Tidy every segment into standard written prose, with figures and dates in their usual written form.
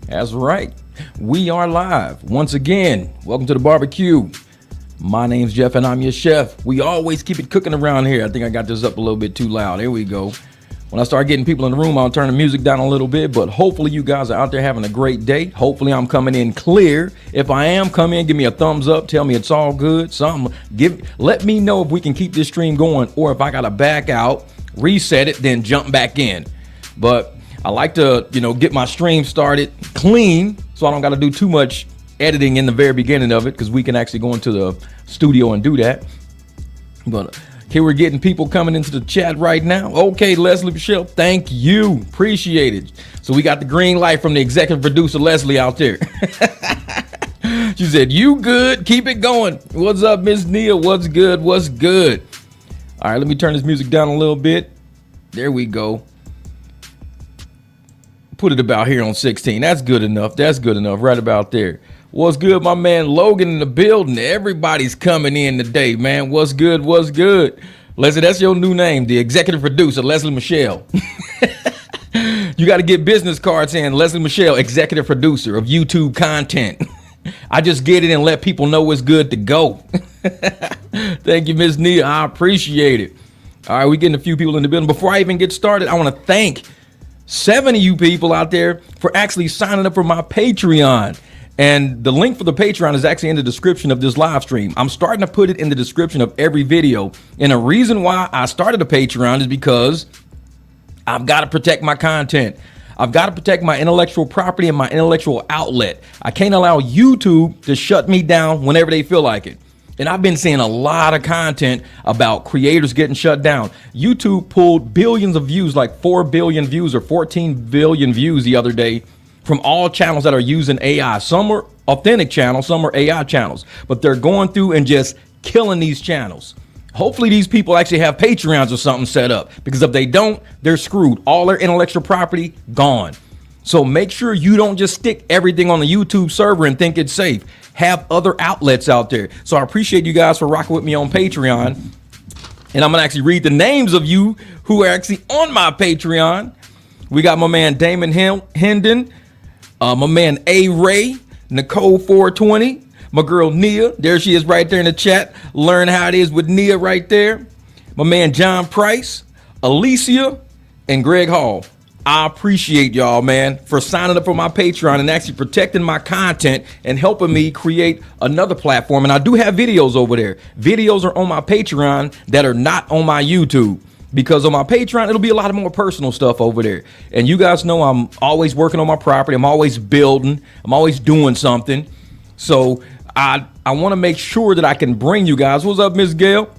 That's right. We are live once again. Welcome to the barbecue. My name's Jeff and I'm your chef. We always keep it cooking around here. I think I got this up a little bit too loud. There we go. When I start getting people in the room, I'll turn the music down a little bit, but hopefully you guys are out there having a great day. Hopefully I'm coming in clear. If I am, come in, give me a thumbs up, tell me it's all good. Let me know if we can keep this stream going, or if I gotta back out, reset it, then jump back in. But I like to, get my stream started clean so I don't got to do too much editing in the very beginning of it, because we can actually go into the studio and do that. But here we're getting people coming into the chat right now. Okay, Leslie Michelle, thank you. Appreciate it. So we got the green light from the executive producer, Leslie, out there. She said, you good? Keep it going. What's up, Miss Nia? What's good? What's good? All right, let me turn this music down a little bit. There we go. Put it about here on 16. That's good enough. That's good enough. Right about there. What's good, my man Logan in the building? Everybody's coming in today, man. What's good? What's good? Leslie, that's your new name, the executive producer, Leslie Michelle. You got to get business cards in. Leslie Michelle, executive producer of YouTube content. I just get it and let people know it's good to go. Thank you, Miss Nia. I appreciate it. All right, we're getting a few people in the building. Before I even get started, I want to thank 7 of you people out there for actually signing up for my Patreon. And the link for the Patreon is actually in the description of this live stream. I'm starting to put it in the description of every video. And the reason why I started a Patreon is because I've got to protect my content. I've got to protect my intellectual property and my intellectual outlet. I can't allow YouTube to shut me down whenever they feel like it. And I've been seeing a lot of content about creators getting shut down. YouTube pulled billions of views, like 4 billion views or 14 billion views the other day from all channels that are using AI. Some are authentic channels, some are AI channels, but they're going through and just killing these channels. Hopefully these people actually have Patreons or something set up, because if they don't, they're screwed. All their intellectual property gone. So make sure you don't just stick everything on the YouTube server and think it's safe. Have other outlets out there. So I appreciate you guys for rocking with me on Patreon. And I'm going to actually read the names of you who are actually on my Patreon. We got my man Damon Hendon, my man A. Ray, Nicole 420, my girl Nia. There she is right there in the chat. Learn how it is with Nia right there. My man John Price, Alicia, and Greg Hall. I appreciate y'all, man, for signing up for my Patreon and actually protecting my content and helping me create another platform. And I do have videos over there. Videos are on my Patreon that are not on my YouTube, because on my Patreon, it'll be a lot of more personal stuff over there. And you guys know I'm always working on my property. I'm always building. I'm always doing something. So I want to make sure that I can bring you guys. What's up, Miss Gail?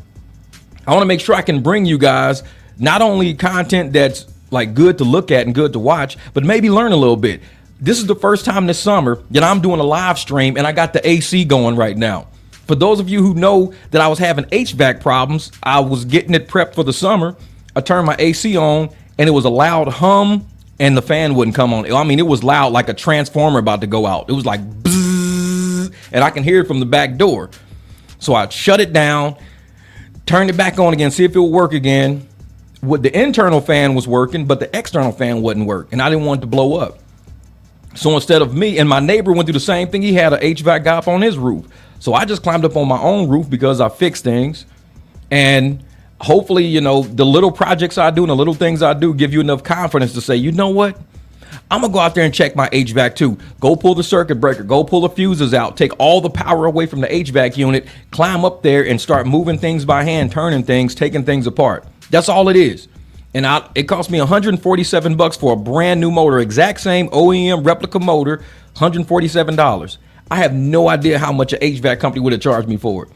I want to make sure I can bring you guys not only content that's like good to look at and good to watch, but maybe learn a little bit. This is the first time this summer that I'm doing a live stream and I got the AC going right now. For those of you who know that I was having HVAC problems, I was getting it prepped for the summer. I turned my AC on and it was a loud hum and the fan wouldn't come on. I mean, it was loud like a transformer about to go out. It was like bzzz, and I can hear it from the back door. So I shut it down, turned it back on again, see if it would work again. What the internal fan was working, but the external fan wouldn't work, and I didn't want it to blow up. So instead of me, and my neighbor went through the same thing. He had an HVAC guy up on his roof. So I just climbed up on my own roof because I fix things. And hopefully, the little projects I do and the little things I do give you enough confidence to say, you know what? I'm gonna go out there and check my HVAC too. Go pull the circuit breaker, go pull the fuses out, take all the power away from the HVAC unit, climb up there and start moving things by hand, turning things, taking things apart. That's all it is. And it cost me $147 for a brand new motor, exact same OEM replica motor, $147. I have no idea how much an HVAC company would have charged me for it.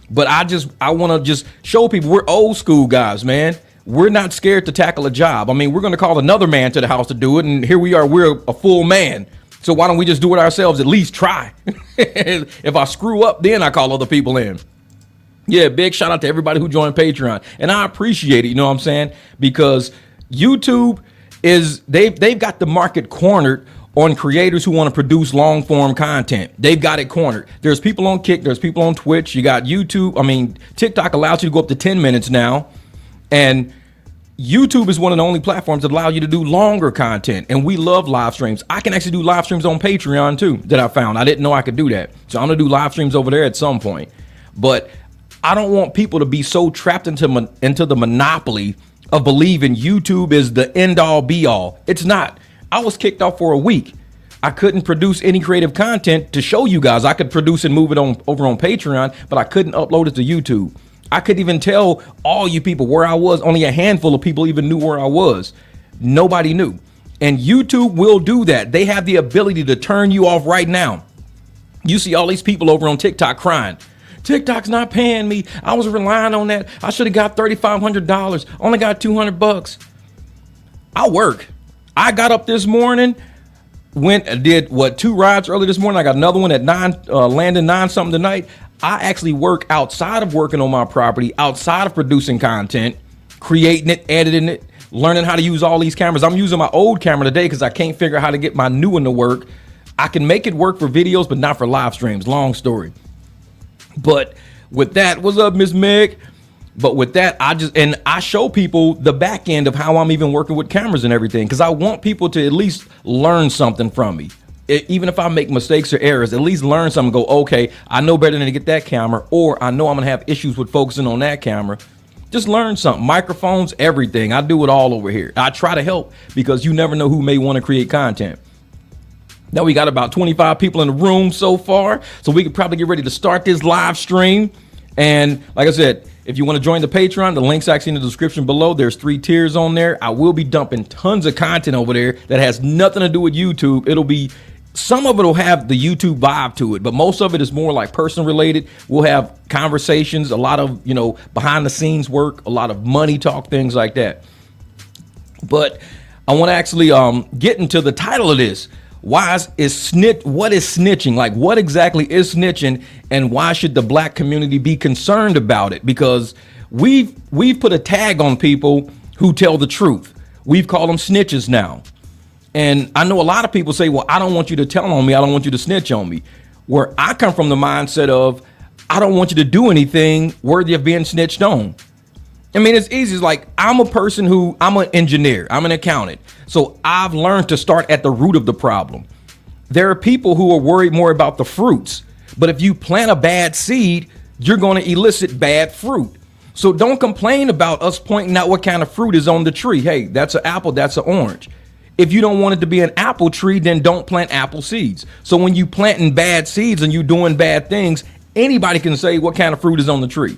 But I want to just show people we're old school guys, man. We're not scared to tackle a job. I mean, we're going to call another man to the house to do it. And here we are, we're a full man. So why don't we just do it ourselves? At least try. If I screw up, then I call other people in. Yeah, big shout out to everybody who joined Patreon. And I appreciate it, you know what I'm saying? Because YouTube they've got the market cornered on creators who want to produce long form content. They've got it cornered. There's people on Kick, there's people on Twitch. You got YouTube. I mean, TikTok allows you to go up to 10 minutes now. And YouTube is one of the only platforms that allow you to do longer content, and we love live streams. I can actually do live streams on Patreon too that I found. I didn't know I could do that. So I'm gonna do live streams over there at some point. But I don't want people to be so trapped into the monopoly of believing YouTube is the end all be all. It's not. I was kicked off for a week. I couldn't produce any creative content to show you guys. I could produce and move it on over on Patreon, but I couldn't upload it to YouTube. I couldn't even tell all you people where I was. Only a handful of people even knew where I was. Nobody knew. And YouTube will do that. They have the ability to turn you off right now. You see all these people over on TikTok crying. TikTok's not paying me. I was relying on that. I should have got $3,500. Only got $200. I work. I got up this morning, did 2 rides early this morning. I got another one at 9, landing 9 something tonight. I actually work outside of working on my property, outside of producing content, creating it, editing it, learning how to use all these cameras. I'm using my old camera today because I can't figure out how to get my new one to work. I can make it work for videos, but not for live streams. Long story. But with that, what's up, Miss Meg? But with that, I show people the back end of how I'm even working with cameras and everything, because I want people to at least learn something from me. Even if I make mistakes or errors, at least learn something. Go, okay, I know better than to get that camera, or I know I'm gonna have issues with focusing on that camera. Just learn something. Microphones, everything. I do it all over here. I try to help because you never know who may want to create content. Now we got about 25 people in the room so far, so we could probably get ready to start this live stream. And like I said, if you want to join the Patreon, the link's actually in the description below. There's 3 tiers on there. I will be dumping tons of content over there that has nothing to do with YouTube. Some of it will have the YouTube vibe to it, but most of it is more like person related. We'll have conversations, a lot of, behind the scenes work, a lot of money talk, things like that. But I want to actually get into the title of this. What is snitching? Like, what exactly is snitching, and why should the black community be concerned about it? Because we've put a tag on people who tell the truth. We've called them snitches now. And I know a lot of people say, well, I don't want you to tell on me. I don't want you to snitch on me. Where I come from the mindset of, I don't want you to do anything worthy of being snitched on. I mean, it's easy. It's like, I'm an engineer. I'm an accountant. So I've learned to start at the root of the problem. There are people who are worried more about the fruits. But if you plant a bad seed, you're going to elicit bad fruit. So don't complain about us pointing out what kind of fruit is on the tree. Hey, that's an apple. That's an orange. If you don't want it to be an apple tree, then don't plant apple seeds. So when you planting bad seeds and you doing bad things, anybody can say what kind of fruit is on the tree.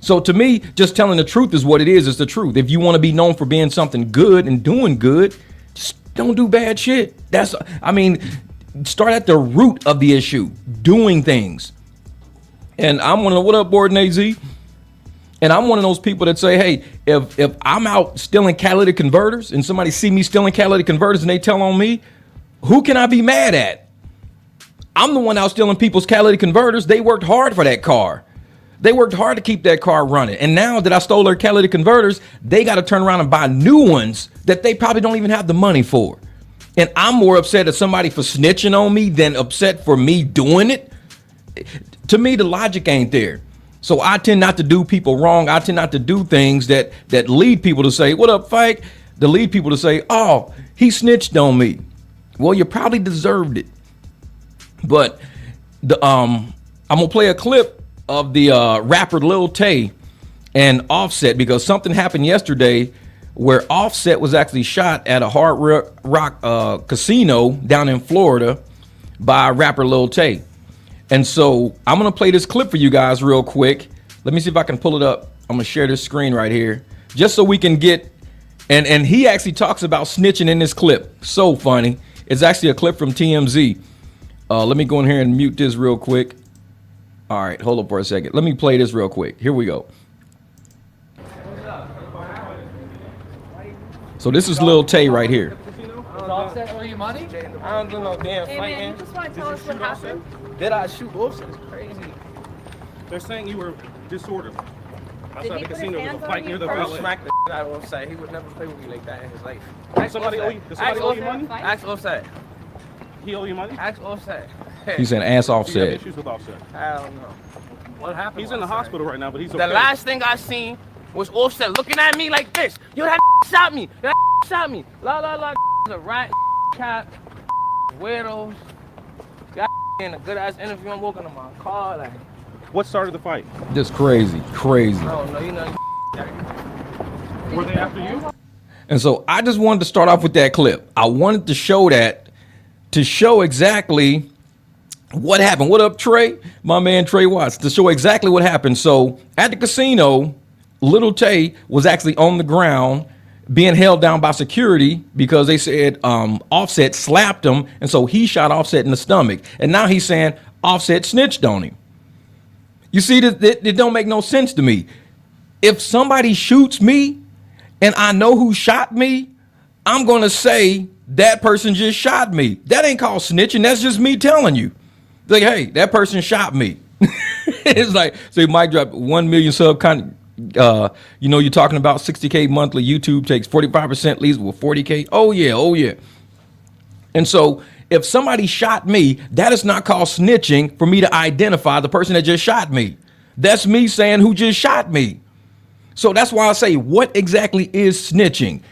So to me, just telling the truth is what it is. It's the truth. If you want to be known for being something good and doing good, just don't do bad shit. Start at the root of the issue, doing things. And I'm one of, what up, Board AZ? And I'm one of those people that say, hey, if I'm out stealing catalytic converters and somebody see me stealing catalytic converters and they tell on me, who can I be mad at? I'm the one out stealing people's catalytic converters. They worked hard for that car. They worked hard to keep that car running. And now that I stole their catalytic converters, they got to turn around and buy new ones that they probably don't even have the money for. And I'm more upset at somebody for snitching on me than upset for me doing it. To me, the logic ain't there. So I tend not to do people wrong. I tend not to do things that lead people to say, what up, Fike? To lead people to say, oh, he snitched on me. Well, you probably deserved it. But I'm going to play a clip of the rapper Lil Tay and Offset, because something happened yesterday where Offset was actually shot at a Hard Rock casino down in Florida by rapper Lil Tay. And so I'm going to play this clip for you guys real quick. Let me see if I can pull it up. I'm going to share this screen right here just so we can get, and he actually talks about snitching in this clip. So funny. It's actually a clip from TMZ. Let me go in here and mute this real quick. All right, hold up for a second. Let me play this real quick. Here we go. So this is Lil Tay right here. Offset owe you money? I don't do no damn Hey fighting. man, you just want to tell us what happened? Did I shoot Offset? It's crazy. They're saying you were disorderly. Did Outside he the put his casino with hands a on fight you near the I first? valet. smacked the out of Offset. He would never play with me like that in his life. Does somebody owe you money? Ask Offset. He owe you money? Ask Offset. He's saying ass You have Offset. issues with Offset. I don't know. What happened? He's in the Offset? hospital right now, but he's okay. The last thing I seen was Offset looking at me like this. Yo, that shot me. That shot me. La, a rat, cat, weirdos. Got in a good ass interview. I'm walking to my car. Like, What started the fight? Just crazy. I don't know, you know. Were they after you? And so I just wanted to start off with that clip. I wanted to show that, to show exactly what happened. What up, Trey? My man Trey Watts, to show exactly what happened. So at the casino, Little Tay was actually on the ground being held down by security because they said Offset slapped him. And so he shot Offset in the stomach. And now he's saying Offset snitched on him. You see, it don't make no sense to me. If somebody shoots me and I know who shot me, I'm going to say that person just shot me. That ain't called snitching. That's just me telling you. Like, hey, that person shot me. It's like, say, MicDrop 1 million sub content. You're talking about 60K monthly. YouTube takes 45% leads with 40K. Oh, yeah. And so if somebody shot me, that is not called snitching for me to identify the person that just shot me. That's me saying who just shot me. So that's why I say, what exactly is snitching?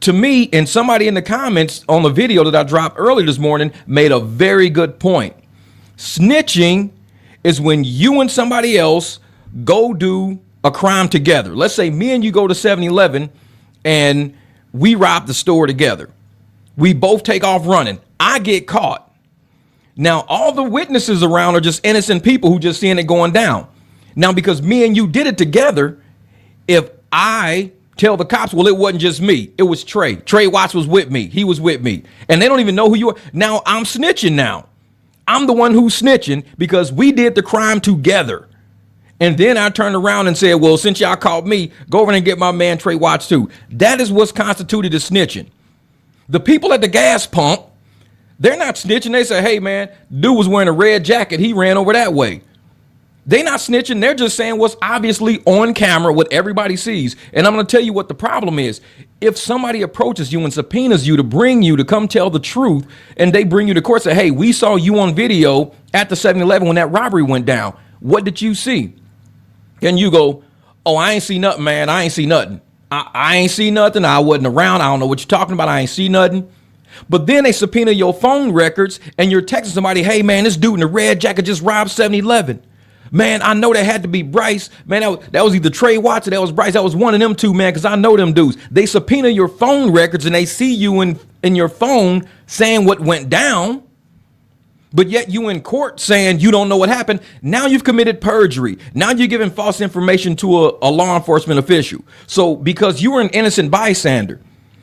To me, and somebody in the comments on the video that I dropped earlier this morning made a very good point. Snitching is when you and somebody else go do a crime together. Let's say me and you go to 7-Eleven and we rob the store together. We both take off running. I get caught. Now, all the witnesses around are just innocent people who just seeing it going down. Now, because me and you did it together, if I tell the cops, well, it wasn't just me, it was Trey. Trey Watts was with me. He was with me. And they don't even know who you are. Now I'm snitching now. I'm the one who's snitching because we did the crime together. And then I turned around and said, well, since y'all called me, go over and get my man Trey Watts too. That is what's constituted as snitching. The people at the gas pump, they're not snitching. They say, hey, man, dude was wearing a red jacket. He ran over that way. They're not snitching. They're just saying what's obviously on camera, what everybody sees. And I'm going to tell you what the problem is. If somebody approaches you and subpoenas you to bring you to come tell the truth, and they bring you to court, say, hey, we saw you on video at the 7-Eleven when that robbery went down. What did you see? And you go, oh, I ain't see nothing, man. I ain't see nothing. I ain't see nothing. I wasn't around. I don't know what you're talking about. I ain't see nothing. But then they subpoena your phone records and you're texting somebody, hey, man, this dude in the red jacket just robbed 7-Eleven. Man, I know that had to be Bryce. Man, that was either Trey Watts or that was Bryce. That was one of them two, man, because I know them dudes. They subpoena your phone records and they see you in your phone saying what went down. But yet you in court saying you don't know what happened. Now you've committed perjury. Now you're giving false information to a law enforcement official. So because you were an innocent bystander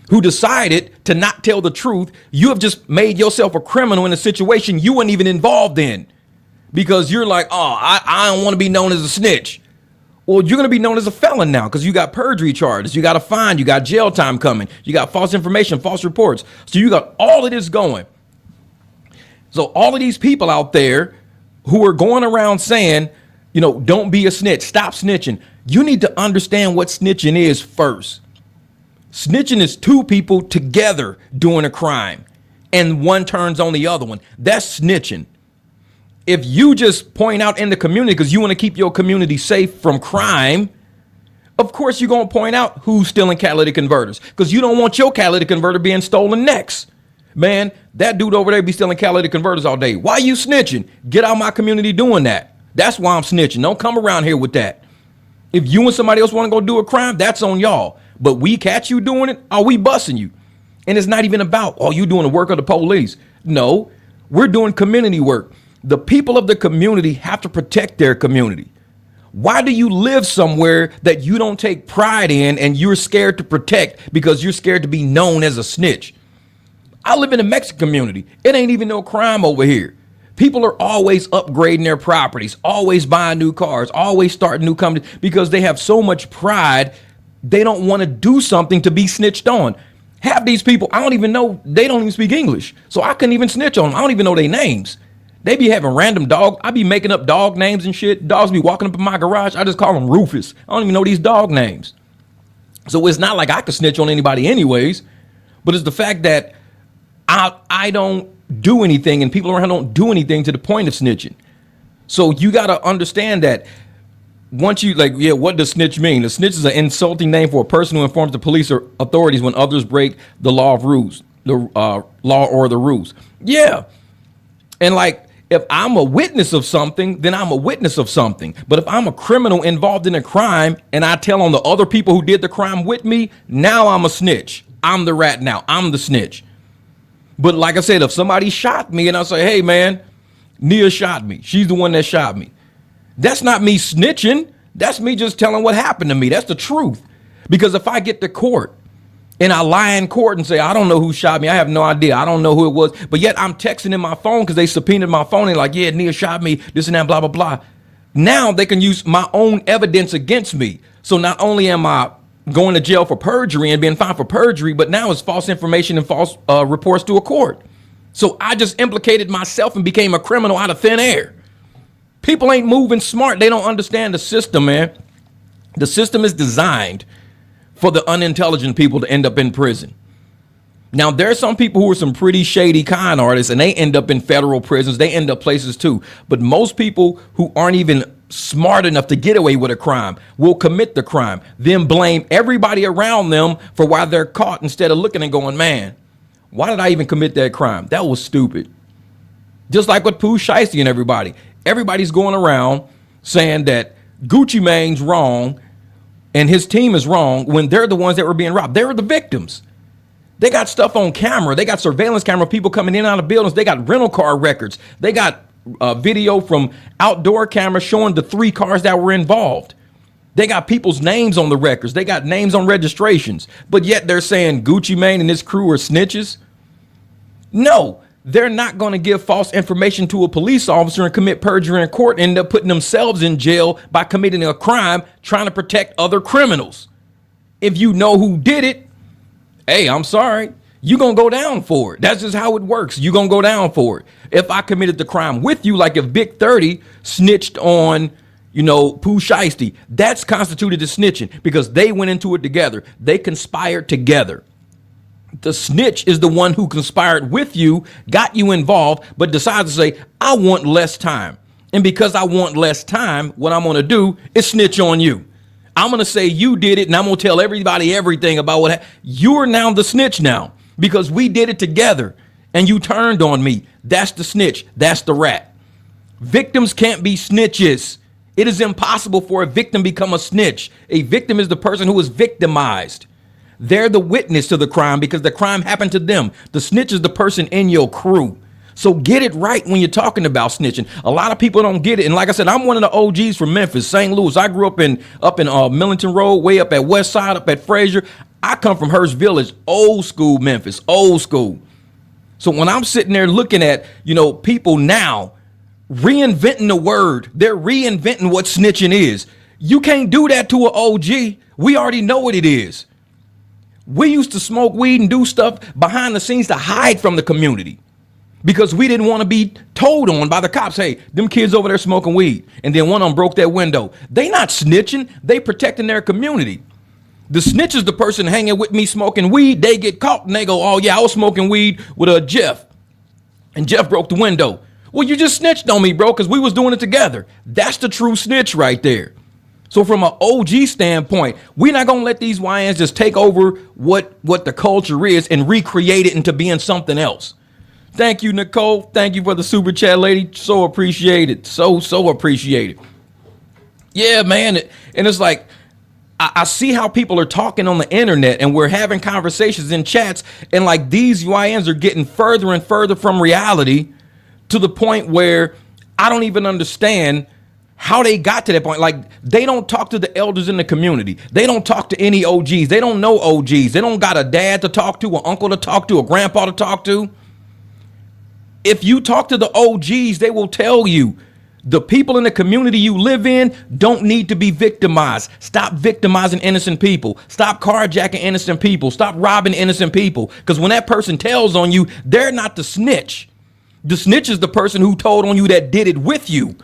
who decided to not tell the truth, you have just made yourself a criminal in a situation you weren't even involved in. Because you're like, oh, I don't want to be known as a snitch. Well, you're going to be known as a felon now because you got perjury charges. You got a fine. You got jail time coming. You got false information, false reports. So you got all of this going. So all of these people out there who are going around saying, don't be a snitch, stop snitching. You need to understand what snitching is first. Snitching is two people together doing a crime and one turns on the other one. That's snitching. If you just point out in the community because you want to keep your community safe from crime, of course you're going to point out who's stealing catalytic converters because you don't want your catalytic converter being stolen next. Man, that dude over there be stealing catalytic converters all day. Why you snitching? Get out my community doing that. That's why I'm snitching. Don't come around here with that. If you and somebody else want to go do a crime, that's on y'all. But we catch you doing it, are we busting you? And it's not even about, oh, you doing the work of the police. No, we're doing community work. The people of the community have to protect their community. Why do you live somewhere that you don't take pride in and you're scared to protect because you're scared to be known as a snitch? I live in a Mexican community. It ain't even no crime over here. People are always upgrading their properties, always buying new cars, always starting new companies because they have so much pride. They don't want to do something to be snitched on. Half these people, I don't even know, they don't even speak English. So I couldn't even snitch on them. I don't even know their names. They be having random dog. I be making up dog names and shit. Dogs be walking up in my garage. I just call them Rufus. I don't even know these dog names. So it's not like I could snitch on anybody anyways, but it's the fact that I don't do anything and people around don't do anything to the point of snitching. So you got to understand that once you like, yeah, what does snitch mean? A snitch is an insulting name for a person who informs the police or authorities when others break the law of rules, the law or the rules. Yeah. And like, if I'm a witness of something, then I'm a witness of something. But if I'm a criminal involved in a crime and I tell on the other people who did the crime with me, now I'm a snitch. I'm the rat now. I'm the snitch. But like I said, if somebody shot me and I say, hey, man, Nia shot me. She's the one that shot me. That's not me snitching. That's me just telling what happened to me. That's the truth. Because if I get to court and I lie in court and say, I don't know who shot me, I have no idea, I don't know who it was, but yet I'm texting in my phone because they subpoenaed my phone and like, yeah, Nia shot me, this and that, blah, blah, blah. Now they can use my own evidence against me. So not only am I going to jail for perjury and being fined for perjury, but now it's false information and false reports to a court. So I just implicated myself and became a criminal out of thin air. People ain't moving smart. They don't understand the system, man. The system is designed for the unintelligent people to end up in prison. Now, there are some people who are some pretty shady con artists and they end up in federal prisons. They end up places too. But most people who aren't even smart enough to get away with a crime will commit the crime, then blame everybody around them for why they're caught instead of looking and going, man, why did I even commit that crime? That was stupid. Just like with Pooh Shiesty and everybody. Everybody's going around saying that Gucci Mane's wrong and his team is wrong when they're the ones that were being robbed. They were the victims. They got stuff on camera. They got surveillance camera, people coming in and out of buildings. They got rental car records. They got video from outdoor cameras showing the 3 cars that were involved. They got people's names on the records. They got names on registrations. But yet they're saying Gucci Mane and his crew are snitches. No, they're not going to give false information to a police officer and commit perjury in court and end up putting themselves in jail by committing a crime trying to protect other criminals. If you know who did it, hey, I'm sorry, you're going to go down for it. That's just how it works. You're going to go down for it. If I committed the crime with you, like if Big 30 snitched on, Pooh Shiesty, that's constituted as snitching because they went into it together. They conspired together. The snitch is the one who conspired with you, got you involved, but decides to say, I want less time. And because I want less time, what I'm going to do is snitch on you. I'm going to say you did it, and I'm going to tell everybody everything about what happened. You're now the snitch now because we did it together, and you turned on me. That's the snitch. That's the rat. Victims can't be snitches. It is impossible for a victim to become a snitch. A victim is the person who is victimized. They're the witness to the crime because the crime happened to them. The snitch is the person in your crew. So get it right when you're talking about snitching. A lot of people don't get it. And like I said, I'm one of the OGs from Memphis, St. Louis. I grew up in Millington Road, way up at West Side, up at Frazier. I come from Hearst Village, old school Memphis, old school. So when I'm sitting there looking at, people now reinventing the word, they're reinventing what snitching is. You can't do that to an OG. We already know what it is. We used to smoke weed and do stuff behind the scenes to hide from the community because we didn't want to be told on by the cops. Hey, them kids over there smoking weed. And then one of them broke that window. They not snitching. They protecting their community. The snitch is the person hanging with me smoking weed. They get caught and they go, oh, yeah, I was smoking weed with Jeff. And Jeff broke the window. Well, you just snitched on me, bro, because we was doing it together. That's the true snitch right there. So from an OG standpoint, we're not going to let these YNs just take over what the culture is and recreate it into being something else. Thank you, Nicole. Thank you for the super chat, lady. So appreciated. So appreciated. Yeah, man. And it's like, I see how people are talking on the internet and we're having conversations in chats. And like these YNs are getting further and further from reality to the point where I don't even understand how they got to that point. Like they don't talk to the elders in the community. They don't talk to any OGs. They don't know OGs. They don't got a dad to talk to, an uncle to talk to, a grandpa to talk to. If you talk to the OGs, they will tell you the people in the community you live in don't need to be victimized. Stop victimizing innocent people. Stop carjacking innocent people. Stop robbing innocent people. Because when that person tells on you, they're not the snitch. The snitch is the person who told on you that did it with you.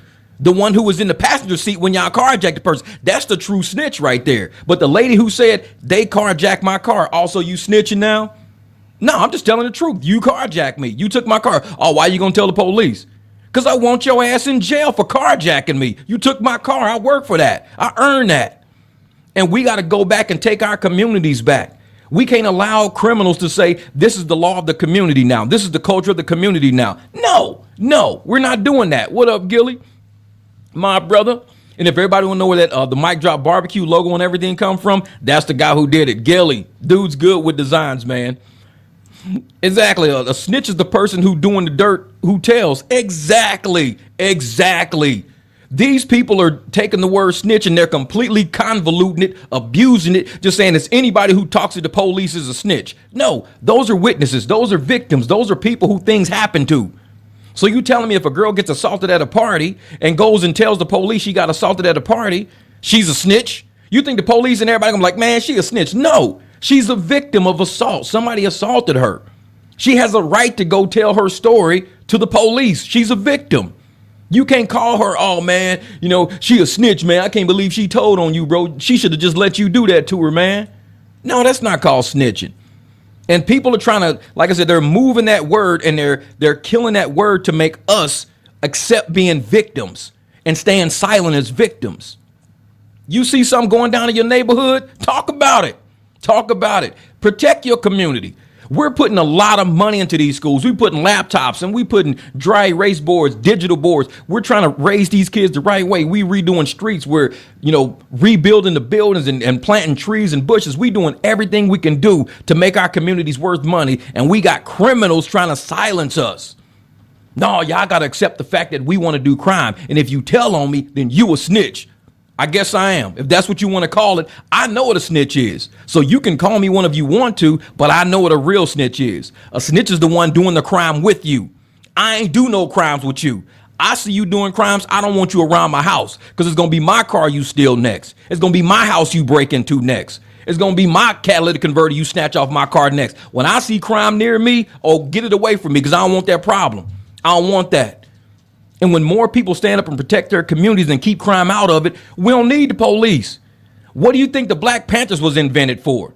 The one who was in the passenger seat when y'all carjacked the person. That's the true snitch right there. But the lady who said they carjacked my car, also you snitching now? No, I'm just telling the truth. You carjacked me. You took my car. Oh, why are you going to tell the police? Because I want your ass in jail for carjacking me. You took my car. I work for that. I earned that. And we got to go back and take our communities back. We can't allow criminals to say, this is the law of the community now. This is the culture of the community now. No, we're not doing that. What up, Gilly? My brother. And if everybody want to know where that the MicDrop barbecue logo and everything come from, that's the guy who did it. Gilly. Dude's good with designs, man. Exactly. A snitch is the person who doing the dirt, who tells. Exactly. These people are taking the word snitch and they're completely convoluting it, abusing it, just saying it's anybody who talks to the police is a snitch. No, those are witnesses. Those are victims. Those are people who things happen to. So you telling me if a girl gets assaulted at a party and goes and tells the police she got assaulted at a party, she's a snitch? You think the police and everybody gonna be like, man, she a snitch? No, she's a victim of assault. Somebody assaulted her. She has a right to go tell her story to the police. She's a victim. You can't call her, oh, man, you know, she a snitch, man. I can't believe she told on you, bro. She should have just let you do that to her, man. No, that's not called snitching. And people are trying to, like I said, they're moving that word and they're killing that word to make us accept being victims and staying silent as victims. You see something going down in your neighborhood? Talk about it. Talk about it. Protect your community. We're putting a lot of money into these schools. We're putting laptops and we putting dry erase boards, digital boards. We're trying to raise these kids the right way. We redoing streets. We're, rebuilding the buildings and planting trees and bushes. We doing everything we can do to make our communities worth money. And we got criminals trying to silence us. No, y'all got to accept the fact that we want to do crime. And if you tell on me, then you a snitch. I guess I am. If that's what you want to call it, I know what a snitch is. So you can call me one if you want to, but I know what a real snitch is. A snitch is the one doing the crime with you. I ain't do no crimes with you. I see you doing crimes. I don't want you around my house because it's going to be my car you steal next. It's going to be my house you break into next. It's going to be my catalytic converter you snatch off my car next. When I see crime near me, get it away from me because I don't want that problem. I don't want that. And when more people stand up and protect their communities and keep crime out of it, we don't need the police. What do you think the Black Panthers was invented for?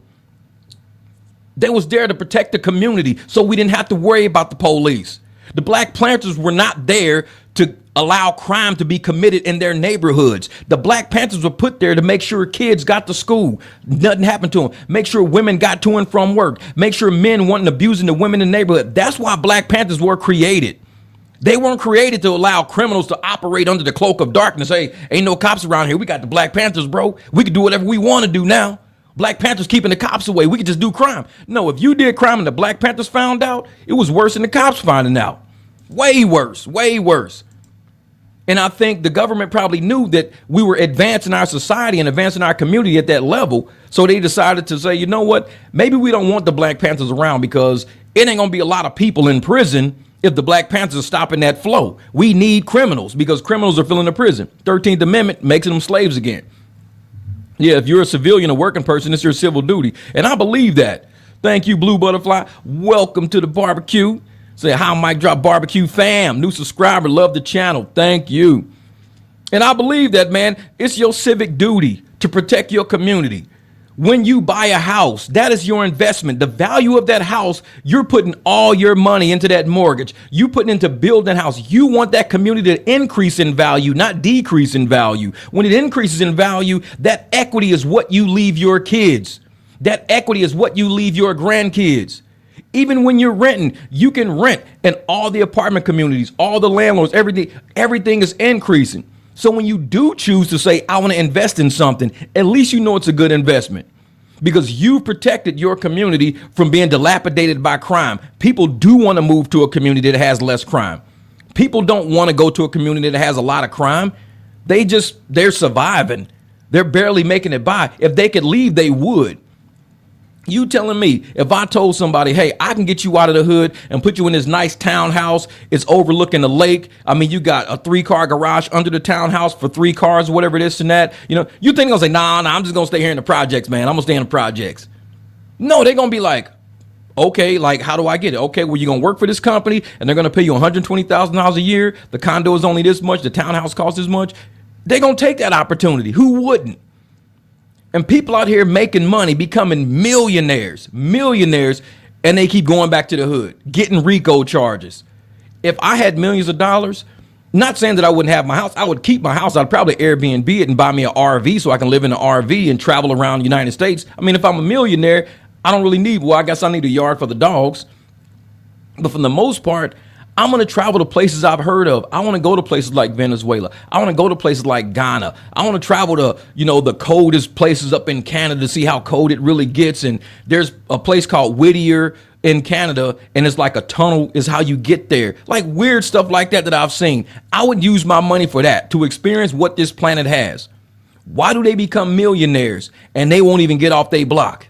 They was there to protect the community so we didn't have to worry about the police. The Black Panthers were not there to allow crime to be committed in their neighborhoods. The Black Panthers were put there to make sure kids got to school, nothing happened to them, make sure women got to and from work, make sure men weren't abusing the women in the neighborhood. That's why Black Panthers were created. They weren't created to allow criminals to operate under the cloak of darkness. Hey, ain't no cops around here. We got the Black Panthers, bro. We can do whatever we want to do now. Black Panthers keeping the cops away. We could just do crime. No, if you did crime and the Black Panthers found out, it was worse than the cops finding out. Way worse, way worse. And I think the government probably knew that we were advancing our society and advancing our community at that level. So they decided to say, you know what? Maybe we don't want the Black Panthers around because it ain't going to be a lot of people in prison if the Black Panthers are stopping that flow. We need criminals because criminals are filling the prison. 13th Amendment makes them slaves again. Yeah, if you're a civilian, a working person, it's your civil duty. And I believe that. Thank you, Blue Butterfly. Welcome to the barbecue. Say hi, MicDrop Barbecue fam. New subscriber, love the channel. Thank you. And I believe that, man, it's your civic duty to protect your community. When you buy a house, that is your investment. The value of that house, you're putting all your money into that mortgage. You putting into building a house. You want that community to increase in value, not decrease in value. When it increases in value, that equity is what you leave your kids. That equity is what you leave your grandkids. Even when you're renting, you can rent in all the apartment communities, all the landlords, everything is increasing. So when you do choose to say, I want to invest in something, at least you know it's a good investment because you've protected your community from being dilapidated by crime. People do want to move to a community that has less crime. People don't want to go to a community that has a lot of crime. They're surviving. They're barely making it by. If they could leave, they would. You telling me if I told somebody, hey, I can get you out of the hood and put you in this nice townhouse, it's overlooking the lake. I mean, you got a 3-car garage under the townhouse for 3 cars, whatever this and that. You think I'll say, nah, I'm just going to stay here in the projects, man. I'm going to stay in the projects. No, they're going to be like, okay, like, how do I get it? Okay, well, you're going to work for this company and they're going to pay you $120,000 a year. The condo is only this much. The townhouse costs this much. They're going to take that opportunity. Who wouldn't? And people out here making money, becoming millionaires, and they keep going back to the hood, getting RICO charges. If I had millions of dollars, Not saying that I wouldn't have my house. I would keep my house. I'd probably Airbnb it and buy me an RV so I can live in an RV and travel around the United States. I mean, if I'm a millionaire, I don't really need, well, I guess I need a yard for the dogs. But for the most part, I'm going to travel to places I've heard of. I want to go to places like Venezuela. I want to go to places like Ghana. I want to travel to, the coldest places up in Canada to see how cold it really gets. And there's a place called Whittier in Canada, and it's like a tunnel is how you get there. Like weird stuff like that I've seen. I would use my money for that, to experience what this planet has. Why do they become millionaires and they won't even get off their block?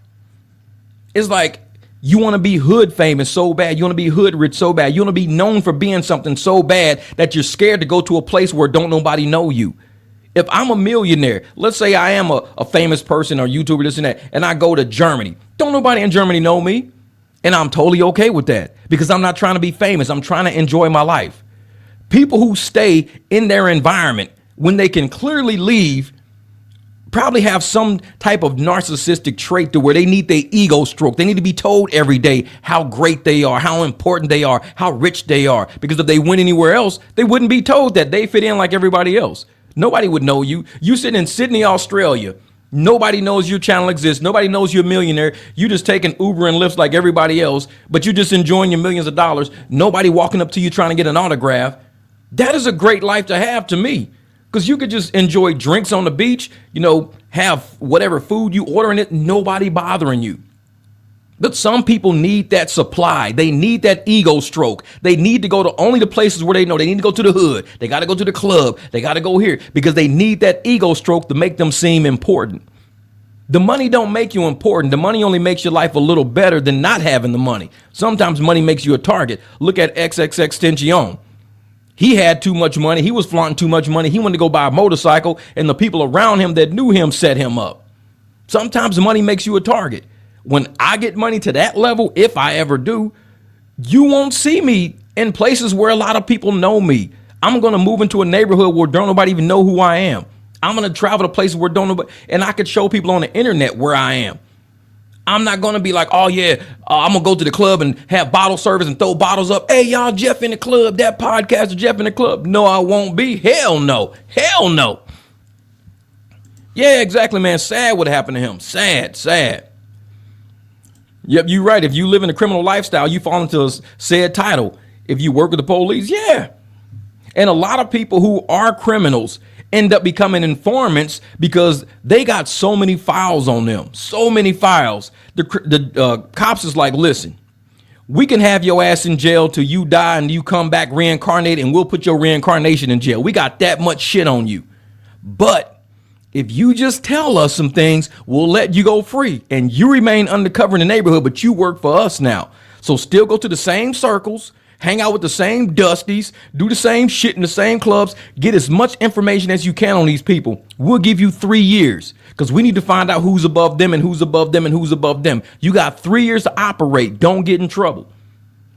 It's like, you want to be hood famous so bad. You want to be hood rich so bad. You want to be known for being something so bad that you're scared to go to a place where don't nobody know you. If I'm a millionaire, let's say I am a famous person or YouTuber, this and that, and I go to Germany. Don't nobody in Germany know me. And I'm totally okay with that because I'm not trying to be famous. I'm trying to enjoy my life. People who stay in their environment when they can clearly leave probably have some type of narcissistic trait to where they need their ego stroked. They need to be told every day how great they are, how important they are, how rich they are. Because if they went anywhere else, they wouldn't be told that they fit in like everybody else. Nobody would know you. You sit in Sydney, Australia. Nobody knows your channel exists. Nobody knows you're a millionaire. You just taking Uber and Lyft like everybody else, but you're just enjoying your millions of dollars. Nobody walking up to you trying to get an autograph. That is a great life to have to me. Because you could just enjoy drinks on the beach, have whatever food you order in it, nobody bothering you. But some people need that supply. They need that ego stroke. They need to go to only the places where they know. They need to go to the hood. They got to go to the club. They got to go here because they need that ego stroke to make them seem important. The money don't make you important. The money only makes your life a little better than not having the money. Sometimes money makes you a target. Look at XXXTentacion. He had too much money. He was flaunting too much money. He wanted to go buy a motorcycle, and the people around him that knew him set him up. Sometimes money makes you a target. When I get money to that level, if I ever do, you won't see me in places where a lot of people know me. I'm going to move into a neighborhood where don't nobody even know who I am. I'm going to travel to places where don't nobody, and I could show people on the internet where I am. I'm not going to be like, oh, yeah, I'm going to go to the club and have bottle service and throw bottles up. Hey, y'all, Jeff in the club, that podcaster Jeff in the club. No, I won't be. Hell no. Hell no. Yeah, exactly, man. Sad what happened to him. Sad. Yep, you're right. If you live in a criminal lifestyle, you fall into a said title. If you work with the police, yeah. And a lot of people who are criminals end up becoming informants because they got so many files on them, so many files. The cops is like, listen, we can have your ass in jail till you die and you come back reincarnated, and we'll put your reincarnation in jail. We got that much shit on you. But if you just tell us some things, we'll let you go free, and you remain undercover in the neighborhood, but you work for us now. So still go to the same circles, hang out with the same dusties, do the same shit in the same clubs, get as much information as you can on these people. We'll give you 3 years because we need to find out who's above them and who's above them and who's above them. You got 3 years to operate. Don't get in trouble.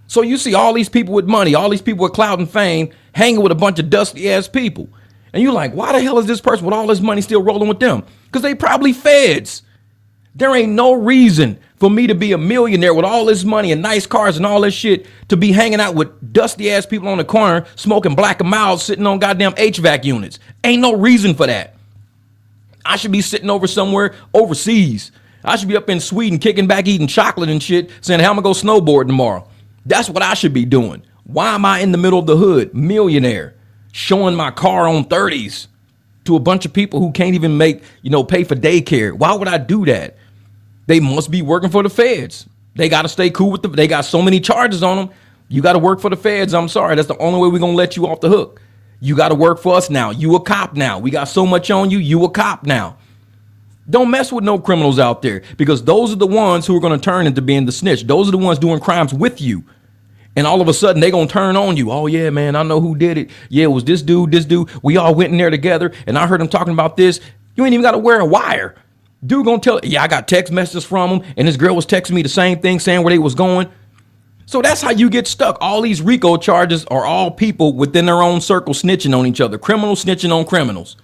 So you see all these people with money, all these people with clout and fame hanging with a bunch of dusty ass people. And you're like, why the hell is this person with all this money still rolling with them? Because they probably feds. There ain't no reason for me to be a millionaire with all this money and nice cars and all this shit to be hanging out with dusty ass people on the corner smoking Black and Mild sitting on goddamn HVAC units. Ain't no reason for that. I should be sitting over somewhere overseas. I should be up in Sweden kicking back eating chocolate and shit saying, hey, I'm gonna go snowboard tomorrow. That's what I should be doing. Why am I in the middle of the hood, millionaire, showing my car on 30s to a bunch of people who can't even make, pay for daycare? Why would I do that? They must be working for the feds. They got to stay cool with they got so many charges on them. You got to work for the feds. I'm sorry. That's the only way we're going to let you off the hook. You got to work for us now. You a cop now. We got so much on you. You a cop now. Don't mess with no criminals out there, because those are the ones who are going to turn into being the snitch. Those are the ones doing crimes with you. And all of a sudden they going to turn on you. Oh yeah, man, I know who did it. Yeah, it was this dude. We all went in there together and I heard him talking about this. You ain't even got to wear a wire. Dude gonna tell, yeah, I got text messages from him, and this girl was texting me the same thing, saying where they was going. So that's how you get stuck. All these RICO charges are all people within their own circle snitching on each other. Criminals snitching on criminals.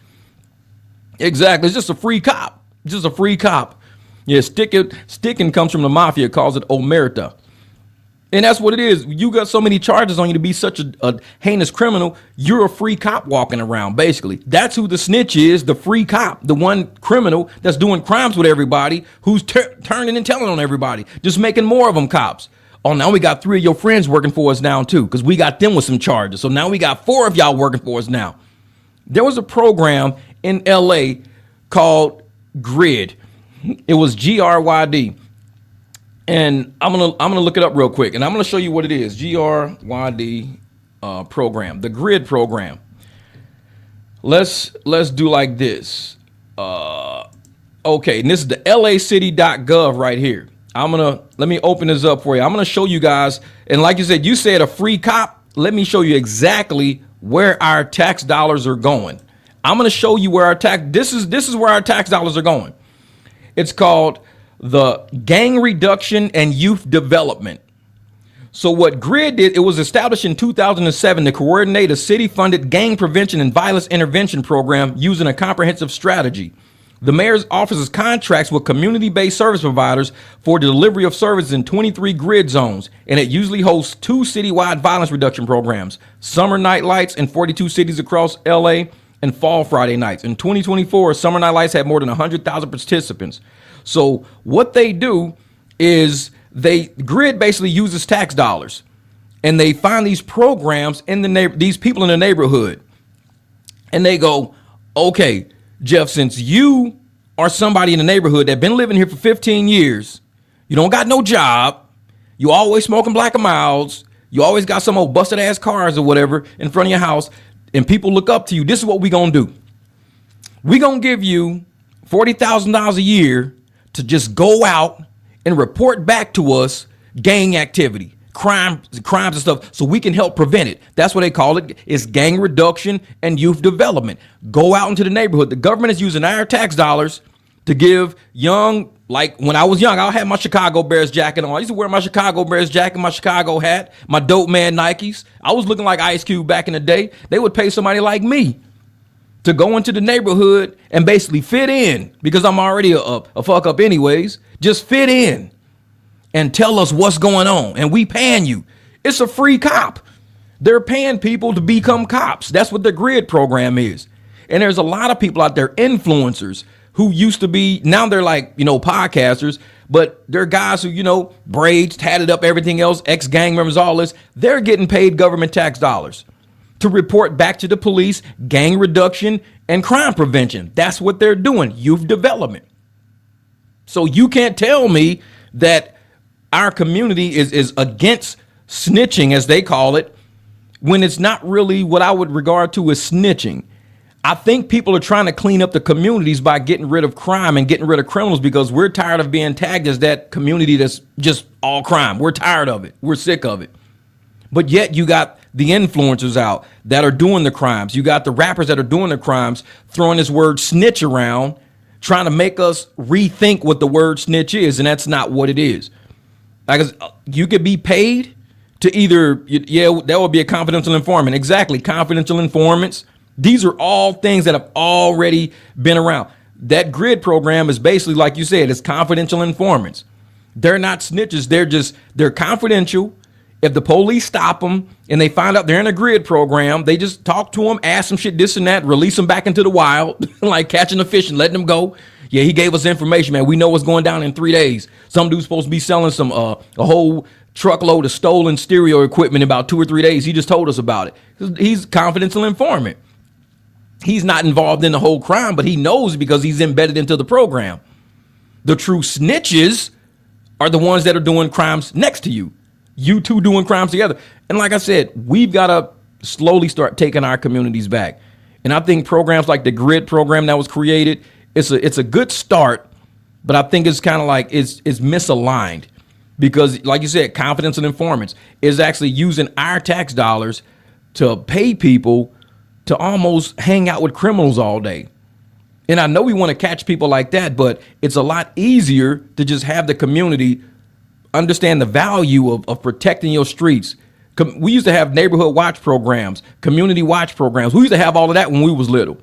Exactly. It's just a free cop. Just a free cop. Yeah, sticking comes from the mafia, calls it omerta. And that's what it is. You got so many charges on you to be such a heinous criminal. You're a free cop walking around, basically. That's who the snitch is, the free cop, the one criminal that's doing crimes with everybody, who's turning and telling on everybody, just making more of them cops. Oh, now we got 3 of your friends working for us now, too, because we got them with some charges. So now we got 4 of y'all working for us now. There was a program in L.A. called GRYD. It was GRYD. And I'm gonna look it up real quick, and I'm gonna show you what it is. GRYD program, the GRYD program. Let's do like this. Okay, and this is the lacity.gov right here. Let me open this up for you. I'm gonna show you guys, and like you said a free cop. Let me show you exactly where our tax dollars are going. I'm gonna show you where our this is where our tax dollars are going. It's called the Gang Reduction and Youth Development. So what GRYD did, it was established in 2007 to coordinate a city-funded gang prevention and violence intervention program using a comprehensive strategy. The mayor's office's contracts with community-based service providers for the delivery of services in 23 GRYD zones, and it usually hosts 2 citywide violence reduction programs, Summer Night Lights in 42 cities across LA, and Fall Friday Nights. In 2024, Summer Night Lights had more than 100,000 participants. So what they do is GRYD basically uses tax dollars, and they find these programs in these people in the neighborhood, and they go, okay, Jeff, since you are somebody in the neighborhood that been living here for 15 years, you don't got no job, you always smoking Black and Milds, you always got some old busted ass cars or whatever in front of your house, and people look up to you. This is what we gonna do. We gonna give you $40,000 a year to just go out and report back to us gang activity, crimes and stuff, so we can help prevent it. That's what they call it. It's gang reduction and youth development. Go out into the neighborhood. The government is using our tax dollars to give young, like when I was young, I had my Chicago Bears jacket on. I used to wear my Chicago Bears jacket, my Chicago hat, my Dope Man Nikes. I was looking like Ice Cube back in the day. They would pay somebody like me to go into the neighborhood and basically fit in, because I'm already a fuck up anyways. Just fit in and tell us what's going on, and we paying you. It's a free cop. They're paying people to become cops. That's what the GRYD program is. And there's a lot of people out there, influencers, who used to be, now they're like, podcasters, but they're guys who, braids, tatted up, everything else, ex-gang members, all this. They're getting paid government tax dollars to report back to the police, gang reduction and crime prevention. That's what they're doing, youth development. So you can't tell me that our community is against snitching, as they call it, when it's not really what I would regard to as snitching. I think people are trying to clean up the communities by getting rid of crime and getting rid of criminals, because we're tired of being tagged as that community that's just all crime. We're tired of it. We're sick of it. But yet you got the influencers out that are doing the crimes. You got the rappers that are doing the crimes, throwing this word snitch around, trying to make us rethink what the word snitch is. And that's not what it is. Like, you could be paid to either, that would be a confidential informant. Exactly. Confidential informants. These are all things that have already been around. That GRYD program is basically, like you said, it's confidential informants. They're not snitches. They're confidential. If the police stop them and they find out they're in a GRYD program, they just talk to them, ask them shit, this and that, release them back into the wild, like catching a fish and letting them go. Yeah, he gave us information, man. We know what's going down in 3 days. Some dude's supposed to be selling some a whole truckload of stolen stereo equipment in about 2 or 3 days. He just told us about it. He's a confidential informant. He's not involved in the whole crime, but he knows because he's embedded into the program. The true snitches are the ones that are doing crimes next to you. You two doing crimes together. And like I said, we've got to slowly start taking our communities back. And I think programs like the GRYD program that was created, it's a good start, but I think it's kind of like it's misaligned, because like you said, confidential informants is actually using our tax dollars to pay people to almost hang out with criminals all day. And I know we want to catch people like that, but it's a lot easier to just have the community understand the value of protecting your streets. We used to have neighborhood watch programs, community watch programs. We used to have all of that when we was little.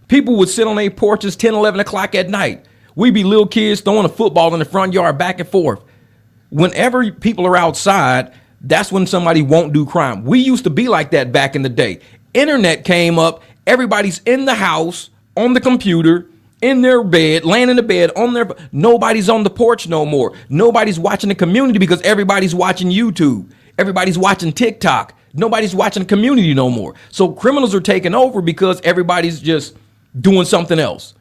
People would sit on their porches 10, 11 o'clock at night. We'd be little kids throwing a football in the front yard back and forth. Whenever people are outside, that's when somebody won't do crime. We used to be like that back in the day. Internet came up. Everybody's in the house, on the computer, in their bed, laying in the bed, nobody's on the porch no more. Nobody's watching the community because everybody's watching YouTube. Everybody's watching TikTok. Nobody's watching the community no more. So criminals are taking over because everybody's just doing something else.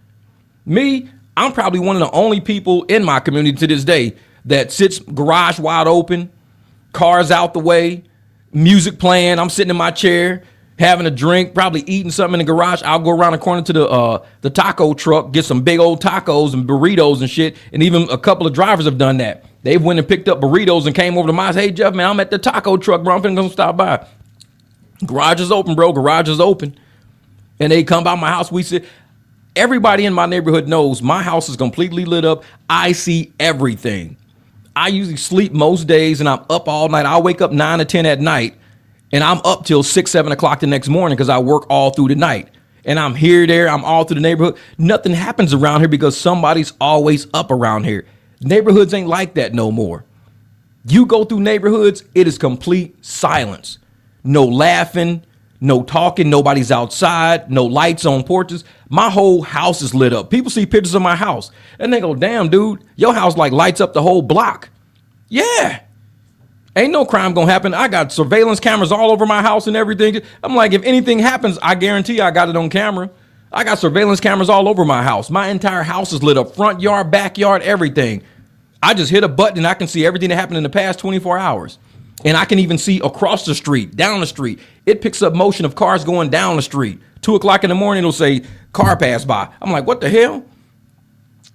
Me, I'm probably one of the only people in my community to this day that sits garage wide open, cars out the way, music playing. I'm sitting in my chair, having a drink, probably eating something in the garage. I'll go around the corner to the taco truck, get some big old tacos and burritos and shit. And even a couple of drivers have done that. They went and picked up burritos and came over to my house. Hey, Jeff, man, I'm at the taco truck, bro. I'm finna go stop by. Garage is open, bro. Garage is open. And they come by my house. We sit. Everybody in my neighborhood knows my house is completely lit up. I see everything. I usually sleep most days and I'm up all night. I'll wake up 9 or 10 at night and I'm up till 6, 7 o'clock the next morning because I work all through the night. And I'm there. I'm all through the neighborhood. Nothing happens around here because somebody's always up around here. Neighborhoods ain't like that no more. You go through neighborhoods, it is complete silence. No laughing, no talking, nobody's outside, no lights on porches. My whole house is lit up. People see pictures of my house and they go, damn, dude, your house like lights up the whole block. Yeah. Ain't no crime gonna happen. I got surveillance cameras all over my house and everything. I'm like, if anything happens, I guarantee I got it on camera. I got surveillance cameras all over my house. My entire house is lit up, front yard, backyard, everything. I just hit a button and I can see everything that happened in the past 24 hours. And I can even see across the street, down the street. It picks up motion of cars going down the street. 2 o'clock in the morning, it'll say car passed by. I'm like, what the hell?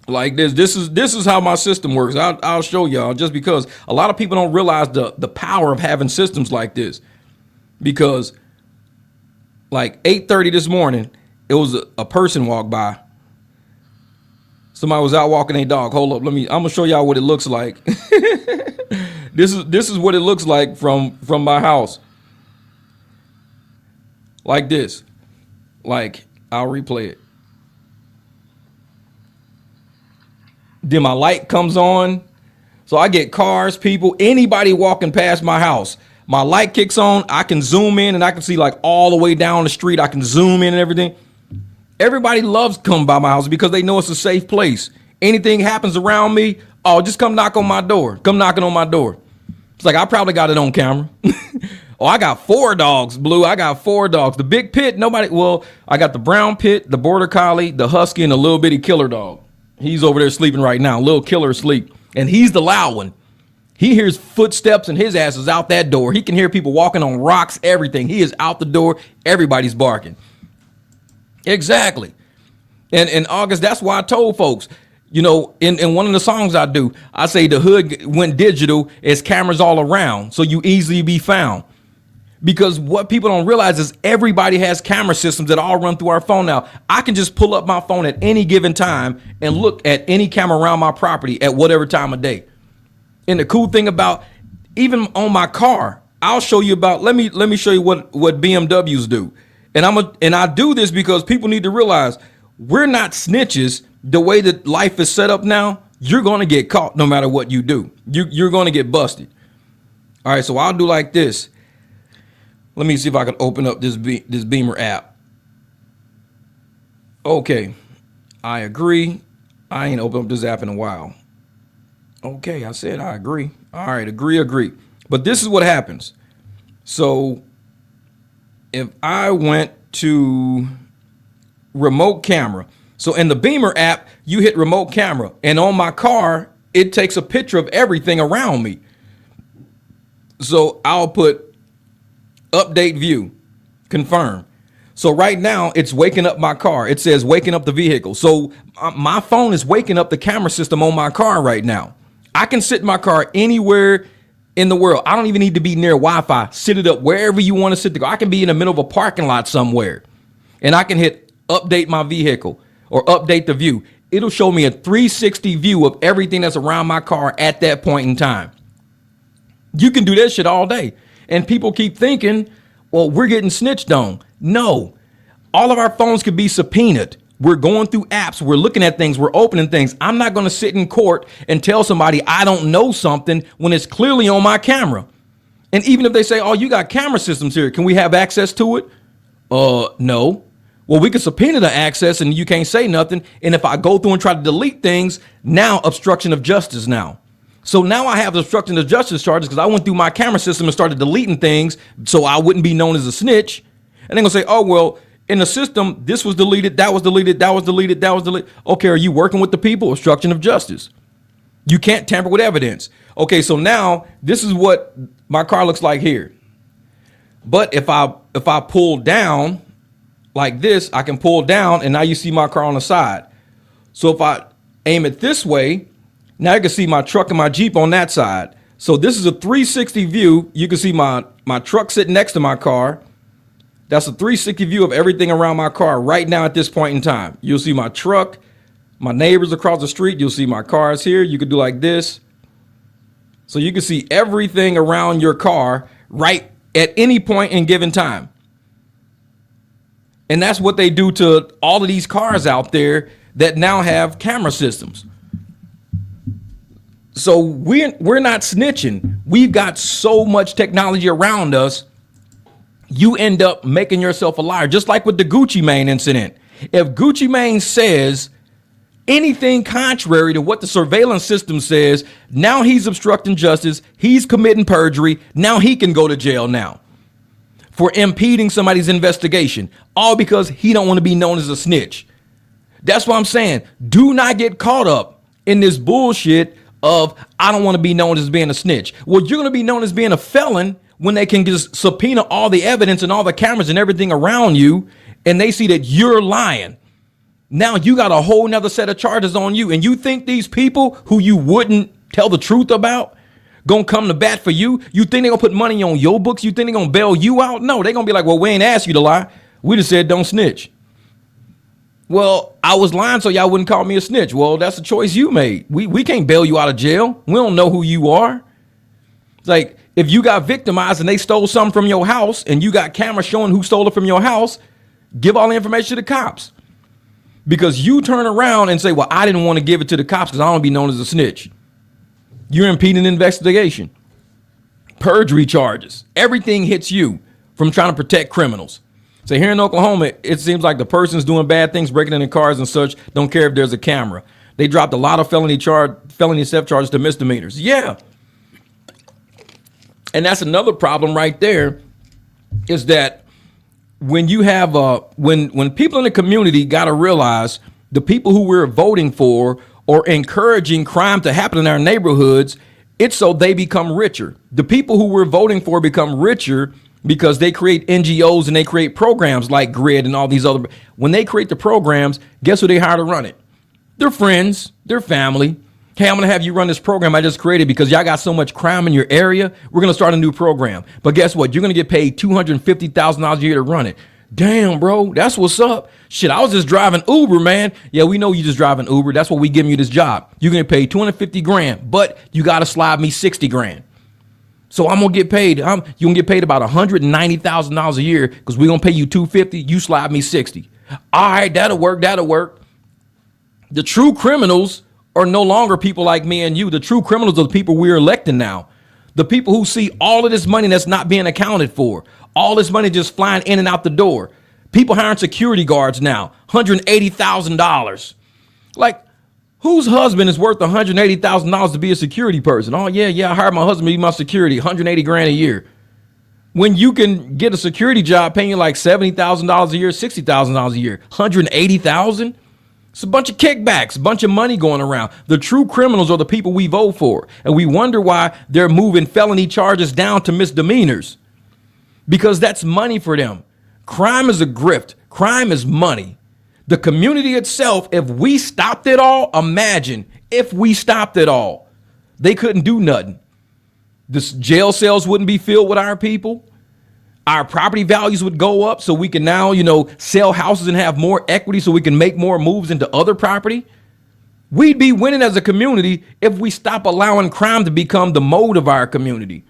Like this is how my system works. I'll show y'all, just because a lot of people don't realize the power of having systems like this. Because like 8:30 this morning, it was a person walked by. Somebody was out walking their dog. Hold up, I'm gonna show y'all what it looks like. This is what it looks like from my house. Like this. Like, I'll replay it. Then my light comes on. So I get cars, people, anybody walking past my house. My light kicks on. I can zoom in and I can see like all the way down the street. I can zoom in and everything. Everybody loves coming by my house because they know it's a safe place. Anything happens around me, oh, just come knock on my door. Come knocking on my door. It's like, I probably got it on camera. Oh, I got 4 dogs, Blue. I got 4 dogs. The big pit, I got the brown pit, the border collie, the husky, and the little bitty killer dog. He's over there sleeping right now. Little killer asleep. And he's the loud one. He hears footsteps and his ass is out that door. He can hear people walking on rocks, everything. He is out the door. Everybody's barking. Exactly. And in August, that's why I told folks, you know, in one of the songs I do, I say the hood went digital, as cameras all around, so you easily be found. Because what people don't realize is everybody has camera systems that all run through our phone now. I can just pull up my phone at any given time and look at any camera around my property at whatever time of day. And the cool thing about, even on my car, I'll show you about, let me show you what BMWs do. And I do this because people need to realize we're not snitches. The way that life is set up now, you're going to get caught no matter what you do. You're going to get busted. All right, so I'll do like this. Let me see if I can open up this Beamer app. Okay, I agree. I ain't opened up this app in a while. Okay, I said I agree. All right, agree. But this is what happens. So if I went to remote camera, so in the Beamer app, you hit remote camera, and on my car, it takes a picture of everything around me. So I'll put update view, confirm. So right now it's waking up my car. It says waking up the vehicle. So my phone is waking up the camera system on my car right now. I can sit in my car anywhere in the world. I don't even need to be near Wi-Fi. Sit it up wherever you want to sit. I can be in the middle of a parking lot somewhere, and I can hit update my vehicle or update the view. It'll show me a 360 view of everything that's around my car at that point in time. You can do that shit all day. And people keep thinking, well, we're getting snitched on. No, all of our phones could be subpoenaed. We're going through apps. We're looking at things. We're opening things. I'm not going to sit in court and tell somebody I don't know something when it's clearly on my camera. And even if they say, oh, you got camera systems here, can we have access to it? No. Well, we can subpoena the access and you can't say nothing. And if I go through and try to delete things, now obstruction of justice now. So now I have obstruction of justice charges because I went through my camera system and started deleting things so I wouldn't be known as a snitch. And they're going to say, oh, well, in the system, this was deleted, that was deleted, that was deleted, that was deleted. Okay, are you working with the people? Obstruction of justice. You can't tamper with evidence. Okay, so now this is what my car looks like here. But if I pull down like this, I can pull down and now you see my car on the side. So if I aim it this way, now you can see my truck and my Jeep on that side. So this is a 360 view. You can see my truck sitting next to my car. That's a 360 view of everything around my car right now at this point in time. You'll see my truck, my neighbors across the street. You'll see my cars here. You could do like this. So you can see everything around your car right at any point in given time. And that's what they do to all of these cars out there that now have camera systems. So we're not snitching. We've got so much technology around us. You end up making yourself a liar, just like with the Gucci Mane incident. If Gucci Mane says anything contrary to what the surveillance system says, now he's obstructing justice. He's committing perjury. Now he can go to jail now for impeding somebody's investigation, all because he don't want to be known as a snitch. That's what I'm saying. Do not get caught up in this bullshit of I don't want to be known as being a snitch. Well, you're going to be known as being a felon when they can just subpoena all the evidence and all the cameras and everything around you, and they see that you're lying. Now you got a whole nother set of charges on you, and you think these people who you wouldn't tell the truth about gonna come to bat for you? You think they're gonna put money on your books? You think they're gonna bail you out? No, they're gonna be like, well, we ain't asked you to lie. We just said don't snitch. Well, I was lying so y'all wouldn't call me a snitch. Well, that's a choice you made. We can't bail you out of jail. We don't know who you are. It's like if you got victimized and they stole something from your house and you got cameras showing who stole it from your house, give all the information to the cops. Because you turn around and say, well, I didn't want to give it to the cops because I don't want to be known as a snitch. You're impeding investigation. Perjury charges. Everything hits you from trying to protect criminals. So here in Oklahoma, it seems like the person's doing bad things, breaking into cars and such, don't care if there's a camera. They dropped a lot of felony theft charges to misdemeanors. Yeah. And that's another problem right there, is that when you have when people in the community got to realize the people who we're voting for or encouraging crime to happen in our neighborhoods, it's so they become richer. The people who we're voting for become richer because they create NGOs and they create programs like GRYD and all these other. When they create the programs, guess who they hire to run it? Their friends, their family. Hey, I'm going to have you run this program I just created because y'all got so much crime in your area. We're going to start a new program. But guess what? You're going to get paid $250,000 a year to run it. Damn, bro, that's what's up. Shit, I was just driving Uber, man. Yeah, we know you just driving Uber. That's what we giving you this job. You're going to pay $250,000, but you got to slide me $60,000. So I'm going to get paid. You're going to get paid about $190,000 a year because we're going to pay you $250,000. You slide me $60,000. All right, that'll work. That'll work. The true criminals are no longer people like me and you. The true criminals are the people we're electing now. The people who see all of this money that's not being accounted for. All this money just flying in and out the door. People hiring security guards now, $180,000. Like, whose husband is worth $180,000 to be a security person? Oh, yeah, I hired my husband to be my security, $180,000 a year. When you can get a security job paying you like $70,000 a year, $60,000 a year, $180,000? It's a bunch of kickbacks, a bunch of money going around. The true criminals are the people we vote for. And we wonder why they're moving felony charges down to misdemeanors. Because that's money for them. Crime is a grift. Crime is money. The community itself, if we stopped it all, imagine if we stopped it all, they couldn't do nothing. The jail cells wouldn't be filled with our people. Our property values would go up so we can now, sell houses and have more equity so we can make more moves into other property. We'd be winning as a community if we stop allowing crime to become the mode of our community.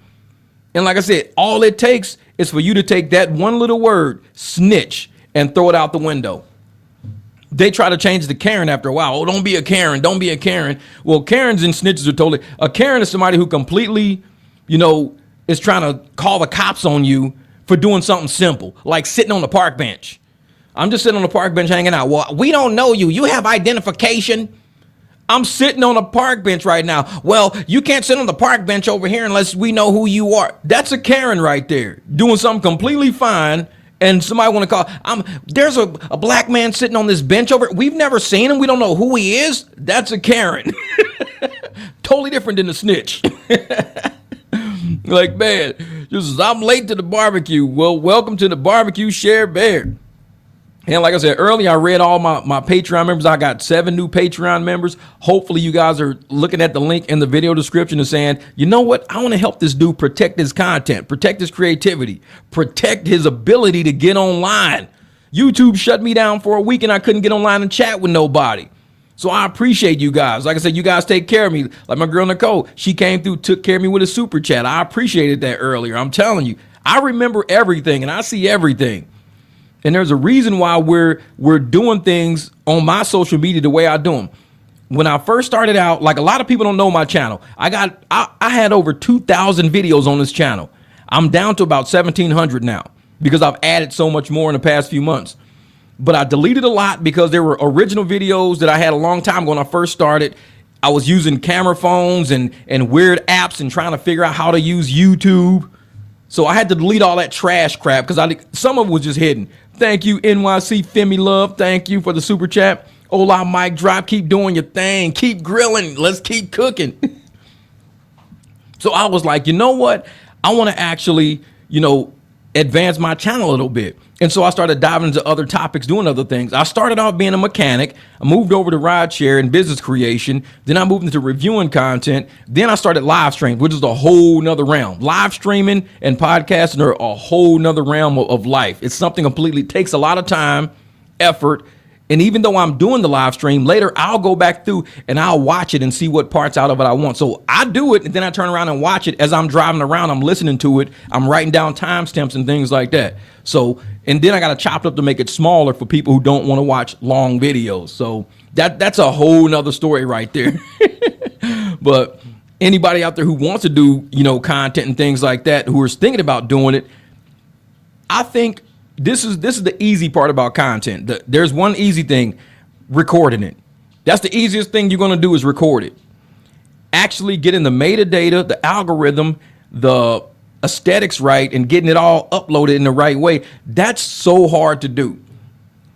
And like I said, all it takes is for you to take that one little word, snitch, and throw it out the window. They try to change the Karen after a while. Oh, don't be a Karen. Don't be a Karen. Well, Karens and snitches are totally. A Karen is somebody who completely, is trying to call the cops on you for doing something simple, like sitting on the park bench. I'm just sitting on the park bench hanging out. Well, we don't know you. You have identification. I'm sitting on a park bench right now. Well, you can't sit on the park bench over here unless we know who you are. That's a Karen right there, doing something completely fine. And somebody want to call, there's a black man sitting on this bench over. We've never seen him. We don't know who he is. That's a Karen. Totally different than the snitch. Like, man, just I'm late to the barbecue. Well, welcome to the barbecue, Share Bear. And like I said earlier, I read all my Patreon members. I got 7 new Patreon members. Hopefully you guys are looking at the link in the video description and saying, you know what? I want to help this dude protect his content, protect his creativity, protect his ability to get online. YouTube shut me down for a week and I couldn't get online and chat with nobody. So I appreciate you guys. Like I said, you guys take care of me. Like my girl Nicole, she came through, took care of me with a super chat. I appreciated that earlier. I'm telling you, I remember everything and I see everything. And there's a reason why we're doing things on my social media the way I do them. When I first started out, like a lot of people don't know my channel. I had over 2,000 videos on this channel. I'm down to about 1,700 now because I've added so much more in the past few months. But I deleted a lot because there were original videos that I had a long time ago when I first started. I was using camera phones and weird apps and trying to figure out how to use YouTube. So I had to delete all that trash crap because some of it was just hidden. Thank you, NYC Femi Love. Thank you for the super chat. Hola, MicDrop. Keep doing your thing. Keep grilling. Let's keep cooking. So I was like, you know what? I want to actually, advance my channel a little bit. And so I started diving into other topics, doing other things. I started off being a mechanic. I moved over to rideshare and business creation. Then I moved into reviewing content. Then I started live streams, which is a whole nother realm. Live streaming and podcasting are a whole nother realm of life. It's something completely takes a lot of time, effort. And even though I'm doing the live stream later, I'll go back through and I'll watch it and see what parts out of it I want. So I do it and then I turn around and watch it as I'm driving around. I'm listening to it. I'm writing down timestamps and things like that. So, and then I got to chop it up to make it smaller for people who don't want to watch long videos. So that's a whole nother story right there. But anybody out there who wants to do, content and things like that, who is thinking about doing it, I think this is the easy part about content. There's one easy thing, recording it. That's the easiest thing you're going to do is record it. Actually getting the metadata, the algorithm, the aesthetics right, and getting it all uploaded in the right way. That's so hard to do.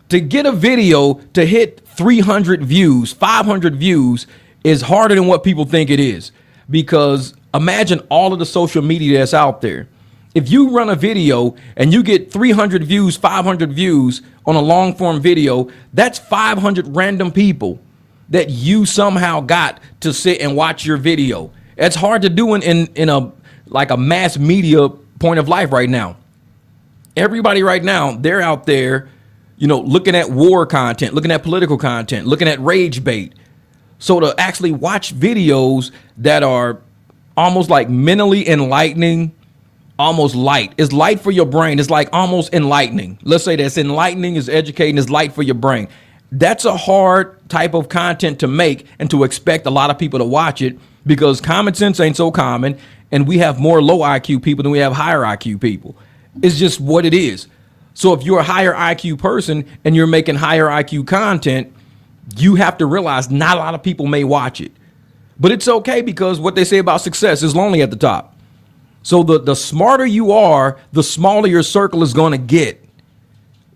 To get a video to hit 300 views, 500 views is harder than what people think it is. Because imagine all of the social media that's out there. If you run a video and you get 300 views, 500 views on a long form video, that's 500 random people that you somehow got to sit and watch your video. It's hard to do in a mass media point of life right now. Everybody right now, they're out there, looking at war content, looking at political content, looking at rage bait. So to actually watch videos that are almost like mentally enlightening, almost light. It's light for your brain. It's like almost enlightening. Let's say that's enlightening, is educating, is light for your brain. That's a hard type of content to make and to expect a lot of people to watch it because common sense ain't so common. And we have more low IQ people than we have higher IQ people. It's just what it is. So if you're a higher IQ person and you're making higher IQ content, you have to realize not a lot of people may watch it. But it's okay because what they say about success is lonely at the top. So the smarter you are, the smaller your circle is going to get.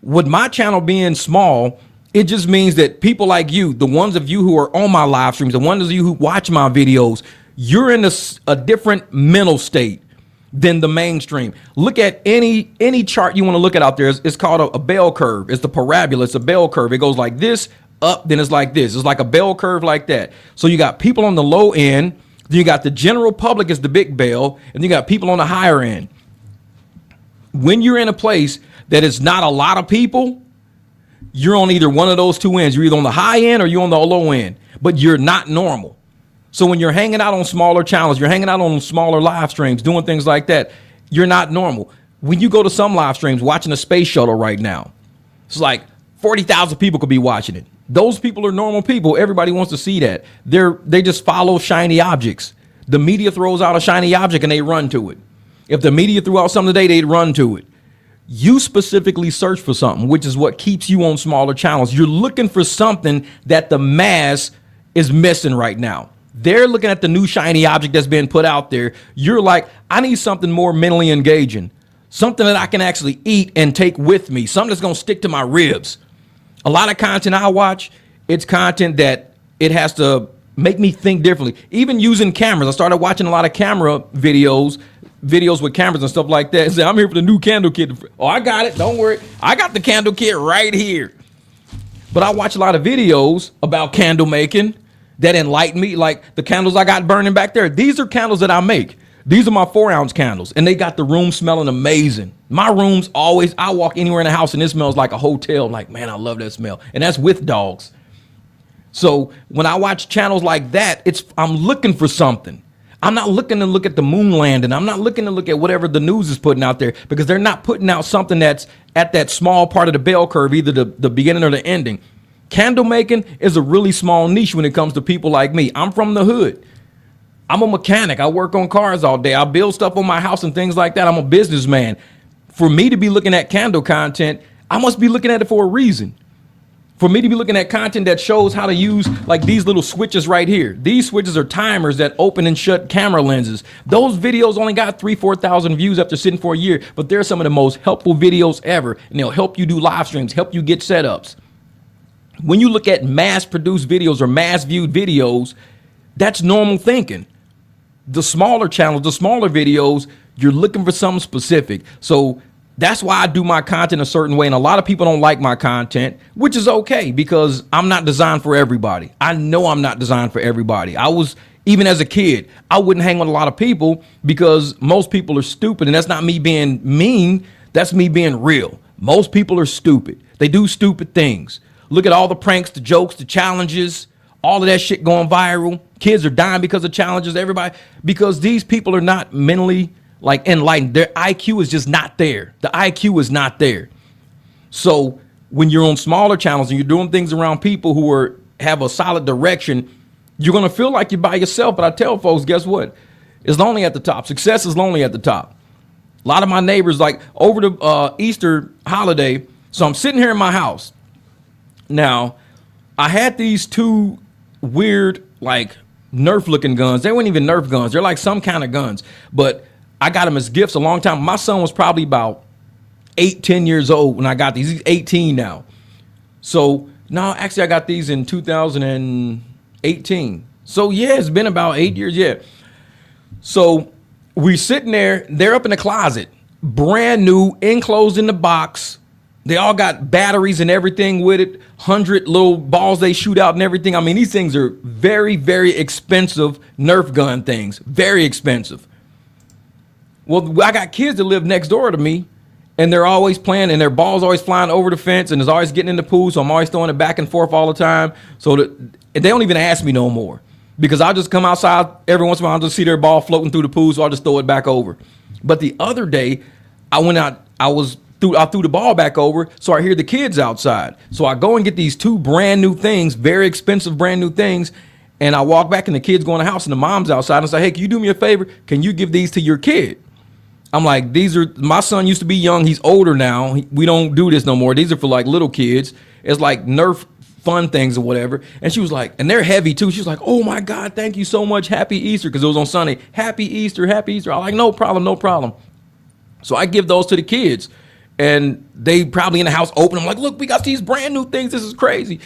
With my channel being small, it just means that people like you, the ones of you who are on my live streams, the ones of you who watch my videos, you're in a different mental state than the mainstream. Look at any chart you want to look at out there. It's called a bell curve. It's the parabola. It's a bell curve. It goes like this, up, then it's like this. It's like a bell curve like that. So you got people on the low end. Then you got the general public is the big bell, and you got people on the higher end. When you're in a place that is not a lot of people, you're on either one of those two ends. You're either on the high end or you're on the low end, but you're not normal. So when you're hanging out on smaller channels, you're hanging out on smaller live streams, doing things like that, you're not normal. When you go to some live streams, watching a space shuttle right now, it's like 40,000 people could be watching it. Those people are normal people. Everybody wants to see that. They just follow shiny objects. The media throws out a shiny object and they run to it. If the media threw out something today, they'd run to it. You specifically search for something, which is what keeps you on smaller channels. You're looking for something that the mass is missing right now. They're looking at the new shiny object that's being put out there. You're like, I need something more mentally engaging, something that I can actually eat and take with me, something that's going to stick to my ribs. A lot of content I watch, it's content that it has to make me think differently. Even using cameras. I started watching a lot of camera videos with cameras and stuff like that. And say, I'm here for the new candle kit. Oh, I got it. Don't worry. I got the candle kit right here. But I watch a lot of videos about candle making that enlighten me, like the candles I got burning back there. These are candles that I make. These are my 4-ounce candles, and they got the room smelling amazing. My room's always, I walk anywhere in the house and it smells like a hotel. I'm like, man, I love that smell. And that's with dogs. So when I watch channels like that, I'm looking for something. I'm not looking to look at the moon landing. I'm not looking to look at whatever the news is putting out there, because they're not putting out something that's at that small part of the bell curve, either the beginning or the ending. Candle making is a really small niche when it comes to people like me. I'm from the hood. I'm a mechanic. I work on cars all day. I build stuff on my house and things like that. I'm a businessman. For me to be looking at candle content, I must be looking at it for a reason. For me to be looking at content that shows how to use like these little switches right here. These switches are timers that open and shut camera lenses. Those videos only got 3,000-4,000 views after sitting for a year, but they're some of the most helpful videos ever. And they'll help you do live streams, help you get setups. When you look at mass produced videos or mass viewed videos, that's normal thinking. The smaller channels, the smaller videos, you're looking for something specific. So that's why I do my content a certain way. And a lot of people don't like my content, which is okay, because I'm not designed for everybody. I know I'm not designed for everybody. Even as a kid, I wouldn't hang with a lot of people because most people are stupid. And that's not me being mean. That's me being real. Most people are stupid. They do stupid things. Look at all the pranks, the jokes, the challenges, all of that shit going viral. Kids are dying because of challenges, everybody, because these people are not mentally like enlightened. Their IQ is just not there. The IQ is not there. So when you're on smaller channels and you're doing things around people who have a solid direction, you're going to feel like you're by yourself. But I tell folks, guess what? It's lonely at the top. Success is lonely at the top. A lot of my neighbors, like over the Easter holiday, so I'm sitting here in my house. Now, I had these two weird, like, Nerf-looking guns. They weren't even Nerf guns. They're like some kind of guns. But I got them as gifts a long time. My son was probably about 8-10 years old when I got these. He's 18 now. So, no, actually, I got these in 2018. So, yeah, it's been about 8 years, yeah. So, we're sitting there. They're up in the closet. Brand new, enclosed in the box. They all got batteries and everything with it, 100 little balls they shoot out and everything. I mean, these things are very, very expensive Nerf gun things, very expensive. Well, I got kids that live next door to me, and they're always playing, and their ball's always flying over the fence, and it's always getting in the pool, so I'm always throwing it back and forth all the time. So they don't even ask me no more, because I'll just come outside every once in a while, I'll just see their ball floating through the pool, so I'll just throw it back over. But the other day, I went out, I threw the ball back over, so I hear the kids outside. So I go and get these two brand new things, very expensive brand new things, and I walk back and the kids go in the house and the mom's outside and say, hey, can you do me a favor? Can you give these to your kid? I'm like, my son used to be young. He's older now. We don't do this no more. These are for like little kids. It's like Nerf fun things or whatever. And she was like, and they're heavy too. She was like, oh my God, thank you so much. Happy Easter. Because it was on Sunday. Happy Easter, happy Easter. I'm like, no problem, no problem. So I give those to the kids. And they probably in the house open. I'm like, look, we got these brand new things. This is crazy.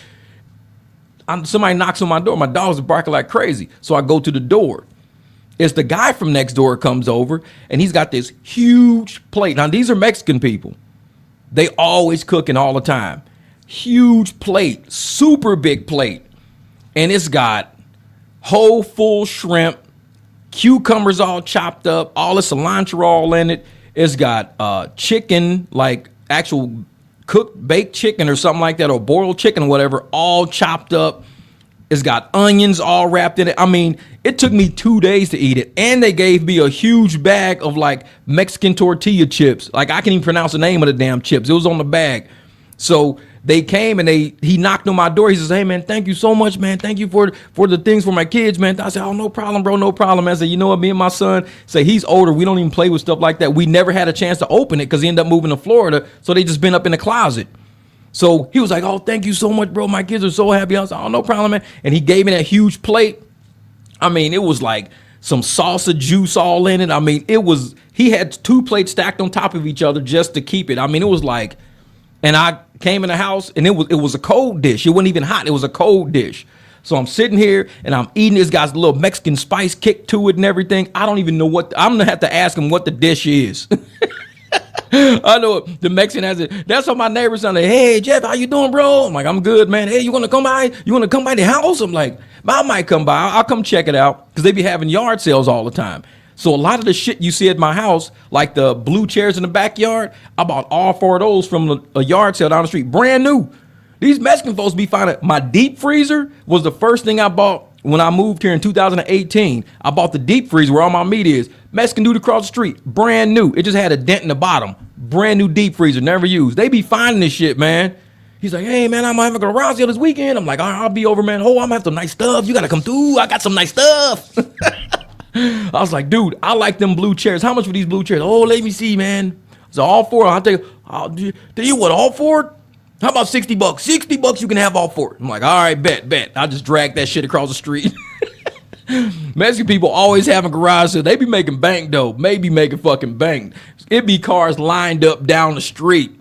Somebody knocks on my door. My dogs are barking like crazy. So I go to the door. It's the guy from next door comes over, and he's got this huge plate. Now, these are Mexican people. They always cooking all the time. Huge plate, super big plate. And it's got whole full shrimp, cucumbers all chopped up, all the cilantro all in it. It's got chicken, like actual cooked baked chicken or something like that, or boiled chicken or whatever, all chopped up. It's got onions all wrapped in it. I mean, it took me 2 days to eat it. And they gave me a huge bag of like Mexican tortilla chips. Like I can't even pronounce the name of the damn chips. It was on the bag. So they came and he knocked on my door. He says, hey man, thank you so much, man. Thank you for the things for my kids, man. I said, oh, no problem, bro. No problem. I said, you know what? Me and my son say he's older. We don't even play with stuff like that. We never had a chance to open it because he ended up moving to Florida. So they just been up in the closet. So he was like, oh, thank you so much, bro. My kids are so happy. I was like, oh, no problem, man. And he gave me that huge plate. I mean, it was like some salsa juice all in it. I mean, he had 2 plates stacked on top of each other just to keep it. I mean, it was like, and I came in the house and it was a cold dish. It wasn't even hot. It was a cold dish. So I'm sitting here and I'm eating this guy's little Mexican spice kick to it and everything. I don't even know I'm going to have to ask him what the dish is. I know the Mexican has it. That's what my neighbors are like, hey, Jeff, how you doing, bro? I'm like, I'm good, man. Hey, you want to come by? You want to come by the house? I'm like, I might come by. I'll come check it out because they be having yard sales all the time. So a lot of the shit you see at my house, like the blue chairs in the backyard, I bought all 4 of those from a yard sale down the street, brand new. These Mexican folks be finding my deep freezer was the first thing I bought when I moved here in 2018. I bought the deep freezer where all my meat is. Mexican dude across the street, brand new. It just had a dent in the bottom. Brand new deep freezer, never used. They be finding this shit, man. He's like, hey, man, I'm having a garage sale this weekend. I'm like, all right, I'll be over, man. Oh, I'm gonna have some nice stuff. You gotta come through. I got some nice stuff. I was like, dude, I like them blue chairs. How much for these blue chairs? Oh, let me see, man. So all 4, I'll take, tell you what, all 4? How about $60? $60 you can have all 4. I'm like, all right, bet. I just dragged that shit across the street. Mexican people always having garage sales. They be making bank though. Maybe making fucking bank. It be cars lined up down the street.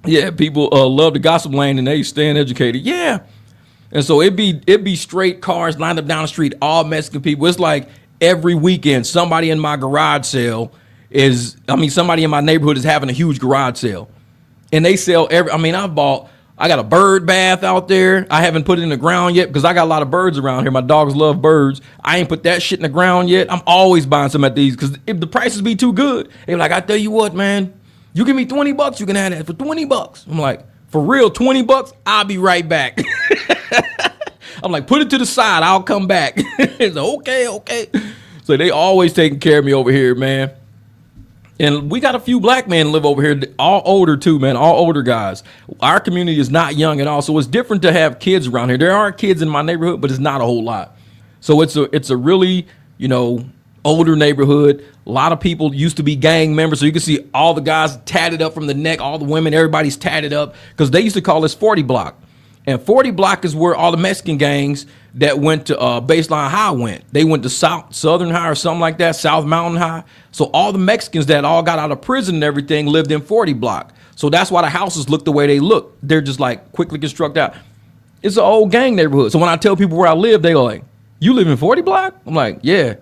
Yeah, people love the gossip lane and they staying educated. Yeah. And so it be straight cars lined up down the street, all Mexican people. It's like every weekend somebody in my garage sale somebody in my neighborhood is having a huge garage sale. And they sell I got a bird bath out there. I haven't put it in the ground yet because I got a lot of birds around here. My dogs love birds. I ain't put that shit in the ground yet. I'm always buying some at these because if the prices be too good, they like, I tell you what, man, you give me $20, you can have that for $20. I'm like, for real, $20? I'll be right back. I'm like, put it to the side. I'll come back. It's okay. So they always taking care of me over here, man. And we got a few black men live over here, all older too, man, all older guys. Our community is not young at all, so it's different to have kids around here. There are kids in my neighborhood, but it's not a whole lot. So it's a really, older neighborhood. A lot of people used to be gang members, so you can see all the guys tatted up from the neck, all the women, everybody's tatted up, because they used to call this 40 block. And 40 block is where all the Mexican gangs that went to Baseline High went. They went to Southern High or something like that, South Mountain High. So all the Mexicans that all got out of prison and everything lived in 40 block. So that's why the houses look the way they look. They're just like quickly constructed out. It's an old gang neighborhood. So when I tell people where I live, they go like, you live in 40 block? I'm like, yeah.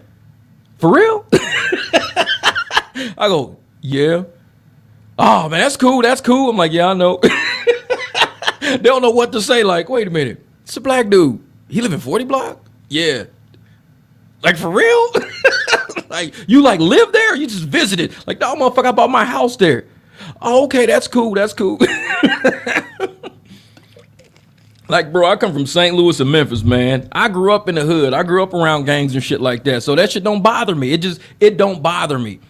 For real? I go, yeah. Oh, man, that's cool. I'm like, yeah, I know. They don't know what to say. Like, wait a minute. It's a black dude. He live in 40 block? Yeah. Like, for real? Like, you like live there? Or you just visited? Like, no, motherfucker, I bought my house there. Oh, okay, that's cool. Like, bro, I come from St. Louis and Memphis, man. I grew up in the hood. I grew up around gangs and shit like that. So that shit don't bother me. It don't bother me.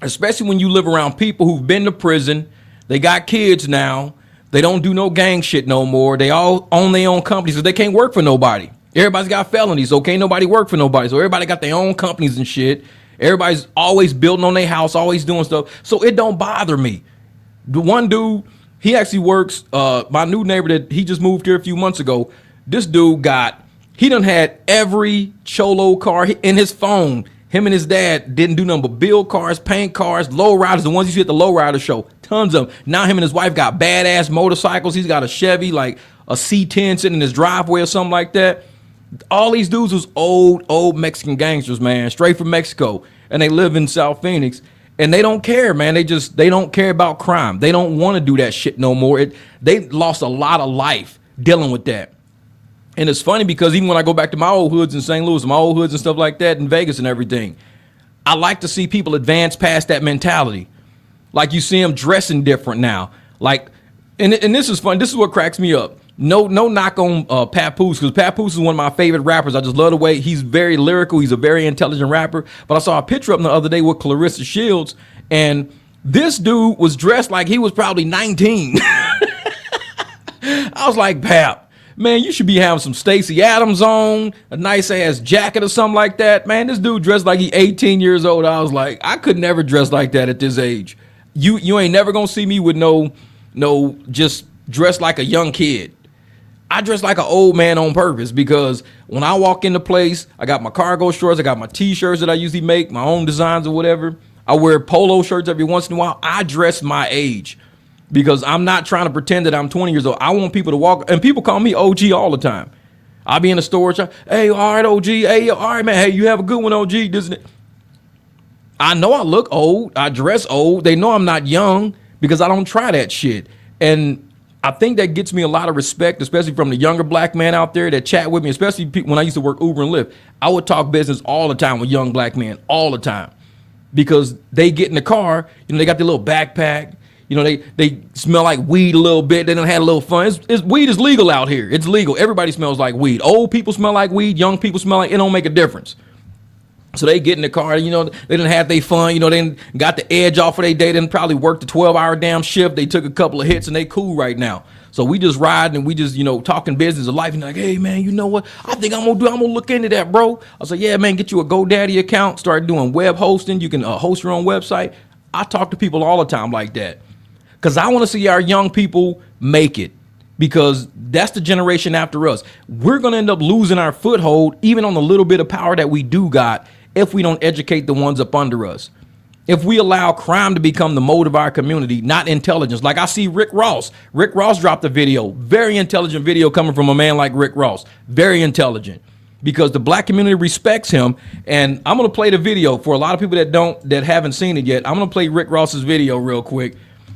Especially when you live around people who've been to prison. They got kids now. They don't do no gang shit no more. They all own their own companies because they can't work for nobody. Everybody's got felonies, so can't nobody work for nobody. So everybody got their own companies and shit. Everybody's always building on their house, always doing stuff. So it don't bother me. The one dude, he actually works, my new neighbor that he just moved here a few months ago, this dude he done had every cholo car in his phone. Him and his dad didn't do nothing but build cars, paint cars, lowriders, the ones you see at the lowrider show. Tons of them. Now him and his wife got badass motorcycles. He's got a Chevy, like a C10 sitting in his driveway or something like that. All these dudes was old Mexican gangsters, man, straight from Mexico. And they live in South Phoenix. And they don't care, man. They don't care about crime. They don't want to do that shit no more. They lost a lot of life dealing with that. And it's funny because even when I go back to my old hoods in St. Louis, my old hoods and stuff like that in Vegas and everything, I like to see people advance past that mentality. Like you see them dressing different now. Like, and this is fun. This is what cracks me up. No knock on Papoose, because Papoose is one of my favorite rappers. I just love the way he's very lyrical. He's a very intelligent rapper. But I saw a picture of him the other day with Clarissa Shields, and this dude was dressed like he was probably 19. I was like, Pap, man, you should be having some Stacey Adams on, a nice ass jacket or something like that. Man, this dude dressed like he 18 years old. I was like, I could never dress like that at this age. You ain't never gonna see me with no just dressed like a young kid. I dress like an old man on purpose because when I walk into place, I got my cargo shorts, I got my t-shirts that I usually make, my own designs or whatever. I wear polo shirts every once in a while. I dress my age because I'm not trying to pretend that I'm 20 years old. I want people to walk, and people call me OG all the time. I'll be in the store, hey, all right, OG, hey, all right, man, hey, you have a good one, OG, isn't it? I know I look old, I dress old. They know I'm not young because I don't try that shit. And I think that gets me a lot of respect, especially from the younger black man out there that chat with me, especially when I used to work Uber and Lyft. I would talk business all the time with young black men, all the time, because they get in the car, they got their little backpack, they smell like weed a little bit. They done had a little fun. Weed is legal out here. It's legal. Everybody smells like weed. Old people smell like weed. Young people smell like it. Don't make a difference. So they get in the car, they done had their fun, they done got the edge off of their day, then probably worked a 12-hour damn shift. They took a couple of hits and they cool right now. So we just ride and we just, talking business of life. And like, hey man, you know what? I think I'm gonna look into that, bro. I was like, yeah, man, get you a GoDaddy account, start doing web hosting. You can host your own website. I talk to people all the time like that because I want to see our young people make it. Because that's the generation after us. We're going to end up losing our foothold, even on the little bit of power that we do got, if we don't educate the ones up under us. If we allow crime to become the mode of our community, not intelligence. Like I see Rick Ross. Rick Ross dropped a video, very intelligent video coming from a man like Rick Ross. Very intelligent. Because the black community respects him. And I'm going to play the video for a lot of people that haven't seen it yet. I'm going to play Rick Ross's video real quick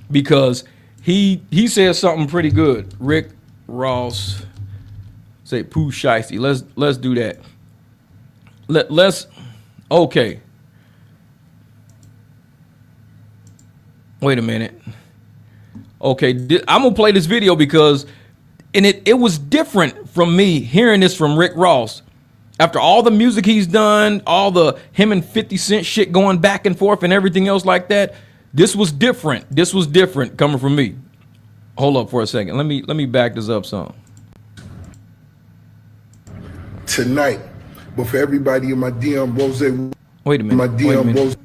because he says something pretty good. Rick Ross, say Pooh Shiesty. Let's do that. Let's okay. Wait a minute. Okay, I'm gonna play this video because it was different from me hearing this from Rick Ross. After all the music he's done, all the him and 50 Cent shit going back and forth and everything else like that. This was different. This was different coming from me. Hold up for a second. Let me back this up some. Tonight, but for everybody in my DM, Rose. Wait a minute. My DM, Rose.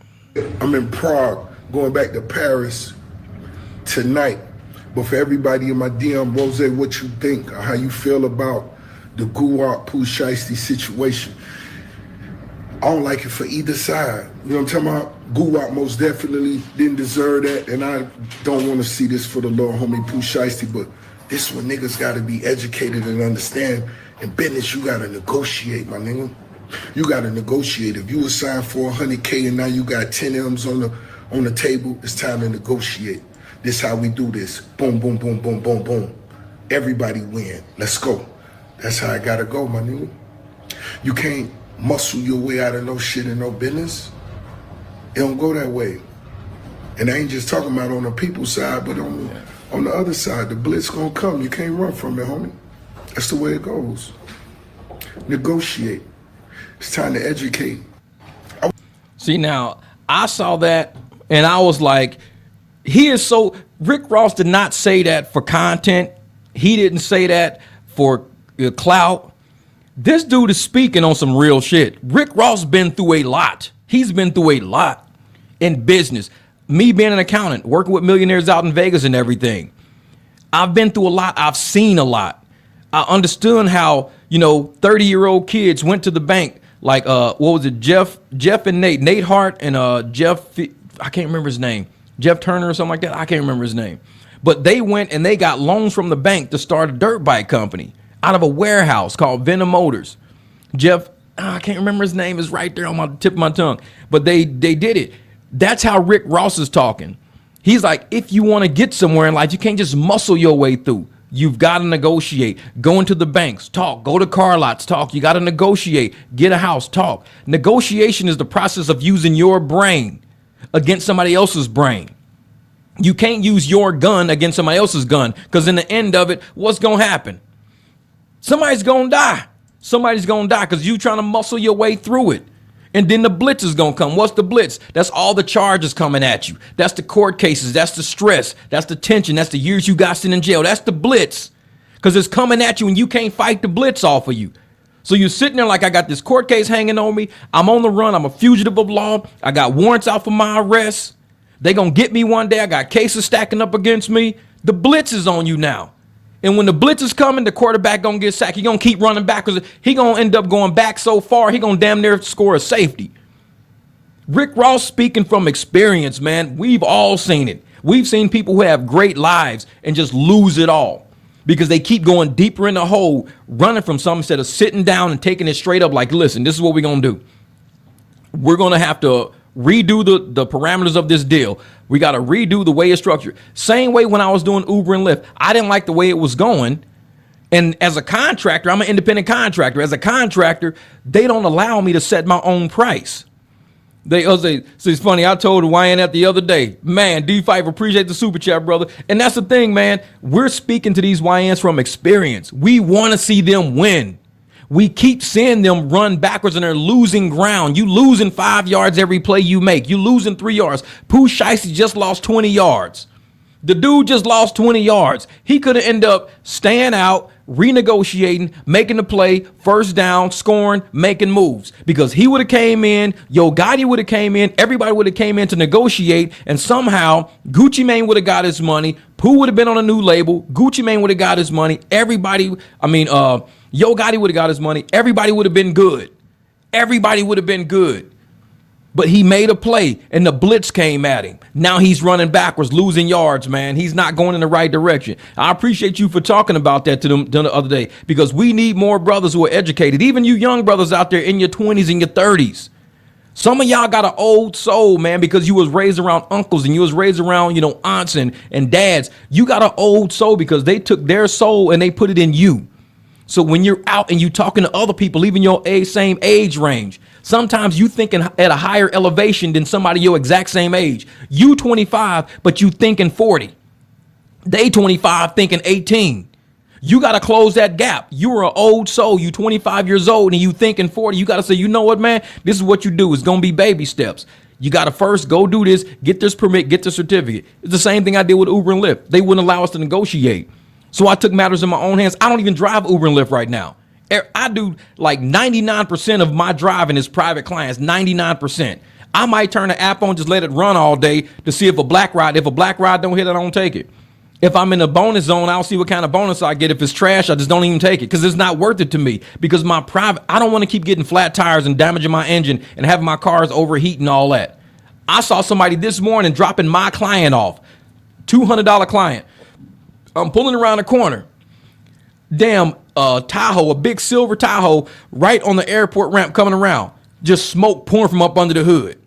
I'm in Prague, going back to Paris tonight. But for everybody in my DM, Rose, what you think, or how you feel about the Guwap Pooh Shiesty situation? I don't like it for either side. You know what I'm talking about? Guwap most definitely didn't deserve that, and I don't want to see this for the little homie Pooh Shiesty, but this one niggas gotta be educated and understand. In business, you gotta negotiate, my nigga. You gotta negotiate. If you were signed for 100K and now you got 10 M's on the table, it's time to negotiate. This how we do this. Boom, boom, boom, boom, boom, boom. Everybody win. Let's go. That's how I gotta go, my nigga. You can't muscle your way out of no shit and no business. It don't go that way. And I ain't just talking about on the people side, but on the other side, the blitz gonna come. You can't run from it, homie. That's the way it goes. Negotiate. It's time to educate. See, now, I saw that and I was like, Rick Ross did not say that for content. He didn't say that for clout. This dude is speaking on some real shit. Rick Ross been through a lot. He's been through a lot in business. Me being an accountant, working with millionaires out in Vegas and everything. I've been through a lot. I've seen a lot. I understood how, 30-year-old kids went to the bank, like, what was it? Jeff and Nate Hart and Jeff, I can't remember his name. Jeff Turner or something like that. I can't remember his name. But they went and they got loans from the bank to start a dirt bike company out of a warehouse called Venom Motors. Jeff, I can't remember his name. It's right there on my tip of my tongue. But they did it. That's how Rick Ross is talking. He's like, if you want to get somewhere in life, you can't just muscle your way through. You've got to negotiate. Go into the banks, talk. Go to car lots, talk. You got to negotiate. Get a house, talk. Negotiation is the process of using your brain against somebody else's brain. You can't use your gun against somebody else's gun, because in the end of it, what's going to happen? Somebody's going to die. Somebody's going to die because you trying to muscle your way through it. And then the blitz is going to come. What's the blitz? That's all the charges coming at you. That's the court cases. That's the stress. That's the tension. That's the years you got sitting in jail. That's the blitz. because it's coming at you and you can't fight the blitz off of you. So you're sitting there like, I got this court case hanging on me. I'm on the run. I'm a fugitive of law. I got warrants out for my arrest. They gonna get me one day. I got cases stacking up against me. The blitz is on you now. And when the blitz is coming, the quarterback gonna get sacked. He gonna keep running back because he gonna end up going back so far, he gonna damn near score a safety. Rick Ross speaking from experience, man. We've all seen it. We've seen people who have great lives and just lose it all because they keep going deeper in the hole, running from something instead of sitting down and taking it straight up like, listen, this is what we're going to do. We're going to have to redo the parameters of this deal. We got to redo the way it's structured. Same way when I was doing Uber and Lyft. I didn't like the way it was going. And as a contractor, I'm an independent contractor. As a contractor, they don't allow me to set my own price. They say, so it's funny. I told YNF the other day, man, D5 appreciate the super chat, brother. And that's the thing, man. We're speaking to these YNs from experience. We want to see them win. We keep seeing them run backwards and they're losing ground. You losing 5 yards every play you make. You losing 3 yards. Pooh Shiesty just lost 20 yards. The dude just lost 20 yards. He could have ended up staying out, renegotiating, making the play, first down, scoring, making moves. Because he would have came in, Yo Gotti would have came in, everybody would have came in to negotiate, and somehow Gucci Mane would have got his money. Pooh would have been on a new label. Gucci Mane would have got his money. Yo Gotti would have got his money. Everybody would have been good. Everybody would have been good. But he made a play and the blitz came at him. Now he's running backwards, losing yards, man. He's not going in the right direction. I appreciate you for talking about that to them the other day because we need more brothers who are educated. Even you young brothers out there in your 20s and your 30s. Some of y'all got an old soul, man, because you was raised around uncles and you was raised around, aunts and dads. You got an old soul because they took their soul and they put it in you. So when you're out and you talking to other people, even your same age range, sometimes you thinking at a higher elevation than somebody your exact same age. You 25, but you thinking 40. They 25 thinking 18. You got to close that gap. You're an old soul. You 25 years old and you thinking 40. You got to say, you know what, man? This is what you do. It's going to be baby steps. You got to first go do this, get this permit, get the certificate. It's the same thing I did with Uber and Lyft. They wouldn't allow us to negotiate. So I took matters in my own hands. I don't even drive Uber and Lyft right now. I do like 99% of my driving is private clients, 99%. I might turn the app on, just let it run all day to see if a black ride don't hit, I don't take it. If I'm in a bonus zone, I'll see what kind of bonus I get. If it's trash, I just don't even take it because it's not worth it to me because I don't want to keep getting flat tires and damaging my engine and having my cars overheat and all that. I saw somebody this morning dropping my client off, $200 client. I'm pulling around the corner. Damn Tahoe, a big silver Tahoe right on the airport ramp coming around. Just smoke pouring from up under the hood.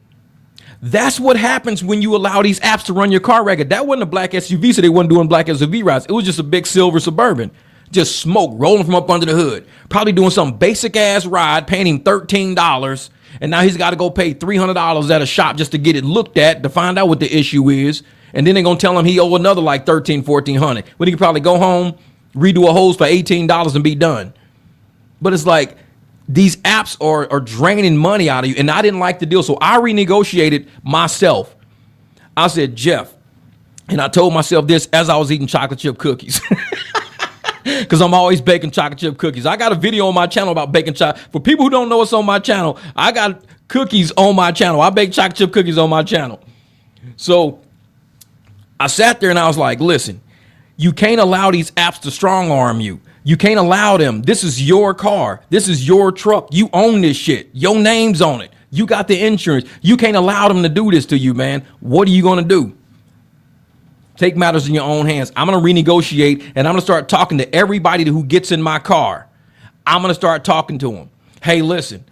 That's what happens when you allow these apps to run your car record. That wasn't a black SUV, so they wasn't doing black SUV rides. It was just a big silver Suburban. Just smoke rolling from up under the hood. Probably doing some basic ass ride, paying him $13. And now he's got to go pay $300 at a shop just to get it looked at to find out what the issue is. And then they're going to tell him he owe another like $1,300, $1,400. When he could probably go home, redo a hose for $18 and be done. But it's like these apps are draining money out of you. And I didn't like the deal. So I renegotiated myself. I said, Jeff, and I told myself this as I was eating chocolate chip cookies. Because I'm always baking chocolate chip cookies. I got a video on my channel about baking chocolate. For people who don't know what's on my channel, I got cookies on my channel. I bake chocolate chip cookies on my channel. So I sat there and I was like, listen, you can't allow these apps to strong arm you. You can't allow them. This is your car. This is your truck. You own this shit. Your name's on it. You got the insurance. You can't allow them to do this to you, man. What are you going to do? Take matters in your own hands. I'm going to renegotiate and I'm going to start talking to everybody who gets in my car. I'm going to start talking to them. Hey, listen,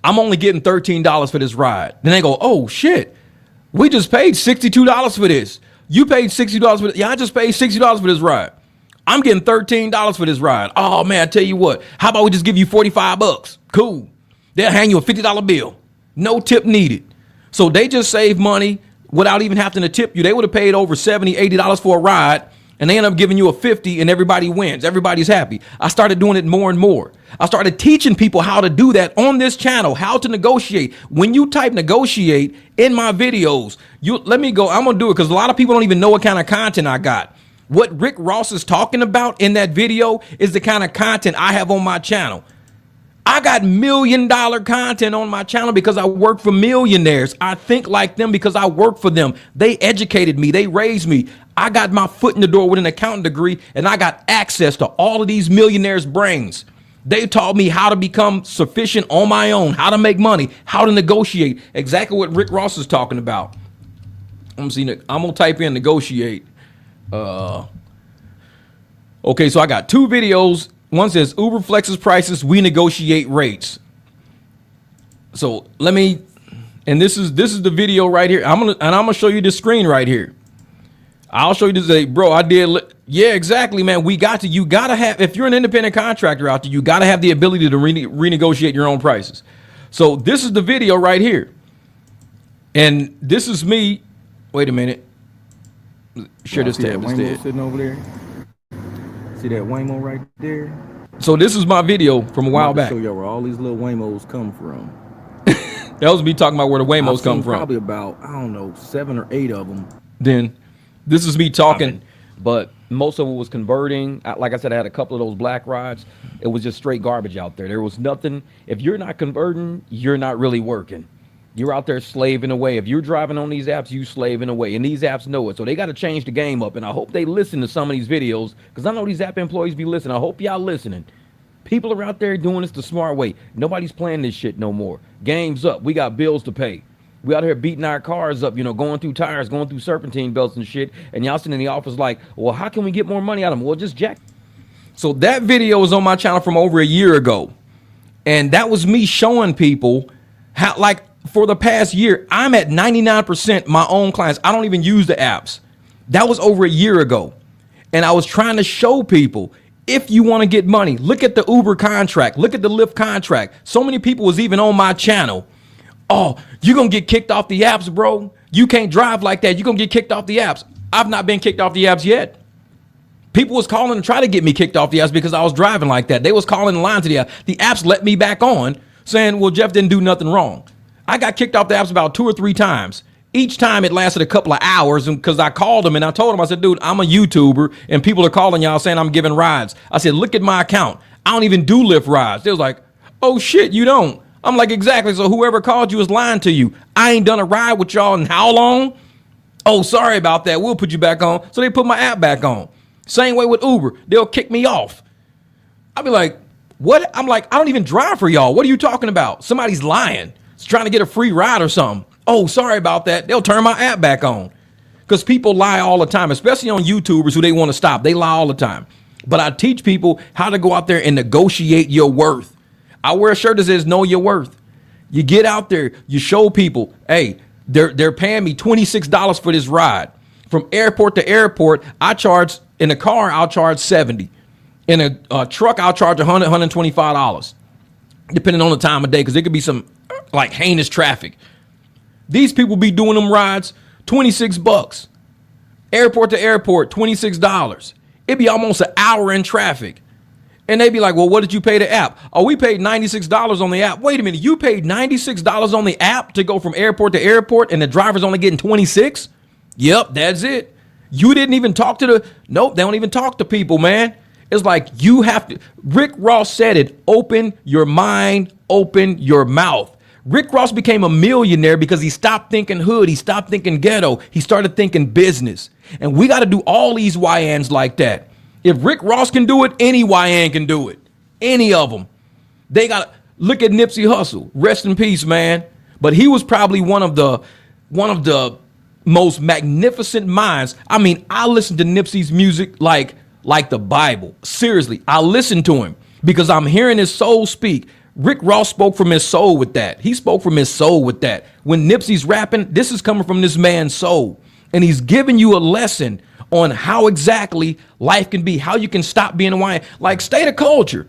I'm only getting $13 for this ride. Then they go, oh, shit. We just paid $62 for this. You paid $60 for it. Yeah, I just paid $60 for this ride. I'm getting $13 for this ride. Oh, man, I tell you what. How about we just give you $45? Cool. They'll hang you a $50 bill. No tip needed. So they just save money without even having to tip you. They would have paid over $70, $80 for a ride, and they end up giving you a $50, and everybody wins. Everybody's happy. I started doing it more and more. I started teaching people how to do that on this channel, how to negotiate. When you type negotiate in my videos, let me go. I'm going to do it because a lot of people don't even know what kind of content I got. What Rick Ross is talking about in that video is the kind of content I have on my channel. I got $1 million content on my channel because I work for millionaires. I think like them because I work for them. They educated me. They raised me. I got my foot in the door with an accounting degree, and I got access to all of these millionaires' brains. They taught me how to become sufficient on my own, how to make money, how to negotiate. Exactly what Rick Ross is talking about. I'm gonna type in negotiate. Okay, so I got 2 videos. One says Uber flexes prices, we negotiate rates. So let me, and this is the video right here. I'm gonna show you the screen right here. I'll show you this. Say, bro, I did. Yeah, exactly, man. You gotta have, if you're an independent contractor out there, you gotta have the ability to renegotiate your own prices. So this is the video right here. And this is me. Wait a minute. Share this tab instead. Sitting over there. See that Waymo right there? So this is my video from a while back. Show you where all these little Waymos come from. That was me talking about where the Waymos come from. Probably about, I don't know, 7 or 8 of them. Then this is me talking. But most of it was converting. Like I said, I had a couple of those black rides. It was just straight garbage out there. There was nothing. If you're not converting, you're not really working. You're out there slaving away. If you're driving on these apps, you slaving away. And these apps know it. So they got to change the game up. And I hope they listen to some of these videos, because I know these app employees be listening. I hope y'all listening. People are out there doing this the smart way. Nobody's playing this shit no more. Game's up. We got bills to pay. We out here beating our cars up, going through tires, going through serpentine belts and shit. And y'all sitting in the office like, well, how can we get more money out of them? Well, just jack. So that video was on my channel from over a year ago. And that was me showing people how, like, for the past year, I'm at 99% my own clients. I don't even use the apps. That was over a year ago. And I was trying to show people, if you want to get money, look at the Uber contract, look at the Lyft contract. So many people was even on my channel. Oh, you're going to get kicked off the apps, bro. You can't drive like that. You're going to get kicked off the apps. I've not been kicked off the apps yet. People was calling and trying to get me kicked off the apps because I was driving like that. They was calling and lying to the apps. The apps let me back on, saying, well, Jeff didn't do nothing wrong. I got kicked off the apps about 2 or 3 times. Each time it lasted a couple of hours, and because I called them and I told them, I said, dude, I'm a YouTuber and people are calling y'all saying I'm giving rides. I said, look at my account. I don't even do Lyft rides. They was like, oh shit, you don't. I'm like, exactly. So whoever called you is lying to you. I ain't done a ride with y'all in how long? Oh, sorry about that. We'll put you back on. So they put my app back on. Same way with Uber. They'll kick me off. I'll be like, what? I'm like, I don't even drive for y'all. What are you talking about? Somebody's lying. It's trying to get a free ride or something. Oh, sorry about that. They'll turn my app back on. Because people lie all the time, especially on YouTubers who they want to stop. They lie all the time. But I teach people how to go out there and negotiate your worth. I wear a shirt that says know your worth. You get out there, you show people, hey, they're paying me $26 for this ride. From airport to airport, I charge, in a car, I'll charge $70. In a truck, I'll charge $100, $125, depending on the time of day, because it could be some like heinous traffic. These people be doing them rides $26. Airport to airport, $26. It'd be almost an hour in traffic. And they'd be like, well, what did you pay the app? Oh, we paid $96 on the app. Wait a minute, you paid $96 on the app to go from airport to airport and the driver's only getting 26? Yep, that's it. You didn't even talk to nope, they don't even talk to people, man. It's like you have to, Rick Ross said it, open your mind, open your mouth. Rick Ross became a millionaire because he stopped thinking hood. He stopped thinking ghetto. He started thinking business. And we got to do all these YNs like that. If Rick Ross can do it, any YN can do it. Any of them. They got to look at Nipsey Hussle. Rest in peace, man. But he was probably one of the most magnificent minds. I mean, I listen to Nipsey's music like the Bible. Seriously, I listen to him because I'm hearing his soul speak. Rick Ross spoke from his soul with that. He spoke from his soul with that. When Nipsey's rapping, this is coming from this man's soul. And he's giving you a lesson on how exactly life can be, how you can stop being a YN. Like, stay the culture.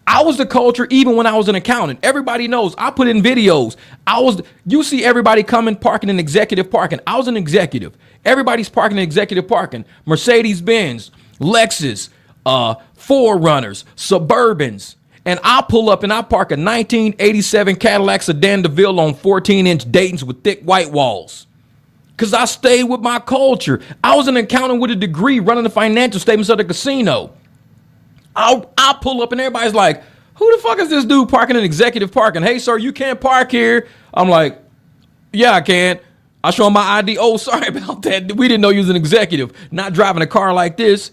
I was the culture even when I was an accountant. Everybody knows I put in videos. You see everybody coming, parking in executive parking. I was an executive. Everybody's parking in executive parking. Mercedes-Benz, Lexus, Forerunners, Suburbans. And I pull up and I park a 1987 Cadillac Sedan DeVille on 14-inch Daytons with thick white walls. because I stayed with my culture. I was an accountant with a degree running the financial statements of the casino. I'll pull up and everybody's like, who the fuck is this dude parking in executive parking? Hey, sir, you can't park here. I'm like, yeah, I can. I show him my ID. Oh, sorry about that. We didn't know you was an executive. Not driving a car like this.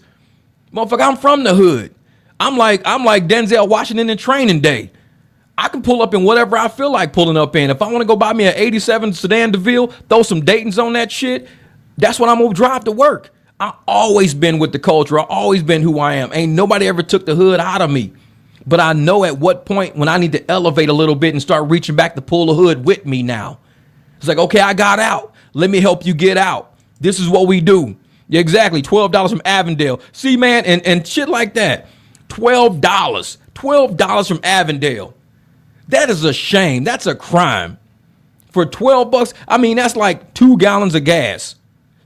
Motherfucker, I'm from the hood. I'm like Denzel Washington in Training Day. I can pull up in whatever I feel like pulling up in. If I want to go buy me an 87 Sedan DeVille, throw some Dayton's on that shit, that's what I'm going to drive to work. I always been with the culture. I always been who I am. Ain't nobody ever took the hood out of me. But I know at what point when I need to elevate a little bit and start reaching back to pull the hood with me now. It's like, okay, I got out. Let me help you get out. This is what we do. Yeah, exactly. $12 from Avondale. See, man, and shit like that. $12. $12 from Avondale. That is a shame. That's a crime. For $12, I mean, that's like 2 gallons of gas.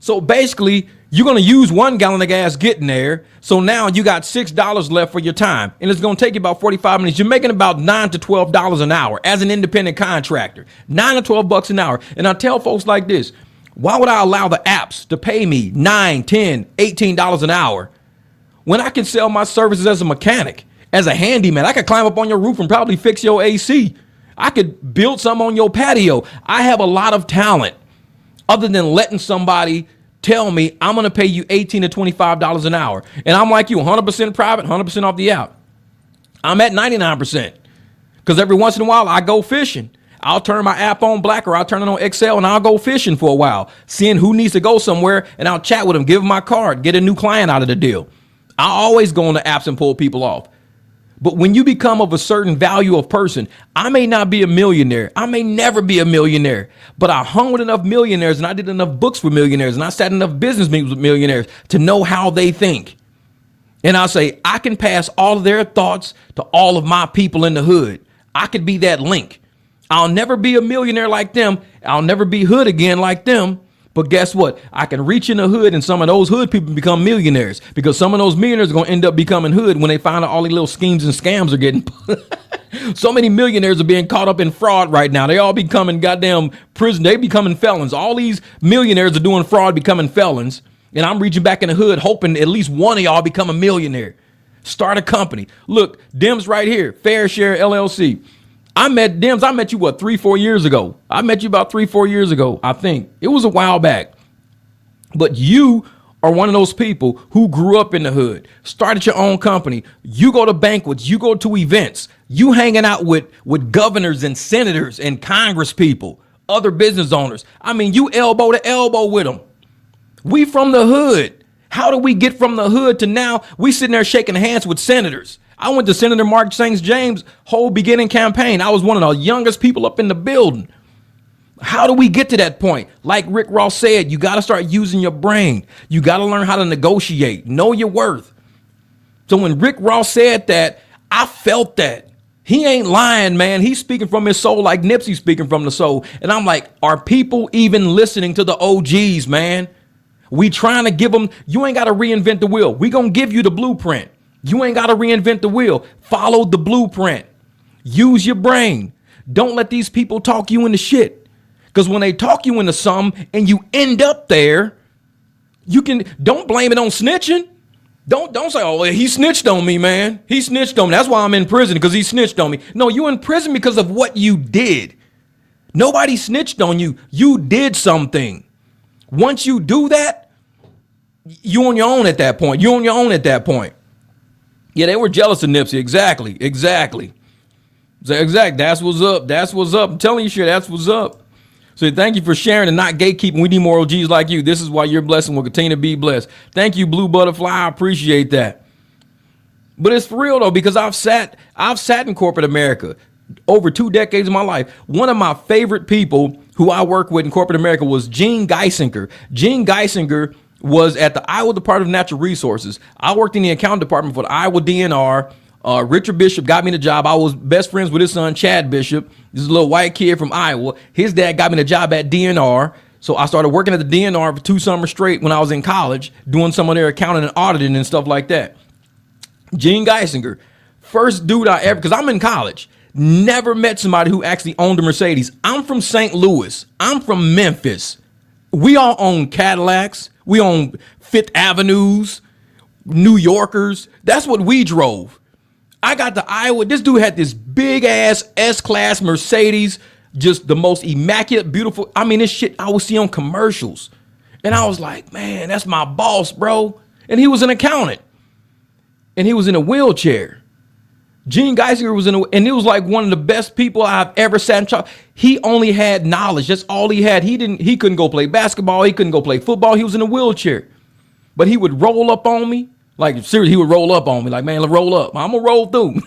So basically, you're going to use 1 gallon of gas getting there. So now you got $6 left for your time. And it's going to take you about 45 minutes. You're making about $9 to $12 an hour as an independent contractor. $9 to $12 an hour. And I tell folks like this, why would I allow the apps to pay me $9, $10, $18 an hour when I can sell my services as a mechanic, as a handyman? I could climb up on your roof and probably fix your AC. I could build something on your patio. I have a lot of talent other than letting somebody tell me I'm going to pay you $18 to $25 an hour. And I'm like you, 100% private, 100% off the app. I'm at 99% because every once in a while I go fishing. I'll turn my app on black or I'll turn it on Excel and I'll go fishing for a while, seeing who needs to go somewhere, and I'll chat with them, give them my card, get a new client out of the deal. I always go on the apps and pull people off. But when you become of a certain value of person, I may not be a millionaire. I may never be a millionaire, but I hung with enough millionaires and I did enough books with millionaires and I sat in enough business meetings with millionaires to know how they think. And I'll say, I can pass all of their thoughts to all of my people in the hood. I could be that link. I'll never be a millionaire like them. I'll never be hood again like them. But guess what? I can reach in the hood and some of those hood people become millionaires because some of those millionaires are going to end up becoming hood when they find out all these little schemes and scams are getting. So many millionaires are being caught up in fraud right now. They all becoming goddamn prison. They becoming felons. All these millionaires are doing fraud, becoming felons. And I'm reaching back in the hood hoping at least one of y'all become a millionaire. Start a company. Look, Dim's right here. Fair Share LLC. I met you, 3-4 years ago. I met you about 3-4 years ago, I think. It was a while back. But you are one of those people who grew up in the hood, started your own company. You go to banquets, you go to events, you hanging out with governors and senators and Congress people, other business owners. I mean, you elbow to elbow with them. We from the hood. How do we get from the hood to now we sitting there shaking hands with senators? I went to Senator Mark St. James' whole beginning campaign. I was one of the youngest people up in the building. How do we get to that point? Like Rick Ross said, you got to start using your brain. You got to learn how to negotiate. Know your worth. So when Rick Ross said that, I felt that. He ain't lying, man. He's speaking from his soul like Nipsey's speaking from the soul. And I'm like, are people even listening to the OGs, man? We trying to give them, you ain't got to reinvent the wheel. We going to give you the blueprint. You ain't got to reinvent the wheel. Follow the blueprint. Use your brain. Don't let these people talk you into shit. Because when they talk you into something and you end up there, don't blame it on snitching. Don't say, oh, he snitched on me, man. He snitched on me. That's why I'm in prison, because he snitched on me. No, you in prison because of what you did. Nobody snitched on you. You did something. Once you do that, you on your own at that point. You on your own at that point. Yeah, they were jealous of Nipsey. Exactly. That's what's up. That's what's up. I'm telling you, that's what's up. So thank you for sharing and not gatekeeping. We need more OGs like you. This is why your blessing will continue to be blessed. Thank you, Blue Butterfly. I appreciate that. But it's for real though, because I've sat in corporate America over 2 decades of my life. One of my favorite people who I work with in corporate America was Gene Geisinger. Gene Geisinger was at the Iowa Department of Natural Resources. I worked in the accounting department for the Iowa DNR. Richard Bishop got me the job. I was best friends with his son, Chad Bishop. This is a little white kid from Iowa. His dad got me the job at DNR. So I started working at the DNR for 2 summers straight when I was in college, doing some of their accounting and auditing and stuff like that. Gene Geisinger, first dude I ever, because I'm in college, never met somebody who actually owned a Mercedes. I'm from St. Louis. I'm from Memphis. We all own Cadillacs. We own Fifth Avenues, New Yorkers. That's what we drove. I got to Iowa. This dude had this big ass S-Class Mercedes, just the most immaculate, beautiful. I mean, this shit I would see on commercials. And I was like, man, that's my boss, bro. And he was an accountant. And he was in a wheelchair. Gene Geisinger was and it was like one of the best people I've ever sat in charge. He only had knowledge. That's all he had. He couldn't go play basketball. He couldn't go play football. He was in a wheelchair. But he would roll up on me. Like, seriously, he would roll up on me. Like, man, let's roll up. I'm going to roll through.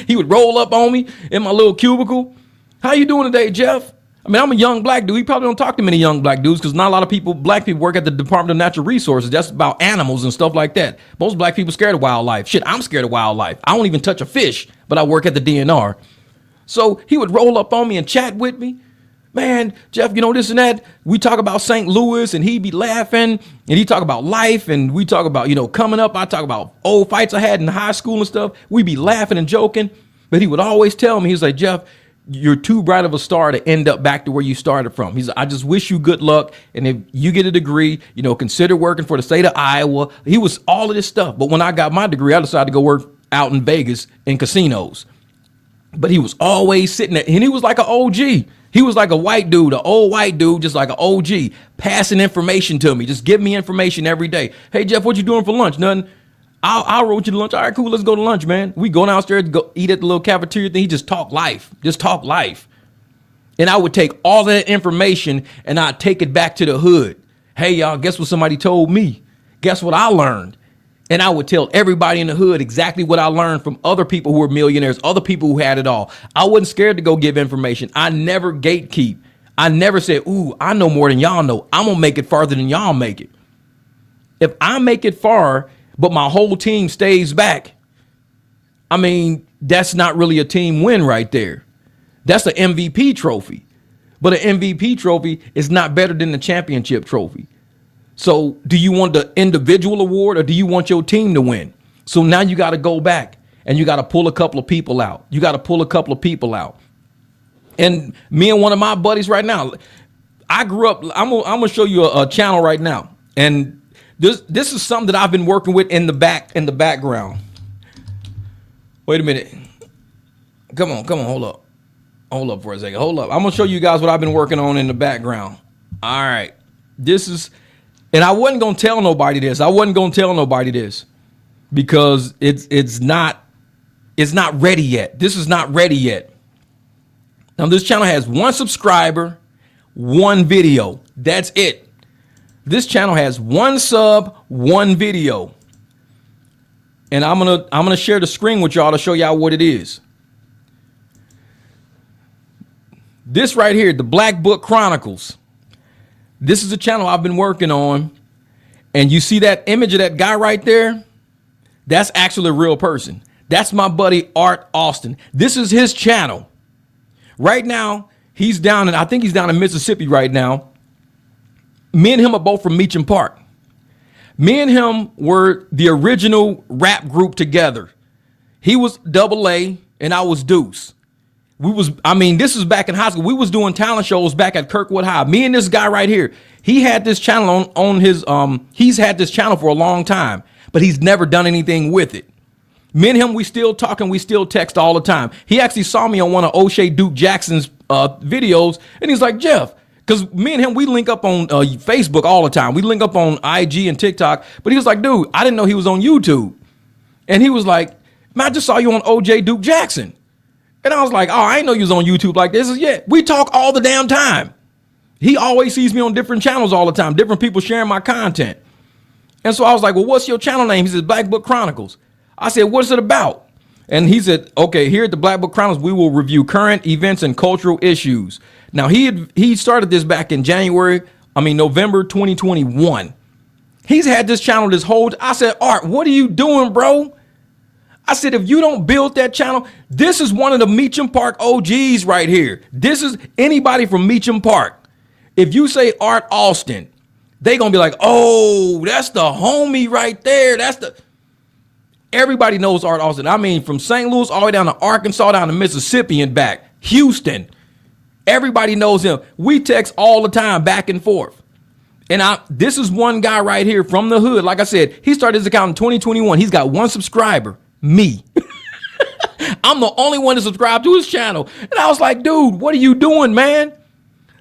He would roll up on me in my little cubicle. How you doing today, Jeff? I mean, I'm a young black dude. He probably don't talk to many young black dudes because not a lot of people, black people, work at the Department of Natural Resources. That's about animals and stuff like that. Most black people scared of wildlife. Shit, I'm scared of wildlife. I don't even touch a fish, but I work at the DNR. So he would roll up on me and chat with me. Man, Jeff, you know, this and that. We talk about St. Louis and he'd be laughing and he'd talk about life and we talk about, you know, coming up. I talk about old fights I had in high school and stuff. We'd be laughing and joking. But he would always tell me, he's like, Jeff, you're too bright of a star to end up back to where you started from. He's like, I just wish you good luck. And if you get a degree, you know, consider working for the state of Iowa. He was all of this stuff. But when I got my degree, I decided to go work out in Vegas in casinos. But he was always sitting there and he was like an OG. He was like a white dude, an old white dude, just like an OG, passing information to me. Just give me information every day. Hey, Jeff, what you doing for lunch? Nothing. I'll roll you to lunch. All right, cool. Let's go to lunch, man. We go downstairs, go eat at the little cafeteria thing. He just talk life. Just talk life. And I would take all that information and I'd take it back to the hood. Hey, y'all, guess what somebody told me? Guess what I learned? And I would tell everybody in the hood exactly what I learned from other people who were millionaires, other people who had it all. I wasn't scared to go give information. I never gatekeep. I never said, ooh, I know more than y'all know. I'm going to make it farther than y'all make it. If I make it far, but my whole team stays back, I mean, that's not really a team win right there. That's an MVP trophy. But an MVP trophy is not better than the championship trophy. So do you want the individual award or do you want your team to win? So now you got to go back and you got to pull a couple of people out. You got to pull a couple of people out. And me and one of my buddies right now, I grew up, I'm going to show you a channel right now. And this is something that I've been working with in the background. Wait a minute. Come on, hold up. Hold up for a second. Hold up. I'm going to show you guys what I've been working on in the background. All right. This is, and I wasn't going to tell nobody this. Because it's not ready yet. This is not ready yet. Now this channel has 1 subscriber, 1 video. That's it. This channel has 1 sub, 1 video. And I'm gonna share the screen with y'all to show y'all what it is. This right here, the Black Book Chronicles. This is a channel I've been working on. And you see that image of that guy right there? That's actually a real person. That's my buddy Art Austin. This is his channel. Right now, I think he's down in Mississippi right now. Me and him are both from Meechum Park. Me and him were the original rap group together. He was AA and I was Deuce. This is back in high school. We was doing talent shows back at Kirkwood High. Me and this guy right here, he had this channel on his, he's had this channel for a long time, but he's never done anything with it. Me and him, we still talk and we still text all the time. He actually saw me on one of O'Shea Duke Jackson's videos and he's like, Jeff, because me and him, we link up on Facebook all the time. We link up on IG and TikTok. But he was like, dude, I didn't know he was on YouTube. And he was like, man, I just saw you on OJ Duke Jackson. And I was like, oh, I didn't know you was on YouTube like this. Yeah, we talk all the damn time. He always sees me on different channels all the time. Different people sharing my content. And so I was like, well, what's your channel name? He said, Black Book Chronicles. I said, what's it about? And he said, okay, here at the Black Book Chronicles, we will review current events and cultural issues. Now, he started this back in November 2021. He's had this channel this whole, I said, Art, what are you doing, bro? I said, if you don't build that channel, this is one of the Meechum Park OGs right here. This is anybody from Meechum Park. If you say Art Austin, they gonna be like, oh, that's the homie right there. Everybody knows Art Austin. I mean, from St. Louis all the way down to Arkansas, down to Mississippi and back, Houston. Everybody knows him. We text all the time back and forth. And this is one guy right here from the hood. Like I said, he started his account in 2021. He's got 1 subscriber, me. I'm the only one to subscribe to his channel. And I was like, dude, what are you doing, man?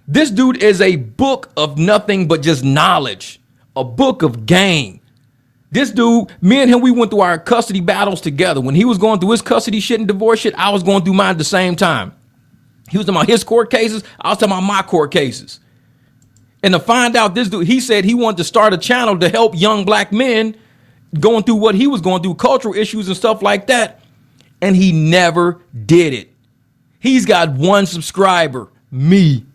This dude is a book of nothing but just knowledge, a book of game. This dude, me and him, we went through our custody battles together. When he was going through his custody shit and divorce shit, I was going through mine at the same time. He was talking about his court cases. I was talking about my court cases. And to find out this dude, he said he wanted to start a channel to help young black men going through what he was going through, cultural issues and stuff like that. And he never did it. He's got 1 subscriber, me.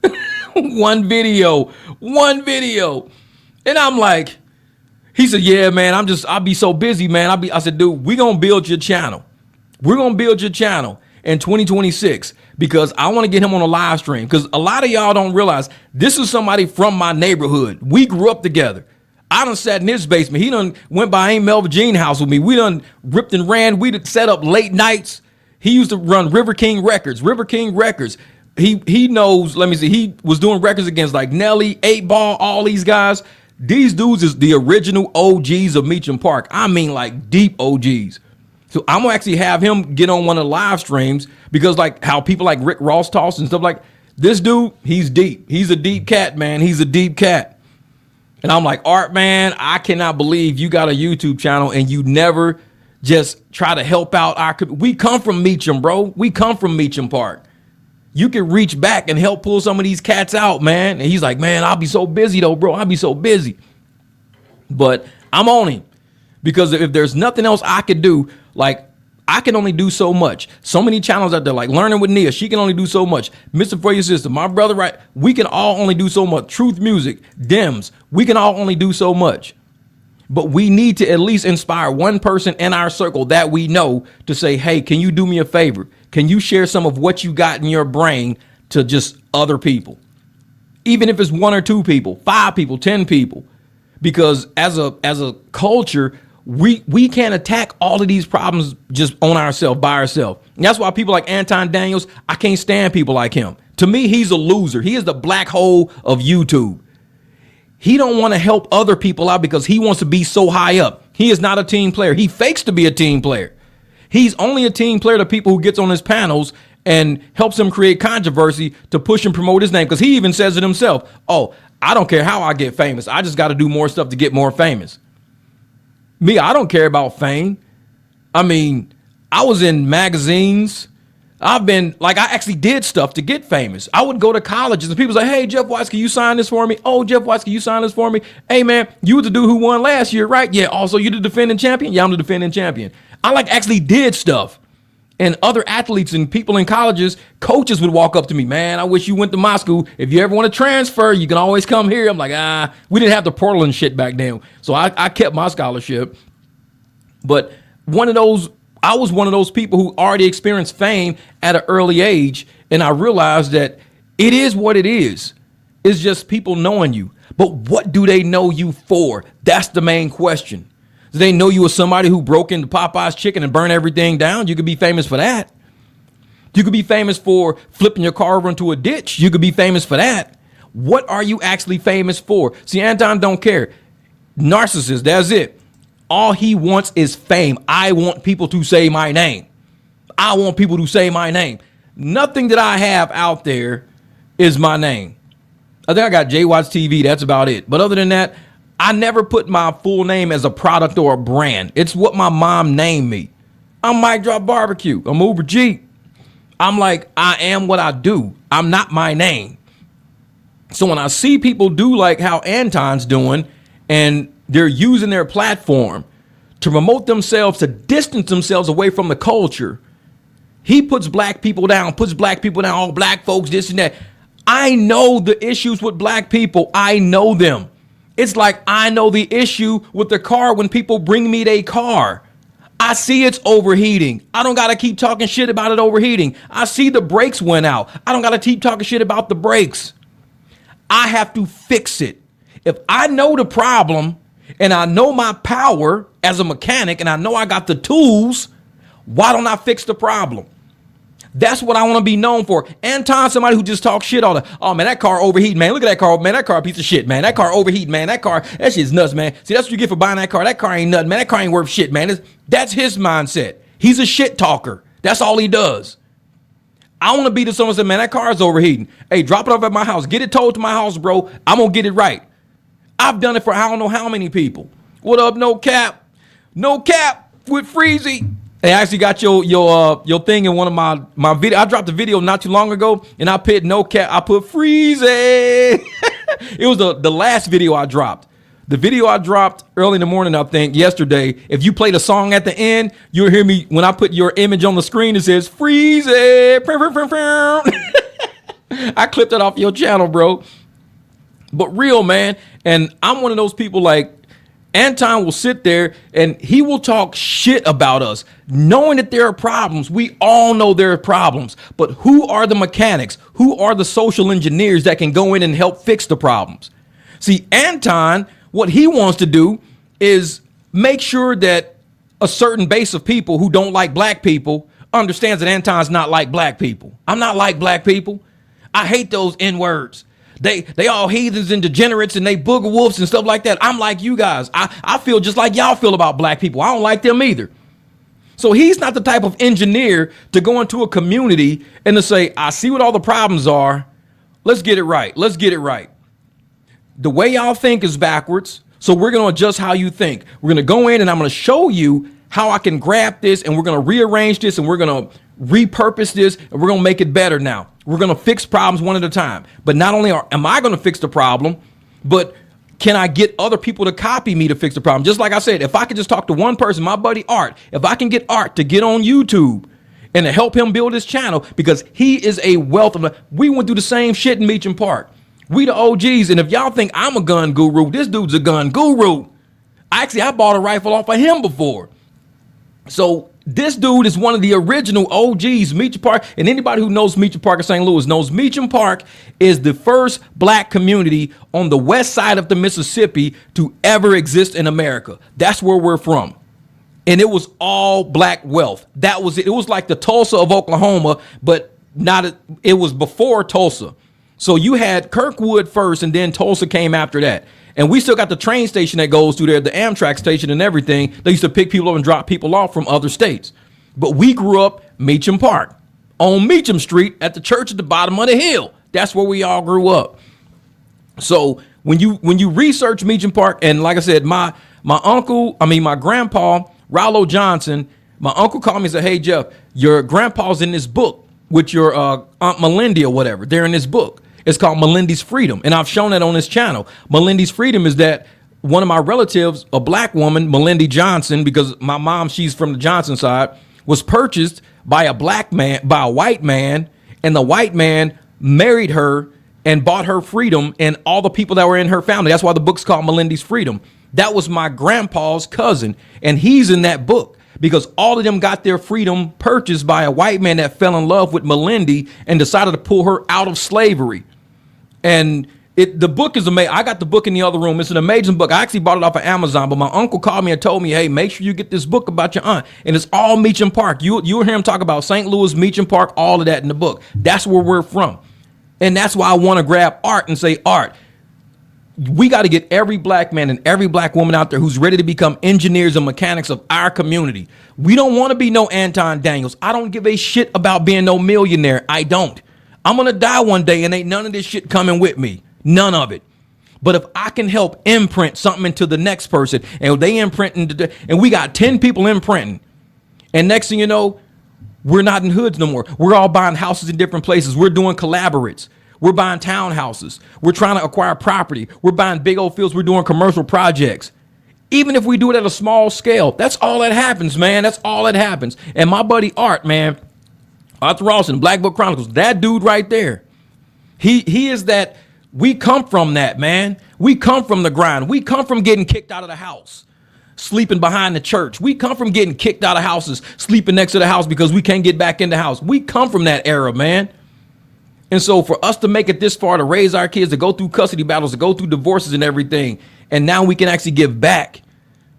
1 video. And I'm like, he said, yeah, man, I'll be so busy, man. I said, dude, we're going to build your channel. We're going to build your channel in 2026 because I want to get him on a live stream, because a lot of y'all don't realize this is somebody from my neighborhood. We grew up together. I done sat in his basement. He done went by Aunt Melva Jean house with me. We done ripped and ran. We done set up late nights. He used to run River King Records. He knows, let me see, he was doing records against like Nelly, 8 Ball, all these guys. These dudes is the original OGs of Meechum Park. I mean, like deep OGs. So I'm gonna actually have him get on one of the live streams, because like how people like Rick Ross toss and stuff, like this dude, he's deep. He's a deep cat, man. He's a deep cat. And I'm like, Art, man, I cannot believe you got a YouTube channel and you never just try to help out we come from Meechum, bro. We come from Meechum Park. You can reach back and help pull some of these cats out, man. And he's like, man, I'll be so busy though, bro. I'll be so busy. But I'm on him, because if there's nothing else I could do, like I can only do so much. So many channels out there, like Learning with Nia, she can only do so much. Mr. For Your Sister, my brother, right? We can all only do so much. Truth Music, Dims, we can all only do so much. But we need to at least inspire one person in our circle that we know to say, hey, can you do me a favor? Can you share some of what you got in your brain to just other people? Even if it's 1 or 2 people, 5 people, 10 people. Because as a culture, we can't attack all of these problems just on ourselves, by ourselves. And that's why people like Anton Daniels, I can't stand people like him. To me, he's a loser. He is the black hole of YouTube. He don't want to help other people out because he wants to be so high up. He is not a team player. He fakes to be a team player. He's only a team player to people who gets on his panels and helps him create controversy to push and promote his name. Because he even says it himself. Oh, I don't care how I get famous. I just got to do more stuff to get more famous. Me, I don't care about fame. I mean, I was in magazines. I actually did stuff to get famous. I would go to colleges and people say, hey, Jeff Watts, can you sign this for me? Oh, Jeff Watts, can you sign this for me? Hey, man, you were the dude who won last year, right? Yeah. Also, you the defending champion? Yeah, I'm the defending champion. I actually did stuff. And other athletes and people in colleges, coaches would walk up to me, man, I wish you went to my school. If you ever want to transfer, you can always come here. I'm like, we didn't have the Portland shit back then. So I kept my scholarship. But I was one of those people who already experienced fame at an early age. And I realized that it is what it is. It's just people knowing you. But what do they know you for? That's the main question. Do they know you as somebody who broke into Popeye's chicken and burned everything down? You could be famous for that. You could be famous for flipping your car over into a ditch. You could be famous for that. What are you actually famous for? See, Anton don't care. Narcissist, that's it. All he wants is fame. I want people to say my name. I want people to say my name. Nothing that I have out there is my name. I think I got J Watts TV. That's about it. But other than that, I never put my full name as a product or a brand. It's what my mom named me. I'm MicDrop Barbecue. I'm Uber G. I'm like, I am what I do. I'm not my name. So when I see people do like how Anton's doing, and they're using their platform to promote themselves, to distance themselves away from the culture, he puts black people down, all black folks, this and that. I know the issues with black people. I know them. It's like I know the issue with the car when people bring me their car. I see it's overheating. I don't got to keep talking shit about it overheating. I see the brakes went out. I don't got to keep talking shit about the brakes. I have to fix it. If I know the problem and I know my power as a mechanic and I know I got the tools, why don't I fix the problem? That's what I want to be known for. Anton, somebody who just talks shit all the, oh man, that car overheating, man. Look at that car, man. That car a piece of shit, man. That car overheating, man. That shit's nuts, man. See, that's what you get for buying that car. That car ain't nothing, man. That car ain't worth shit, man. That's his mindset. He's a shit talker. That's all he does. I want to be to someone said, man, that car is overheating. Hey, drop it off at my house. Get it towed to my house, bro. I'm going to get it right. I've done it for I don't know how many people. What up, No Cap? No Cap with Freezy. They actually got your thing in one of my video. I dropped a video not too long ago, and I put No Cap. I put Freezy. It was the last video I dropped. The video I dropped early in the morning, I think, yesterday. If you play the song at the end, you'll hear me when I put your image on the screen. It says Freezy. I clipped it off your channel, bro. But real, man. And I'm one of those people like Anton will sit there and he will talk shit about us, knowing that there are problems. We all know there are problems. But who are the mechanics? Who are the social engineers that can go in and help fix the problems? See, Anton, what he wants to do is make sure that a certain base of people who don't like black people understands that Anton's not like black people. I'm not like black people. I hate those N-words. They all heathens and degenerates and they booger wolves and stuff like that. I'm like you guys. I feel just like y'all feel about black people. I don't like them either. So he's not the type of engineer to go into a community and to say, I see what all the problems are. Let's get it right. Let's get it right. The way y'all think is backwards. So we're going to adjust how you think. We're going to go in and I'm going to show you how I can grab this and we're going to rearrange this and we're going to repurpose this and we're going to make it better now. We're going to fix problems one at a time. But not only am I going to fix the problem, but can I get other people to copy me to fix the problem? Just like I said, if I could just talk to one person, my buddy Art, if I can get Art to get on YouTube and to help him build his channel because he is a wealth of, we went through the same shit in Meechum Park. We the OGs. And if y'all think I'm a gun guru, this dude's a gun guru. I bought a rifle off of him before. So this dude is one of the original OGs, Meechum Park. And anybody who knows Meechum Park in St. Louis knows Meechum Park is the first black community on the west side of the Mississippi to ever exist in America. That's where we're from. And it was all black wealth. That was it. It was like the Tulsa of Oklahoma, but it was before Tulsa. So you had Kirkwood first and then Tulsa came after that. And we still got the train station that goes through there, the Amtrak station and everything. They used to pick people up and drop people off from other states. But we grew up Meechum Park on Meechum Street at the church at the bottom of the hill. That's where we all grew up. So when you research Meechum Park, and like I said, my grandpa, Rollo Johnson, my uncle called me and said, hey, Jeff, your grandpa's in this book with your Aunt Melindy or whatever. They're in this book. It's called Melindy's Freedom. And I've shown that on this channel. Melindy's Freedom is that one of my relatives, a black woman, Melindy Johnson, because my mom, she's from the Johnson side, was purchased by a white man, and the white man married her and bought her freedom and all the people that were in her family. That's why the book's called Melindy's Freedom. That was my grandpa's cousin, and he's in that book because all of them got their freedom purchased by a white man that fell in love with Melindy and decided to pull her out of slavery. And the book is amazing. I got the book in the other room. It's an amazing book. I actually bought it off of Amazon, but my uncle called me and told me, hey, make sure you get this book about your aunt. And it's all Meechum Park. You'll hear him talk about St. Louis, Meechum Park, all of that in the book. That's where we're from. And that's why I want to grab Art and say, Art, we got to get every black man and every black woman out there who's ready to become engineers and mechanics of our community. We don't want to be no Anton Daniels. I don't give a shit about being no millionaire. I don't. I'm going to die one day and ain't none of this shit coming with me. None of it. But if I can help imprint something into the next person and they imprinting, and we got 10 people imprinting, and next thing you know, we're not in hoods no more. We're all buying houses in different places. We're doing collaborates. We're buying townhouses. We're trying to acquire property. We're buying big old fields. We're doing commercial projects. Even if we do it at a small scale, that's all that happens, man. That's all that happens. And my buddy Art, man, Arthur Rawson, Black Book Chronicles, that dude right there, he is that. We come from that, man. We come from the grind. We come from getting kicked out of the house, sleeping behind the church. We come from getting kicked out of houses, sleeping next to the house because we can't get back in the house. We come from that era, man. And so for us to make it this far, to raise our kids, to go through custody battles, to go through divorces and everything, and now we can actually give back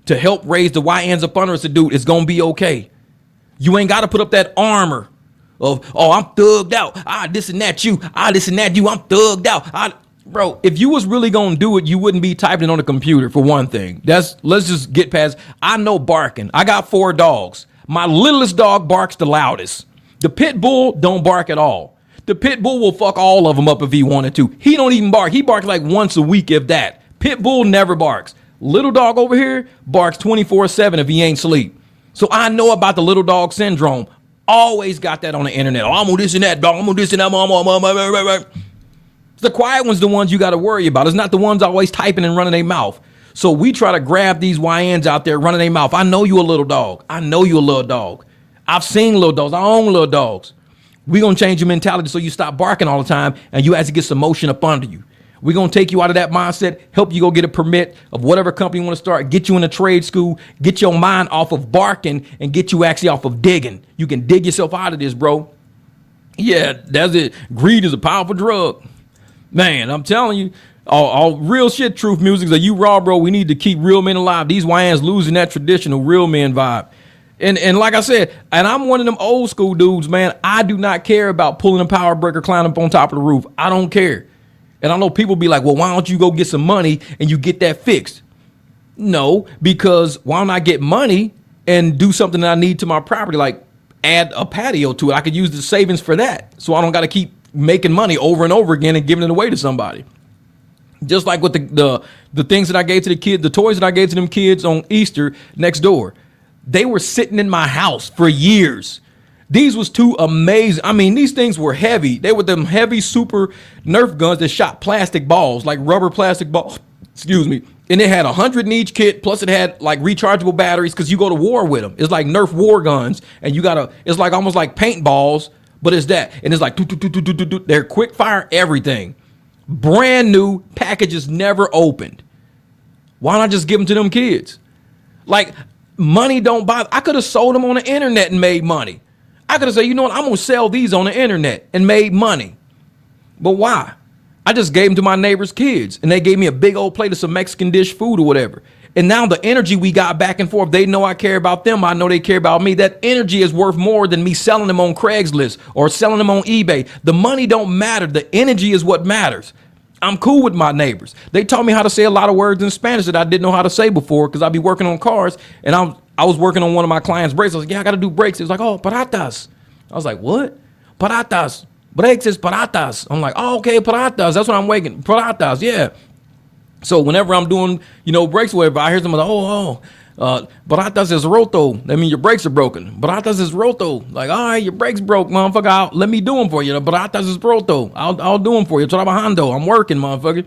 to help raise the YNs up under us, to do it's going to be okay. You ain't got to put up that armor of, oh, I'm thugged out. This and that you. This and that you. I'm thugged out. Bro, if you was really gonna do it, you wouldn't be typing on a computer, for one thing. Let's just get past. I know barking. I got 4 dogs. My littlest dog barks the loudest. The pit bull don't bark at all. The pit bull will fuck all of them up if he wanted to. He don't even bark. He barks like once a week, if that. Pit bull never barks. Little dog over here barks 24/7 if he ain't sleep. So I know about the little dog syndrome. Always got that on the internet. Oh, I'm on this and that, dog. I'm on this and that. The quiet ones, the ones you got to worry about. It's not the ones always typing and running their mouth. So we try to grab these YNs out there running their mouth. I know you a little dog. I know you a little dog. I've seen little dogs. I own little dogs. We're going to change your mentality so you stop barking all the time and you actually get some motion up under you. We're going to take you out of that mindset, help you go get a permit of whatever company you want to start, get you in a trade school, get your mind off of barking and get you actually off of digging. You can dig yourself out of this, bro. Yeah, that's it. Greed is a powerful drug. Man, I'm telling you, all real shit, truth music. Are you raw, bro? We need to keep real men alive. These YNs losing that traditional real men vibe. And like I said, and I'm one of them old school dudes, man. I do not care about pulling a power breaker, climbing up on top of the roof. I don't care. And I know people be like, well, why don't you go get some money and you get that fixed? No, because why don't I get money and do something that I need to my property, like add a patio to it? I could use the savings for that. So I don't got to keep making money over and over again and giving it away to somebody. Just like with the things that I gave to the kids, the toys that I gave to them kids on Easter next door. They were sitting in my house for years. These was too amazing. I mean, these things were heavy. They were them heavy super Nerf guns that shot plastic balls, like rubber plastic balls. Excuse me. And it had 100 in each kit. Plus it had like rechargeable batteries because you go to war with them. It's like Nerf war guns. And it's like almost like paintballs, but it's that. And it's like, they're quick fire, everything. Brand new, packages never opened. Why not just give them to them kids? Like, money don't buy. I could have sold them on the internet and made money. I could have said, you know what, I'm going to sell these on the internet and made money. But why? I just gave them to my neighbor's kids and they gave me a big old plate of some Mexican dish food or whatever. And now the energy we got back and forth, they know I care about them. I know they care about me. That energy is worth more than me selling them on Craigslist or selling them on eBay. The money don't matter. The energy is what matters. I'm cool with my neighbors. They taught me how to say a lot of words in Spanish that I didn't know how to say before because I'd be working on cars and I was working on one of my clients' brakes. I was like, yeah, I got to do brakes. It was like, oh, paratas. I was like, what? Paratas. Brakes is paratas. I'm like, oh, okay, paratas. That's what I'm waking. Paratas, yeah. So whenever I'm doing, brakes or whatever, I hear someone like, paratas es roto. That means your brakes are broken. Paratas es roto. Like, all right, your brakes broke, motherfucker. Let me do them for you. Paratas es roto. I'll do them for you. Trabajando. I'm working, motherfucker.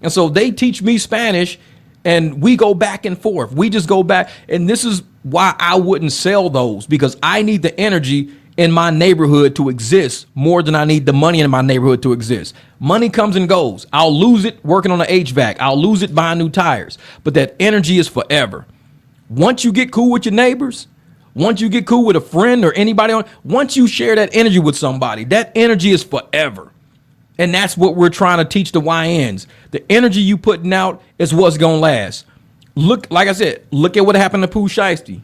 And so they teach me Spanish and we go back and forth. We just go back. And this is why I wouldn't sell those, because I need the energy in my neighborhood to exist more than I need the money in my neighborhood to exist. Money comes and goes. I'll lose it working on the HVAC. I'll lose it buying new tires. But that energy is forever. Once you get cool with your neighbors, once you get cool with a friend or anybody once you share that energy with somebody, that energy is forever. And that's what we're trying to teach the YNs. The energy you putting out is what's going to last. Look, like I said, look at what happened to Pooh Shiesty.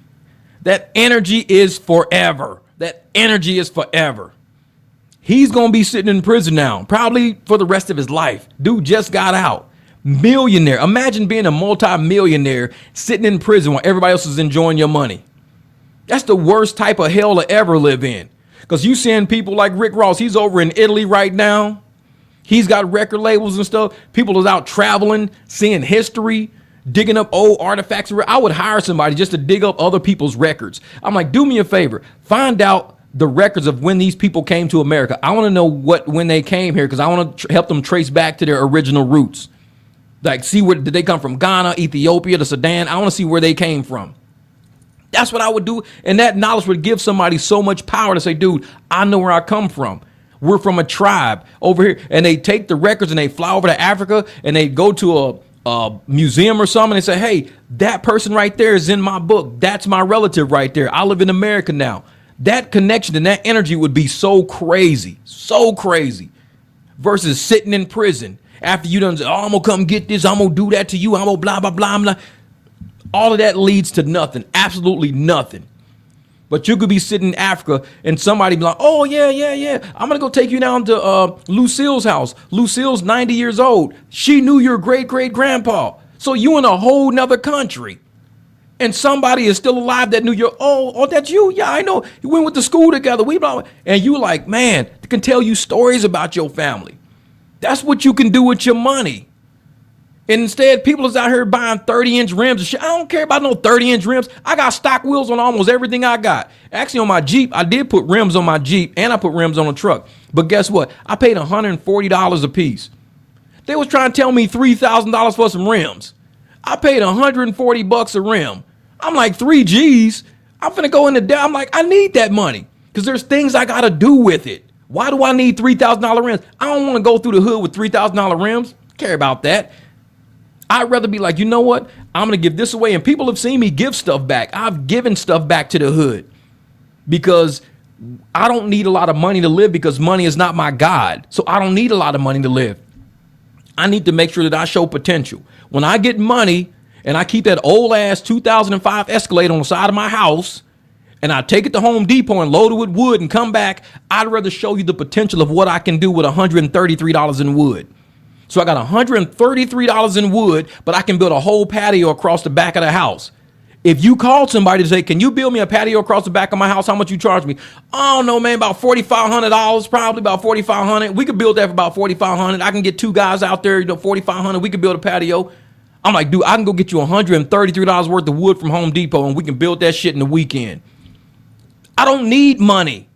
That energy is forever. That energy is forever. He's going to be sitting in prison now, probably for the rest of his life. Dude just got out. Millionaire. Imagine being a multi-millionaire sitting in prison while everybody else is enjoying your money. That's the worst type of hell to ever live in. Because you seeing people like Rick Ross, he's over in Italy right now. He's got record labels and stuff. People is out traveling, seeing history, digging up old artifacts. I would hire somebody just to dig up other people's records. I'm like, do me a favor. Find out the records of when these people came to America. I want to know when they came here because I want to help them trace back to their original roots. Like, see where did they come from? Ghana, Ethiopia, the Sudan. I want to see where they came from. That's what I would do. And that knowledge would give somebody so much power to say, dude, I know where I come from. We're from a tribe over here. And they take the records and they fly over to Africa and they go to a museum or something and say, hey, that person right there is in my book. That's my relative right there. I live in America now. That connection and that energy would be so crazy versus sitting in prison after you done say, oh, I'm going to come get this. I'm going to do that to you. I'm going to blah, blah, blah, blah. All of that leads to nothing. Absolutely nothing. But you could be sitting in Africa and somebody be like, oh, yeah. I'm going to go take you down to Lucille's house. Lucille's 90 years old. She knew your great-great-grandpa. So you in a whole nother country. And somebody is still alive that knew your, oh, that's you? Yeah, I know. We went to school together. And you like, man, they can tell you stories about your family. That's what you can do with your money. And instead, people is out here buying 30-inch rims and shit. I don't care about no 30-inch rims. I got stock wheels on almost everything I got. Actually, on my Jeep, I did put rims on my Jeep, and I put rims on the truck. But guess what? I paid $140 a piece. They was trying to tell me $3,000 for some rims. I paid $140 a rim. I'm like, 3 G's? I'm finna go in the down. I'm like, I need that money because there's things I got to do with it. Why do I need $3,000 rims? I don't want to go through the hood with $3,000 rims. Care about that. I'd rather be like, you know what? I'm going to give this away. And people have seen me give stuff back. I've given stuff back to the hood because I don't need a lot of money to live because money is not my God. So I don't need a lot of money to live. I need to make sure that I show potential. When I get money and I keep that old ass 2005 Escalade on the side of my house and I take it to Home Depot and load it with wood and come back, I'd rather show you the potential of what I can do with $133 in wood. So I got $133 in wood, but I can build a whole patio across the back of the house. If you called somebody to say, can you build me a patio across the back of my house? How much you charge me? I don't know, man, about $4,500, probably about $4,500. We could build that for about $4,500. I can get 2 guys out there, $4,500. We could build a patio. I'm like, dude, I can go get you $133 worth of wood from Home Depot and we can build that shit in the weekend. I don't need money.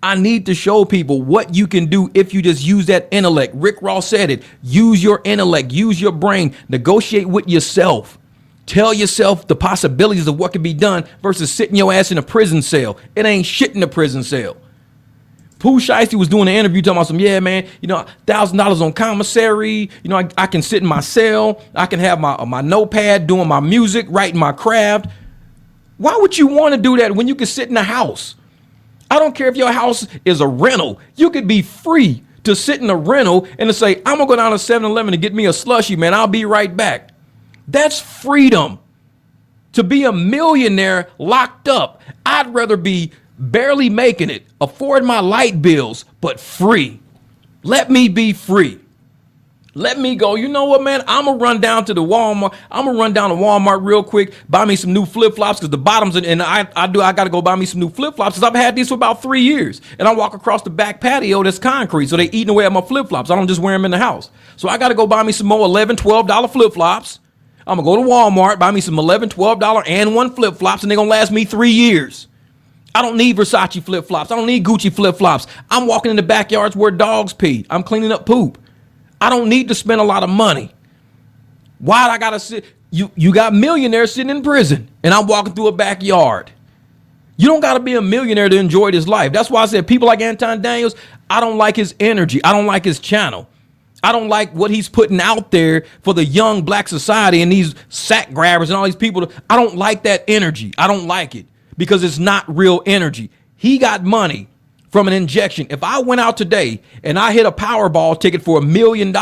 I need to show people what you can do if you just use that intellect. Rick Ross said it. Use your intellect. Use your brain. Negotiate with yourself. Tell yourself the possibilities of what can be done versus sitting your ass in a prison cell. It ain't shit in a prison cell. Pooh Shiesty was doing an interview talking about some, yeah, man, $1,000 on commissary. I can sit in my cell. I can have my notepad doing my music, writing my craft. Why would you want to do that when you can sit in a house? I don't care if your house is a rental. You could be free to sit in a rental and to say, I'm going to go down to 7-Eleven and get me a slushie, man. I'll be right back. That's freedom. To be a millionaire locked up, I'd rather be barely making it, afford my light bills, but free. Let me be free. Let me go. You know what, man? I'm going to run down to the Walmart. I'm going to run down to Walmart real quick, buy me some new flip-flops because the bottoms, and I got to go buy me some new flip-flops because I've had these for about 3 years. And I walk across the back patio that's concrete, so they eating away at my flip-flops. I don't just wear them in the house. So I got to go buy me some more $11, $12 flip-flops. I'm going to go to Walmart, buy me some $11, $12 and 1 flip-flops, and they're going to last me 3 years. I don't need Versace flip-flops. I don't need Gucci flip-flops. I'm walking in the backyards where dogs pee. I'm cleaning up poop. I don't need to spend a lot of money. Why I gotta sit? You got millionaires sitting in prison, and I'm walking through a backyard. You don't gotta be a millionaire to enjoy this life. That's why I said people like Anton Daniels, I don't like his energy. I don't like his channel. I don't like what he's putting out there for the young black society and these sack grabbers and all these people. I don't like that energy. I don't like it because it's not real energy. He got money from an injection. If I went out today and I hit a Powerball ticket for $1 million,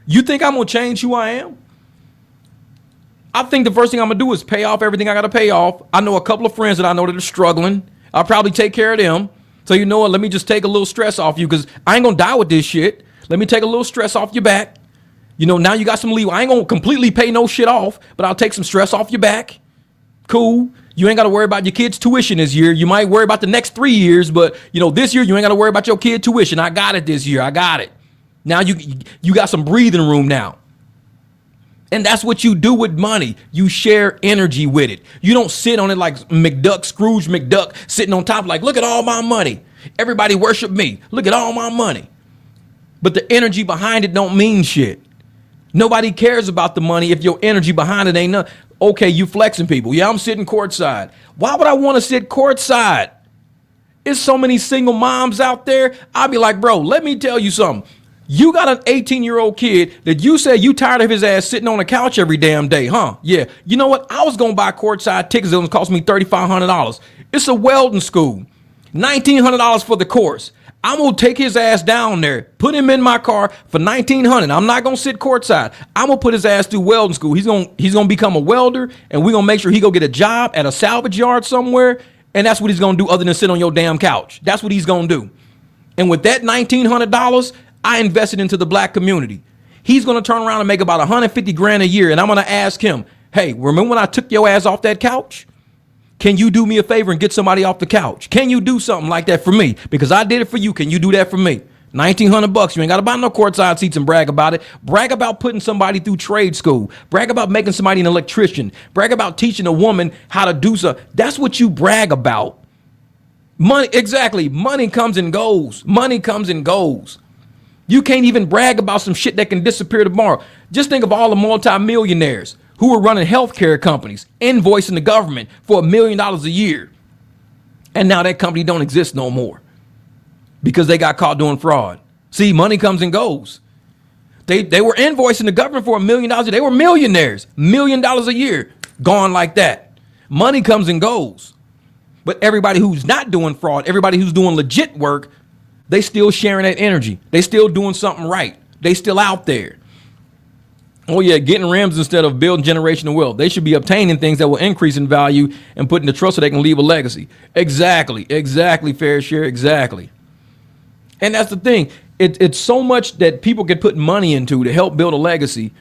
you think I'm going to change who I am? I think the first thing I'm going to do is pay off everything I got to pay off. I know a couple of friends that I know that are struggling. I'll probably take care of them. So you know what? Let me just take a little stress off you because I ain't going to die with this shit. Let me take a little stress off your back. Now you got some leeway. I ain't going to completely pay no shit off, but I'll take some stress off your back. Cool. You ain't got to worry about your kid's tuition this year. You might worry about the next 3 years, but this year you ain't got to worry about your kid tuition. I got it this year. I got it. Now you got some breathing room now. And that's what you do with money. You share energy with it. You don't sit on it like Scrooge McDuck sitting on top like, look at all my money. Everybody worship me. Look at all my money. But the energy behind it don't mean shit. Nobody cares about the money if your energy behind it ain't nothing. Okay, you flexing people. Yeah, I'm sitting courtside. Why would I want to sit courtside? There's so many single moms out there. I'll be like, bro, let me tell you something. You got an 18-year-old kid that you say you tired of his ass sitting on the couch every damn day, huh? Yeah. You know what? I was going to buy courtside tickets. It was cost me $3,500. It's a welding school. $1,900 for the course. I'm going to take his ass down there, put him in my car for $1,900. I'm not going to sit courtside. I'm going to put his ass through welding school. He's going to become a welder, and we're going to make sure he go get a job at a salvage yard somewhere, And that's what he's going to do other than sit on your damn couch. That's what he's going to do. And with that $1,900, I invested into the black community. He's going to turn around and make about 150 grand a year. And I'm going to ask him, hey, remember when I took your ass off that couch? Can you do me a favor and get somebody off the couch? Can you do something like that for me? Because I did it for you. Can you do that for me? $1,900. You ain't got to buy no courtside seats and brag about it. Brag about putting somebody through trade school. Brag about making somebody an electrician. Brag about teaching a woman how to do so. That's what you brag about. Money, exactly. Money comes and goes. Money comes and goes. You can't even brag about some shit that can disappear tomorrow. Just think of all the multimillionaires who were running healthcare companies, invoicing the government for $1 million a year. And now that company don't exist no more because they got caught doing fraud. See, money comes and goes. They were invoicing the government for $1 million. They were millionaires. $1 million a year. Gone like that. Money comes and goes. But everybody who's not doing fraud, everybody who's doing legit work, they still sharing that energy. They still doing something right. They still out there. Oh yeah, getting rims instead of building generational wealth. They should be obtaining things that will increase in value and put in the trust so they can leave a legacy. Exactly, fair share, exactly. And that's the thing. It's so much that people can put money into to help build a legacy.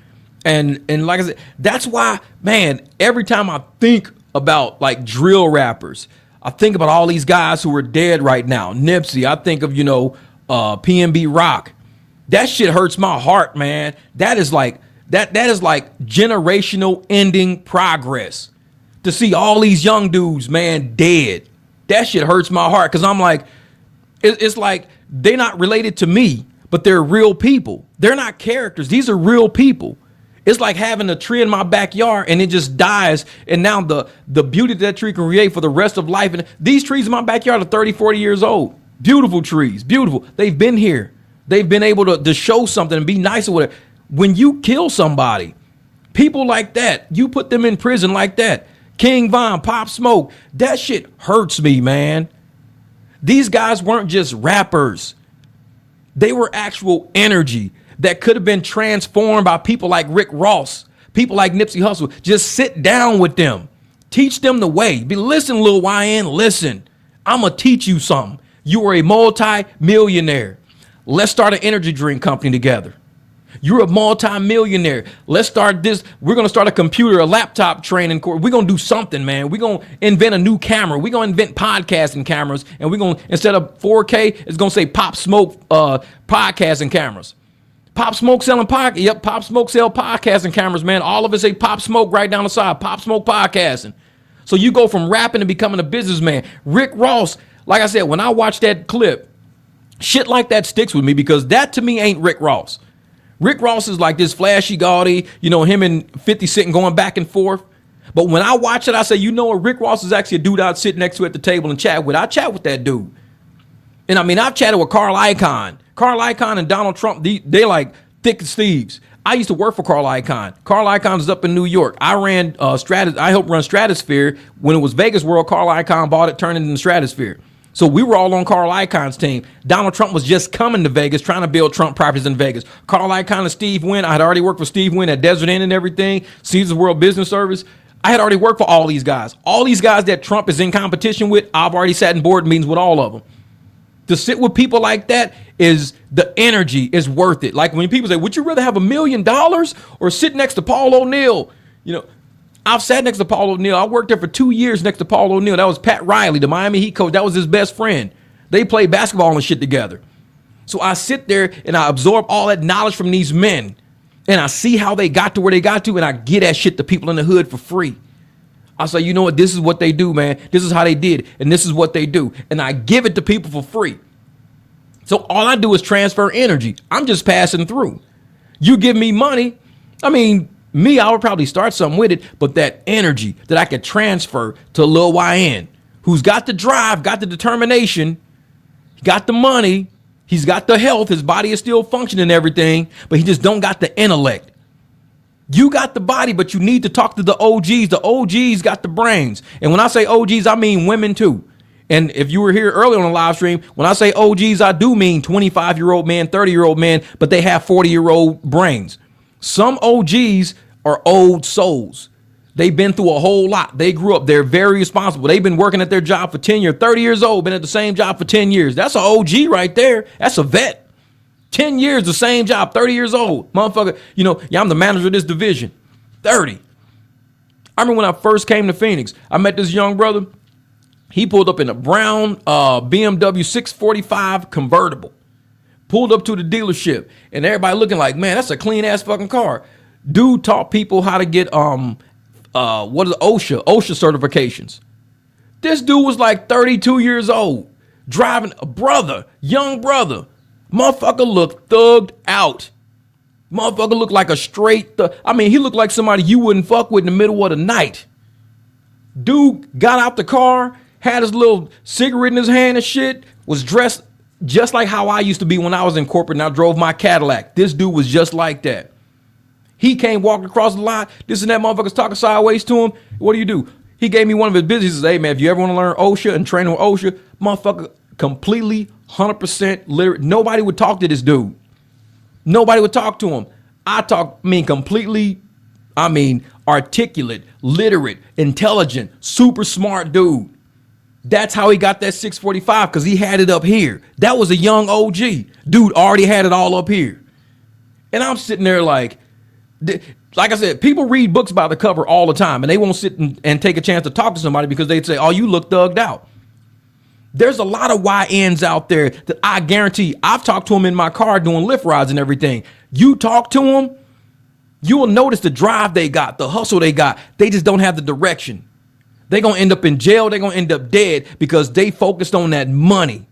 And like I said, that's why, man, every time I think about like drill rappers, I think about all these guys who are dead right now. Nipsey, I think of, PNB Rock. That shit hurts my heart, man. That is like generational ending progress. To see all these young dudes, man, dead. That shit hurts my heart because I'm like, it's like they're not related to me, but they're real people. They're not characters. These are real people. It's like having a tree in my backyard and it just dies. And now the beauty that tree can create for the rest of life. And these trees in my backyard are 30, 40 years old. Beautiful trees, beautiful. They've been here. They've been able to show something and be nice or whatever. When you kill somebody, people like that, you put them in prison like that. King Von, Pop Smoke, that shit hurts me, man. These guys weren't just rappers. They were actual energy that could have been transformed by people like Rick Ross, people like Nipsey Hussle. Just sit down with them. Teach them the way. Listen, Lil YN, listen. I'm going to teach you something. You are a multi-millionaire. Let's start an energy drink company together. You're a multi-millionaire. Let's start this. We're going to start a laptop training course. We're going to do something, man. We're going to invent a new camera. We're going to invent podcasting cameras. And we're going to, instead of 4K, it's going to say Pop Smoke podcasting cameras. Pop Smoke selling podcast. Yep, Pop Smoke sell podcasting cameras, man. All of us say Pop Smoke right down the side. Pop Smoke podcasting. So you go from rapping to becoming a businessman. Rick Ross, like I said, when I watch that clip, shit like that sticks with me because that to me ain't Rick Ross. Rick Ross is like this flashy gaudy, him and 50 Cent going back and forth. But when I watch it, I say, what? Rick Ross is actually a dude I'd sit next to at the table and chat with. I chat with that dude. And I mean, I've chatted with Carl Icahn. Carl Icahn and Donald Trump, they like thick as thieves. I used to work for Carl Icahn. Carl Icahn is up in New York. I helped run Stratosphere. When it was Vegas World, Carl Icahn bought it, turned it into Stratosphere. So we were all on Carl Icahn's team. Donald Trump was just coming to Vegas, trying to build Trump properties in Vegas. Carl Icahn and Steve Wynn. I had already worked for Steve Wynn at Desert Inn and everything, Caesars World Business Service. I had already worked for all these guys. All these guys that Trump is in competition with, I've already sat in board meetings with all of them. To sit with people like that is the energy is worth it. Like when people say, would you rather have $1 million or sit next to Paul O'Neill? I've sat next to Paul O'Neill. I worked there for 2 years next to Paul O'Neill. That was Pat Riley, the Miami Heat coach. That was his best friend. They played basketball and shit together. So I sit there and I absorb all that knowledge from these men. And I see how they got to where they got to. And I get that shit to people in the hood for free. I say, you know what? This is what they do, man. This is how they did. And this is what they do. And I give it to people for free. So all I do is transfer energy. I'm just passing through. You give me money. I would probably start something with it, but that energy that I could transfer to Lil YN, who's got the drive, got the determination, got the money, he's got the health, his body is still functioning and everything, but he just don't got the intellect. You got the body, but you need to talk to the OGs. The OGs got the brains. And when I say OGs, I mean women too. And if you were here early on the live stream, when I say OGs, I do mean 25-year-old men, 30-year-old men, but they have 40-year-old brains. Some OGs are old souls. They've been through a whole lot. They grew up. They're very responsible. They've been working at their job for 10 years, 30 years old, been at the same job for 10 years. That's an OG right there. That's a vet. 10 years, the same job, 30 years old. Motherfucker, you know, yeah, I'm the manager of this division. 30. I remember when I first came to Phoenix, I met this young brother. He pulled up in a brown BMW 645 convertible. Pulled up to the dealership, and everybody looking like, man, that's a clean ass fucking car. Dude taught people how to get what is OSHA certifications. This dude was like 32 years old, driving a brother, young brother. Motherfucker looked thugged out. Motherfucker looked like a straight he looked like somebody you wouldn't fuck with in the middle of the night. Dude got out the car, had his little cigarette in his hand and shit, was dressed just like how I used to be when I was in corporate and I drove my Cadillac. This dude was just like that. He came walking across the lot. This and that motherfucker's talking sideways to him. What do? He gave me one of his businesses. He said, hey, man, if you ever want to learn OSHA and train with OSHA, motherfucker, completely 100% literate. Nobody would talk to this dude. Nobody would talk to him. Completely, articulate, literate, intelligent, super smart dude. That's how he got that 645, because he had it up here. That was a young OG. Dude already had it all up here. And I'm sitting there like I said, people read books by the cover all the time, and they won't sit and take a chance to talk to somebody because they'd say, oh, you look thugged out. There's a lot of YNs out there that I guarantee, I've talked to them in my car doing lift rides and everything. You talk to them, you will notice the drive they got, the hustle they got. They just don't have the direction. They're going to end up in jail. They're going to end up dead because they focused on that money.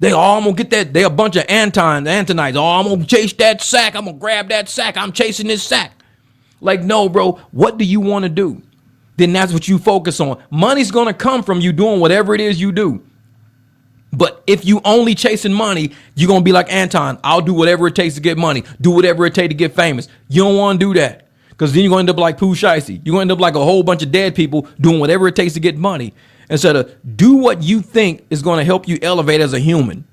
I'm going to get that. They're a bunch of Antonites. Oh, I'm going to chase that sack. I'm going to grab that sack. I'm chasing this sack. Like, no, bro, what do you want to do? Then that's what you focus on. Money's going to come from you doing whatever it is you do. But if you only chasing money, you're going to be like Anton. I'll do whatever it takes to get money. Do whatever it takes to get famous. You don't want to do that. Because then you're going to end up like Pooh Shiesty. You're going to end up like a whole bunch of dead people doing whatever it takes to get money. Instead of do what you think is going to help you elevate as a human.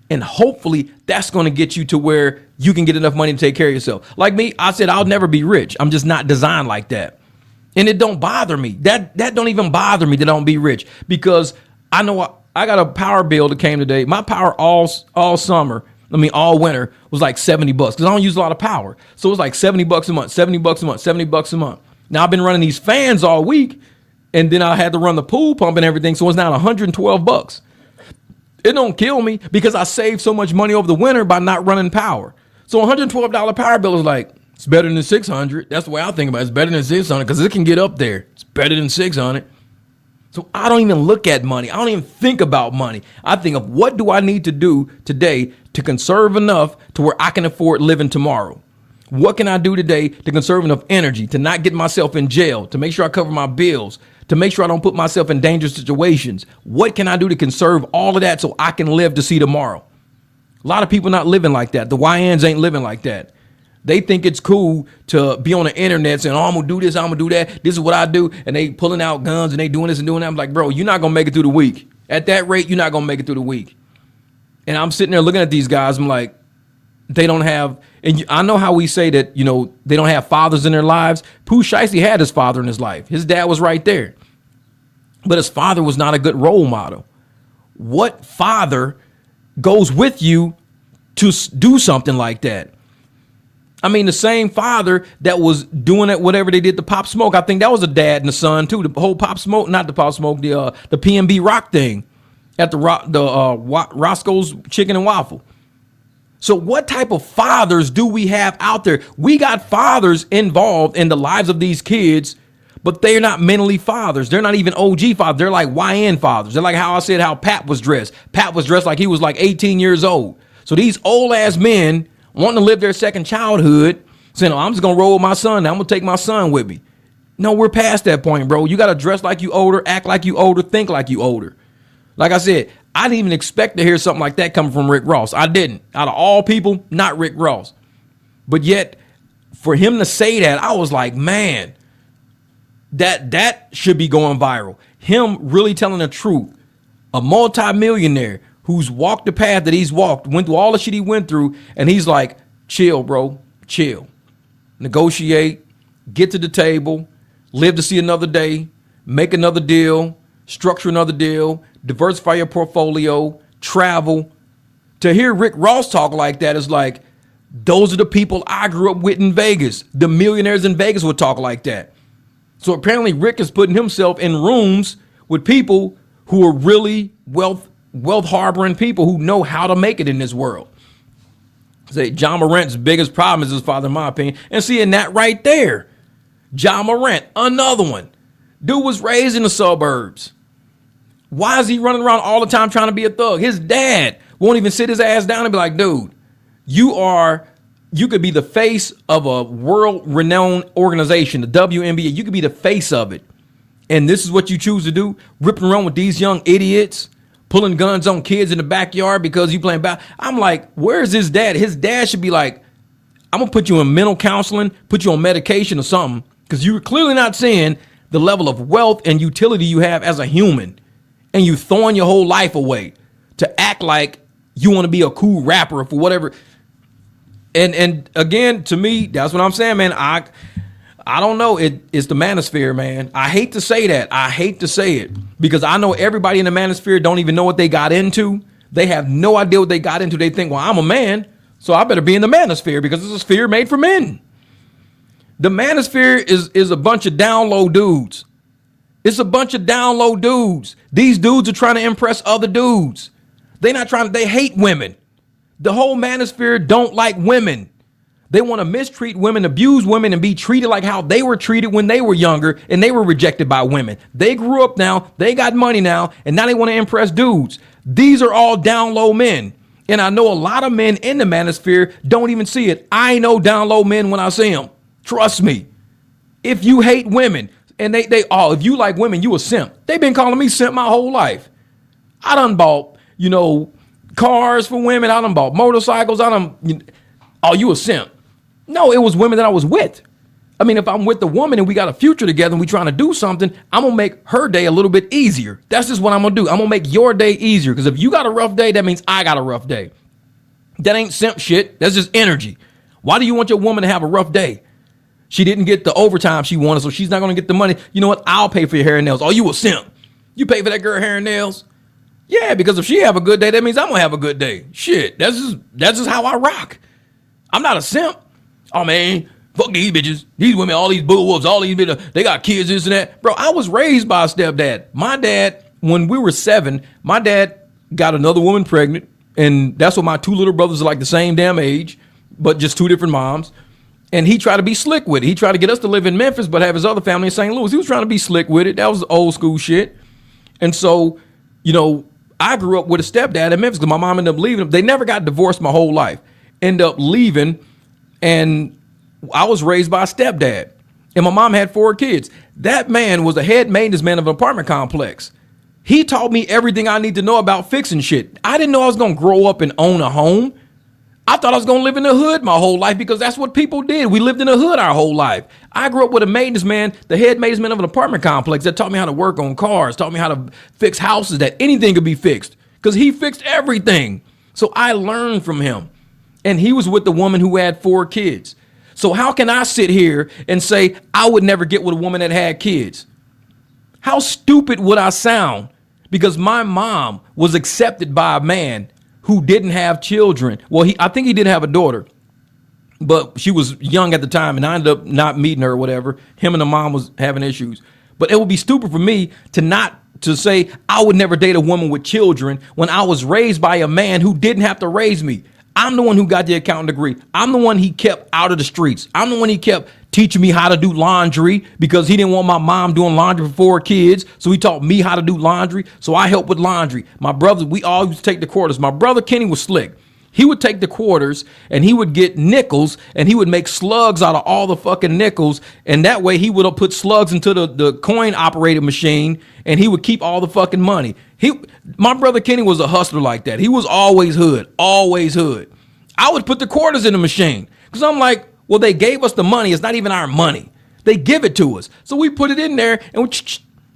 And hopefully that's going to get you to where you can get enough money to take care of yourself. Like me, I said I'll never be rich. I'm just not designed like that. And it don't bother me. That don't even bother me that I don't be rich. Because I know I got a power bill that came today. My power all summer, all winter was like $70 because I don't use a lot of power. So it was like $70 a month, $70 a month, $70 a month. Now I've been running these fans all week, and then I had to run the pool pump and everything. So it's now $112. It don't kill me because I saved so much money over the winter by not running power. So $112 power bill is like, it's better than $600. That's the way I think about it. It's better than $600 because it can get up there. It's better than $600. So I don't even look at money. I don't even think about money. I think of what do I need to do today to conserve enough to where I can afford living tomorrow? What can I do today to conserve enough energy, to not get myself in jail, to make sure I cover my bills, to make sure I don't put myself in dangerous situations? What can I do to conserve all of that so I can live to see tomorrow? A lot of people not living like that. The YNs ain't living like that. They think it's cool to be on the internet saying, oh, I'm going to do this, I'm going to do that. This is what I do. And they pulling out guns and they doing this and doing that. I'm like, bro, you're not going to make it through the week. At that rate, you're not going to make it through the week. And I'm sitting there looking at these guys. I'm like, they don't have, and I know how we say that, they don't have fathers in their lives. Pooh Shiesty had his father in his life. His dad was right there. But his father was not a good role model. What father goes with you to do something like that? The same father that was doing it, whatever they did to Pop Smoke. I think that was a dad and a son too. The whole Pop Smoke, not the Pop Smoke, the PNB Rock thing at the Roscoe's Chicken and Waffle. So what type of fathers do we have out there? We got fathers involved in the lives of these kids, but they're not mentally fathers. They're not even OG fathers. They're like YN fathers. They're like how I said how Pat was dressed. Pat was dressed like he was like 18 years old. So these old ass men wanting to live their second childhood, saying, oh, I'm just going to roll with my son. Now I'm going to take my son with me. No, we're past that point, bro. You got to dress like you older, act like you older, think like you older. Like I said, I didn't even expect to hear something like that coming from Rick Ross. I didn't. Out of all people, not Rick Ross. But yet, for him to say that, I was like, man, that should be going viral. Him really telling the truth. A multimillionaire who's walked the path that he's walked, went through all the shit he went through, and he's like, chill, bro, chill. Negotiate, get to the table, live to see another day, make another deal, structure another deal, diversify your portfolio, travel. To hear Rick Ross talk like that is like, those are the people I grew up with in Vegas. The millionaires in Vegas would talk like that. So apparently Rick is putting himself in rooms with people who are really wealth harboring people who know how to make it in this world. Say John Morant's biggest problem is his father, in my opinion. And seeing that right there, John Morant, another one. Dude was raised in the suburbs. Why is he running around all the time trying to be a thug? His dad won't even sit his ass down and be like, dude, you could be the face of a world-renowned organization, the WNBA. You could be the face of it. And this is what you choose to do? Ripping around with these young idiots, pulling guns on kids in the backyard because you playing basketball. I'm like, where's his dad? His dad should be like, I'm going to put you in mental counseling, put you on medication or something, because you're clearly not seeing the level of wealth and utility you have as a human. And you throwing your whole life away to act like you want to be a cool rapper for whatever. And again, to me, that's what I'm saying, man. I don't know. It's the manosphere, man. I hate to say that. I hate to say it because I know everybody in the manosphere don't even know what they got into. They have no idea what they got into. They think, well, I'm a man, so I better be in the manosphere because it's a sphere made for men. The manosphere is a bunch of down low dudes. It's a bunch of down low dudes. These dudes are trying to impress other dudes. They hate women. The whole manosphere don't like women. They want to mistreat women, abuse women, and be treated like how they were treated when they were younger and they were rejected by women. They grew up now, they got money now, and now they want to impress dudes. These are all down low men. And I know a lot of men in the manosphere don't even see it. I know down low men when I see them. Trust me. If you hate women, and if you like women, you a simp. They've been calling me simp my whole life. I done bought, cars for women. I done bought motorcycles. You a simp. No, it was women that I was with. I mean, if I'm with the woman and we got a future together and we trying to do something, I'm going to make her day a little bit easier. That's just what I'm going to do. I'm going to make your day easier. Because if you got a rough day, that means I got a rough day. That ain't simp shit. That's just energy. Why do you want your woman to have a rough day? She didn't get the overtime she wanted, so she's not going to get the money. You know what? I'll pay for your hair and nails. Oh, you a simp. You pay for that girl hair and nails? Yeah, because if she have a good day, that means I'm going to have a good day. Shit, that's just how I rock. I'm not a simp. Oh, man, fuck these bitches. These women, all these bullwolves, all these bitches, they got kids, this and that. Bro, I was raised by a stepdad. My dad, when we were 7, my dad got another woman pregnant, and that's what my 2 little brothers are like the same damn age, but just 2 different moms. And he tried to be slick with it. He tried to get us to live in Memphis, but have his other family in St. Louis. He was trying to be slick with it. That was old school shit. And so, I grew up with a stepdad in Memphis because my mom ended up leaving him. They never got divorced my whole life. Ended up leaving, and I was raised by a stepdad. And my mom had 4 kids. That man was a head maintenance man of an apartment complex. He taught me everything I need to know about fixing shit. I didn't know I was going to grow up and own a home. I thought I was going to live in the hood my whole life because that's what people did. We lived in the hood our whole life. I grew up with a maintenance man, the head maintenance man of an apartment complex that taught me how to work on cars, taught me how to fix houses, that anything could be fixed because he fixed everything. So I learned from him. And he was with the woman who had 4 kids. So how can I sit here and say I would never get with a woman that had kids? How stupid would I sound? Because my mom was accepted by a man who didn't have children. Well, I think he did have a daughter, but she was young at the time, and I ended up not meeting her or whatever. Him and the mom was having issues. But it would be stupid for me to say I would never date a woman with children when I was raised by a man who didn't have to raise me. I'm the one who got the accounting degree. I'm the one he kept out of the streets. I'm the one he kept teaching me how to do laundry because he didn't want my mom doing laundry for 4 kids. So he taught me how to do laundry. So I helped with laundry. My brothers, we all used to take the quarters. My brother Kenny was slick. He would take the quarters and he would get nickels and he would make slugs out of all the fucking nickels. And that way he would put slugs into the coin operated machine and he would keep all the fucking money. My brother Kenny was a hustler like that. He was always hood, always hood. I would put the quarters in the machine because I'm like, well, they gave us the money. It's not even our money. They give it to us. So we put it in there and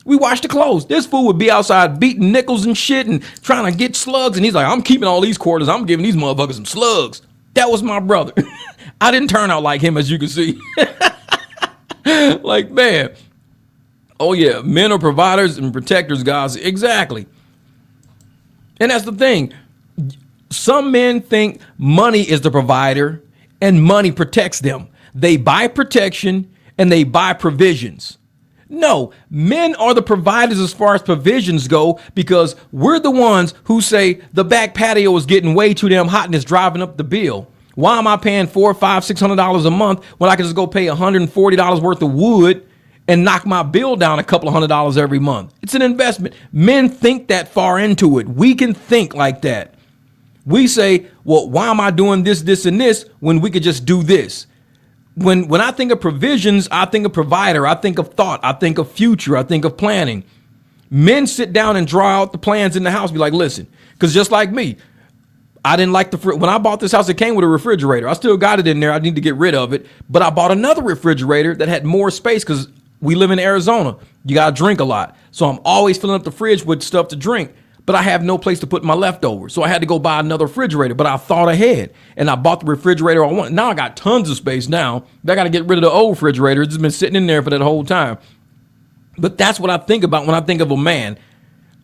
we wash the clothes. This fool would be outside beating nickels and shit and trying to get slugs. And he's like, I'm keeping all these quarters. I'm giving these motherfuckers some slugs. That was my brother. I didn't turn out like him, as you can see. Like, man, Oh yeah, men are providers and protectors, guys. Exactly. And that's the thing. Some men think money is the provider and money protects them. They buy protection and they buy provisions. No, men are the providers as far as provisions go, because we're the ones who say the back patio is getting way too damn hot and it's driving up the bill. Why am I paying $400, $500, $600 a month when I can just go pay $140 worth of wood and knock my bill down a couple of $100 every month? It's an investment. Men think that far into it. We can think like that. We say, well, why am I doing this, this, and this when we could just do this? When I think of provisions, I think of provider, I think of thought, I think of future, I think of planning. Men sit down and draw out the plans in the house, be like, listen, because just like me, I didn't like when I bought this house, it came with a refrigerator. I still got it in there. I need to get rid of it. But I bought another refrigerator that had more space because we live in Arizona. You got to drink a lot. So I'm always filling up the fridge with stuff to drink. But I have no place to put my leftovers. So I had to go buy another refrigerator. But I thought ahead and I bought the refrigerator I wanted. Now I got tons of space now. I got to get rid of the old refrigerator. It's been sitting in there for that whole time. But that's what I think about when I think of a man.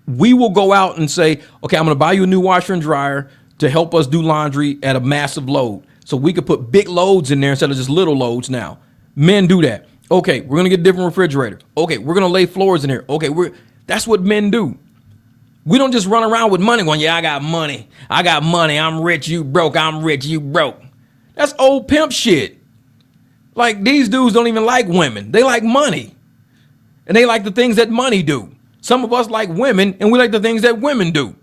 We will go out and say, okay, I'm going to buy you a new washer and dryer to help us do laundry at a massive load. So we could put big loads in there instead of just little loads now. Men do that. Okay, we're going to get a different refrigerator. Okay, we're going to lay floors in here. Okay, that's what men do. We don't just run around with money going, yeah, I got money. I got money. I'm rich. You broke. I'm rich. You broke. That's old pimp shit. Like, these dudes don't even like women. They like money. And they like the things that money do. Some of us like women and we like the things that women do.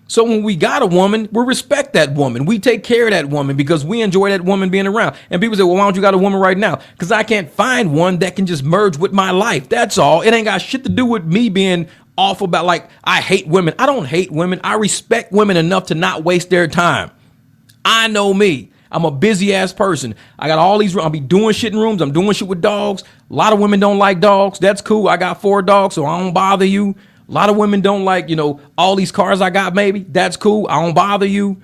So when we got a woman, we respect that woman. We take care of that woman because we enjoy that woman being around. And people say, well, why don't you got a woman right now? Because I can't find one that can just merge with my life. That's all. It ain't got shit to do with me being awful about, like, I hate women. I don't hate women. I respect women enough to not waste their time. I know me. I'm a busy ass person. I got all these, I'll be doing shit in rooms. I'm doing shit with dogs. A lot of women don't like dogs. That's cool. I got 4 dogs, so I don't bother you. A lot of women don't like, all these cars I got, maybe. That's cool. I don't bother you.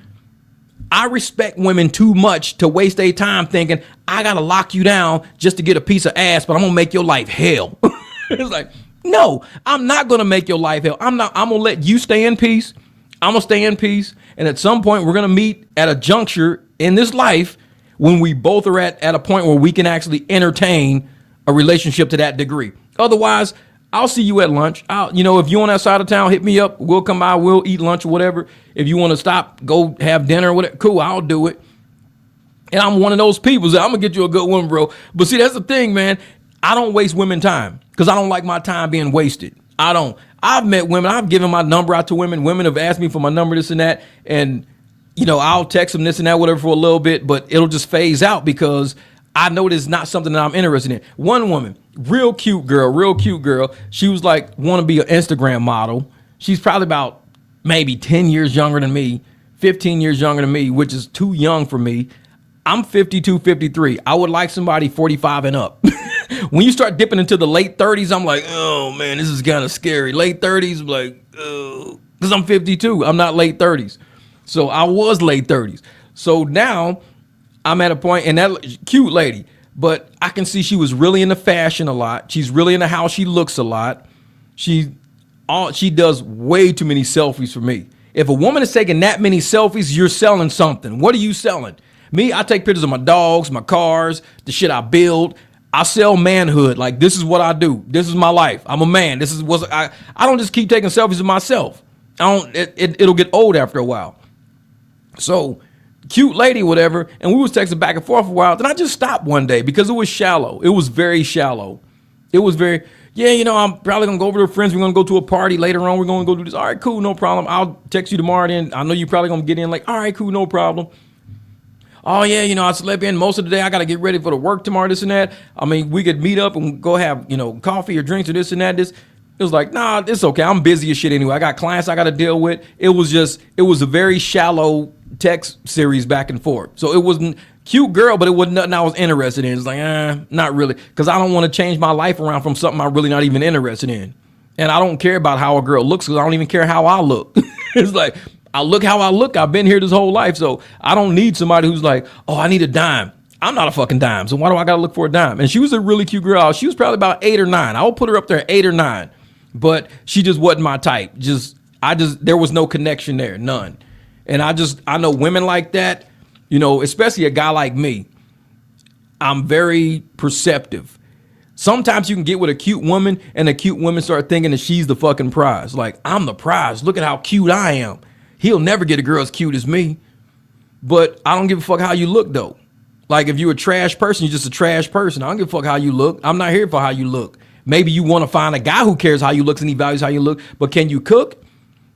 I respect women too much to waste their time thinking, I got to lock you down just to get a piece of ass, but I'm going to make your life hell. It's like, no, I'm not going to make your life hell. I'm going to let you stay in peace. I'm going to stay in peace. And at some point, we're going to meet at a juncture in this life when we both are at a point where we can actually entertain a relationship to that degree. Otherwise, I'll see you at lunch. If you're on that side of town, hit me up. We'll come by. We'll eat lunch or whatever. If you want to stop, go have dinner or whatever, cool, I'll do it. And I'm one of those people that I'm going to get you a good one, bro. But see, that's the thing, man. I don't waste women time because I don't like my time being wasted. I don't. I've met women. I've given my number out to women. Women have asked me for my number, this and that. And, I'll text them this and that, whatever, for a little bit. But it'll just phase out because I know it's not something that I'm interested in. One woman, real cute girl. She was like, want to be an Instagram model. She's probably about maybe 10 years younger than me, 15 years younger than me, which is too young for me. I'm 52, 53. I would like somebody 45 and up. When you start dipping into the late 30s, I'm like, oh man, this is kind of scary. Late 30s, like, oh, because I'm 52. I'm not late 30s. So I was late 30s. So now I'm at a point, and that cute lady, but I can see she was really into fashion a lot. She's really into how she looks a lot. She does way too many selfies for me. If a woman is taking that many selfies, you're selling something. What are you selling? Me, I take pictures of my dogs, my cars, the shit I build. I sell manhood. Like, this is what I do. This is my life. I'm a man. This is what I don't just keep taking selfies of myself. It'll get old after a while. So cute lady, whatever. And we was texting back and forth for a while. Then I just stopped one day because it was shallow. It was very shallow. It was very, I'm probably going to go over to friends. We're going to go to a party later on. We're going to go do this. All right, cool. No problem. I'll text you tomorrow. Then I know you're probably going to get in like, all right, cool. No problem. Oh yeah, I slept in most of the day. I got to get ready for the work tomorrow, this and that. I mean, we could meet up and go have, coffee or drinks or this and that. It was like, nah, it's okay. I'm busy as shit anyway. I got clients I got to deal with. It was a very shallow text series back and forth. So it wasn't cute girl, but it wasn't nothing I was interested in. It's like, not really. Because I don't want to change my life around from something I'm really not even interested in. And I don't care about how a girl looks because I don't even care how I look. It's like, I look how I look. I've been here this whole life. So I don't need somebody who's like, oh, I need a dime. I'm not a fucking dime, so why do I gotta look for a dime? And she was a really cute girl. She was probably about 8 or 9. I would put her up there at 8 or 9, but she just wasn't my type. There was no connection there, none. And I know women like that, you know, especially a guy like me. I'm very perceptive. Sometimes you can get with a cute woman and the cute woman start thinking that she's the fucking prize. Like, I'm the prize. Look at how cute I am. He'll never get a girl as cute as me. But I don't give a fuck how you look, though. Like, if you're a trash person, you're just a trash person. I don't give a fuck how you look. I'm not here for how you look. Maybe you want to find a guy who cares how you look and he values how you look. But can you cook?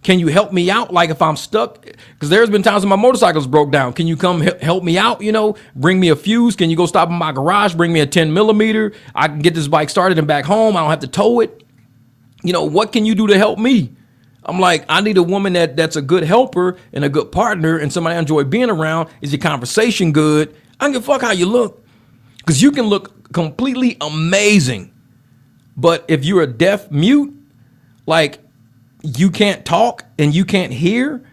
Can you help me out? Like, if I'm stuck, because there's been times when my motorcycle's broke down. Can you come help me out? You know, bring me a fuse. Can you go stop in my garage? Bring me a 10 millimeter. I can get this bike started and back home. I don't have to tow it. You know, what can you do to help me? I'm like, I need a woman that's a good helper and a good partner and somebody I enjoy being around. Is your conversation good? I don't give a fuck how you look, because you can look completely amazing. But if you're a deaf mute, like, you can't talk and you can't hear,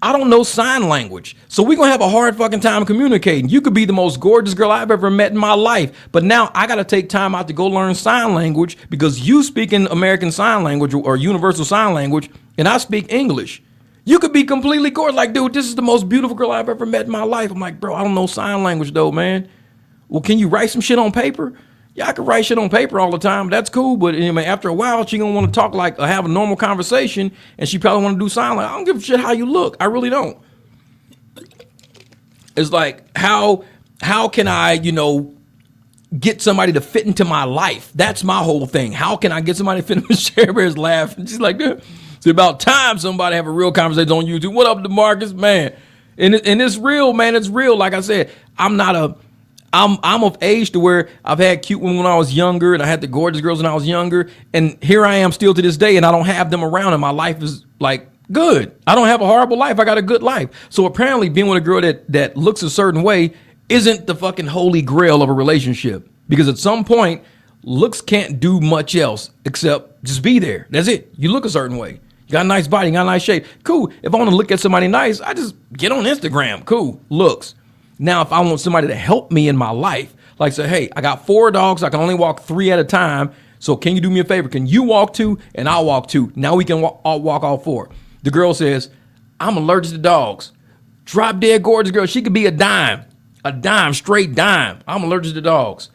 I don't know sign language. So we're going to have a hard fucking time communicating. You could be the most gorgeous girl I've ever met in my life, but now I got to take time out to go learn sign language because you speak in American Sign Language or Universal Sign Language and I speak English. You could be completely gorgeous. Like, dude, this is the most beautiful girl I've ever met in my life. I'm like, bro, I don't know sign language though, man. Well, can you write some shit on paper? Yeah, I can write shit on paper all the time. That's cool. But anyway, after a while, she gonna want to talk like have a normal conversation, and she probably want to do sign language. I don't give a shit how you look. I really don't. It's like how can I, you know, get somebody to fit into my life? That's my whole thing. How can I get somebody to fit into Cher Bear's laugh? And she's like, it's about time somebody have a real conversation on YouTube. What up, DeMarcus, man? And it's real, man. It's real. Like I said, I'm of age to where I've had cute women when I was younger and I had the gorgeous girls when I was younger. And here I am still to this day and I don't have them around and my life is like good. I don't have a horrible life. I got a good life. So apparently being with a girl that looks a certain way isn't the fucking holy grail of a relationship. Because at some point, looks can't do much else except just be there. That's it. You look a certain way. You got a nice body, you got a nice shape. Cool. If I want to look at somebody nice, I just get on Instagram. Cool. Looks. Now, if I want somebody to help me in my life, like say, hey, I got 4 dogs. I can only walk 3 at a time. So can you do me a favor? Can you walk 2 and I'll walk 2? Now we can walk all 4. The girl says, I'm allergic to dogs. Drop dead gorgeous girl. She could be a dime, straight dime. I'm allergic to dogs.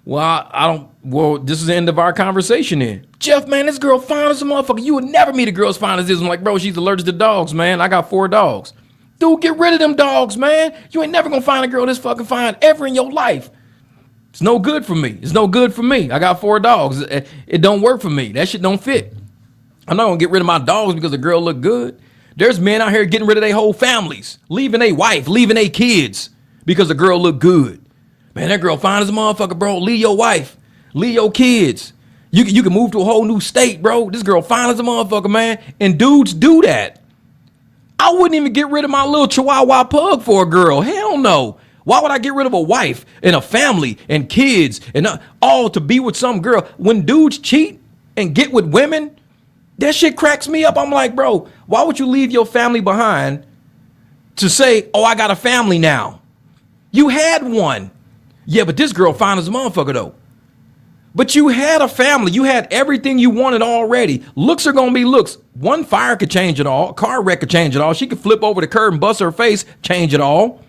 Well, this is the end of our conversation then. Jeff, man, this girl fine as a motherfucker. You would never meet a girl as fine as this. I'm like, bro, she's allergic to dogs, man. I got 4 dogs. Dude, get rid of them dogs, man. You ain't never gonna find a girl this fucking fine ever in your life. It's no good for me. It's no good for me. I got 4 dogs. It don't work for me. That shit don't fit. I'm not gonna get rid of my dogs because the girl look good. There's men out here getting rid of their whole families, leaving their wife, leaving their kids because the girl look good. Man, that girl fine as a motherfucker, bro. Leave your wife, leave your kids. You can move to a whole new state, bro. This girl fine as a motherfucker, man. And dudes do that. I wouldn't even get rid of my little Chihuahua pug for a girl. Hell no. Why would I get rid of a wife and a family and kids and all to be with some girl? When dudes cheat and get with women, that shit cracks me up. I'm like, bro, why would you leave your family behind to say, oh, I got a family now? You had one. Yeah, but this girl fine as a motherfucker though. But you had a family. You had everything you wanted already. Looks are going to be looks. One fire could change it all. A car wreck could change it all. She could flip over the curb and bust her face, change it all.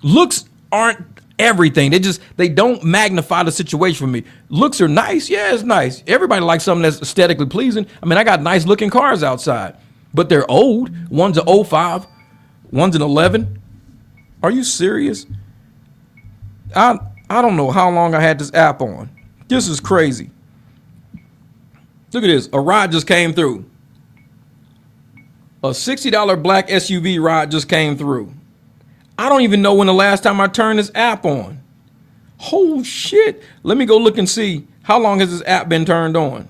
Looks aren't everything. They don't magnify the situation for me. Looks are nice. Yeah, it's nice. Everybody likes something that's aesthetically pleasing. I mean, I got nice looking cars outside, but they're old. One's an 05, one's an 11. Are you serious? I don't know how long I had this app on. This is crazy. Look at this. A ride just came through. A $60 black SUV ride just came through. I don't even know when the last time I turned this app on. Oh shit. Let me go look and see how long has this app been turned on.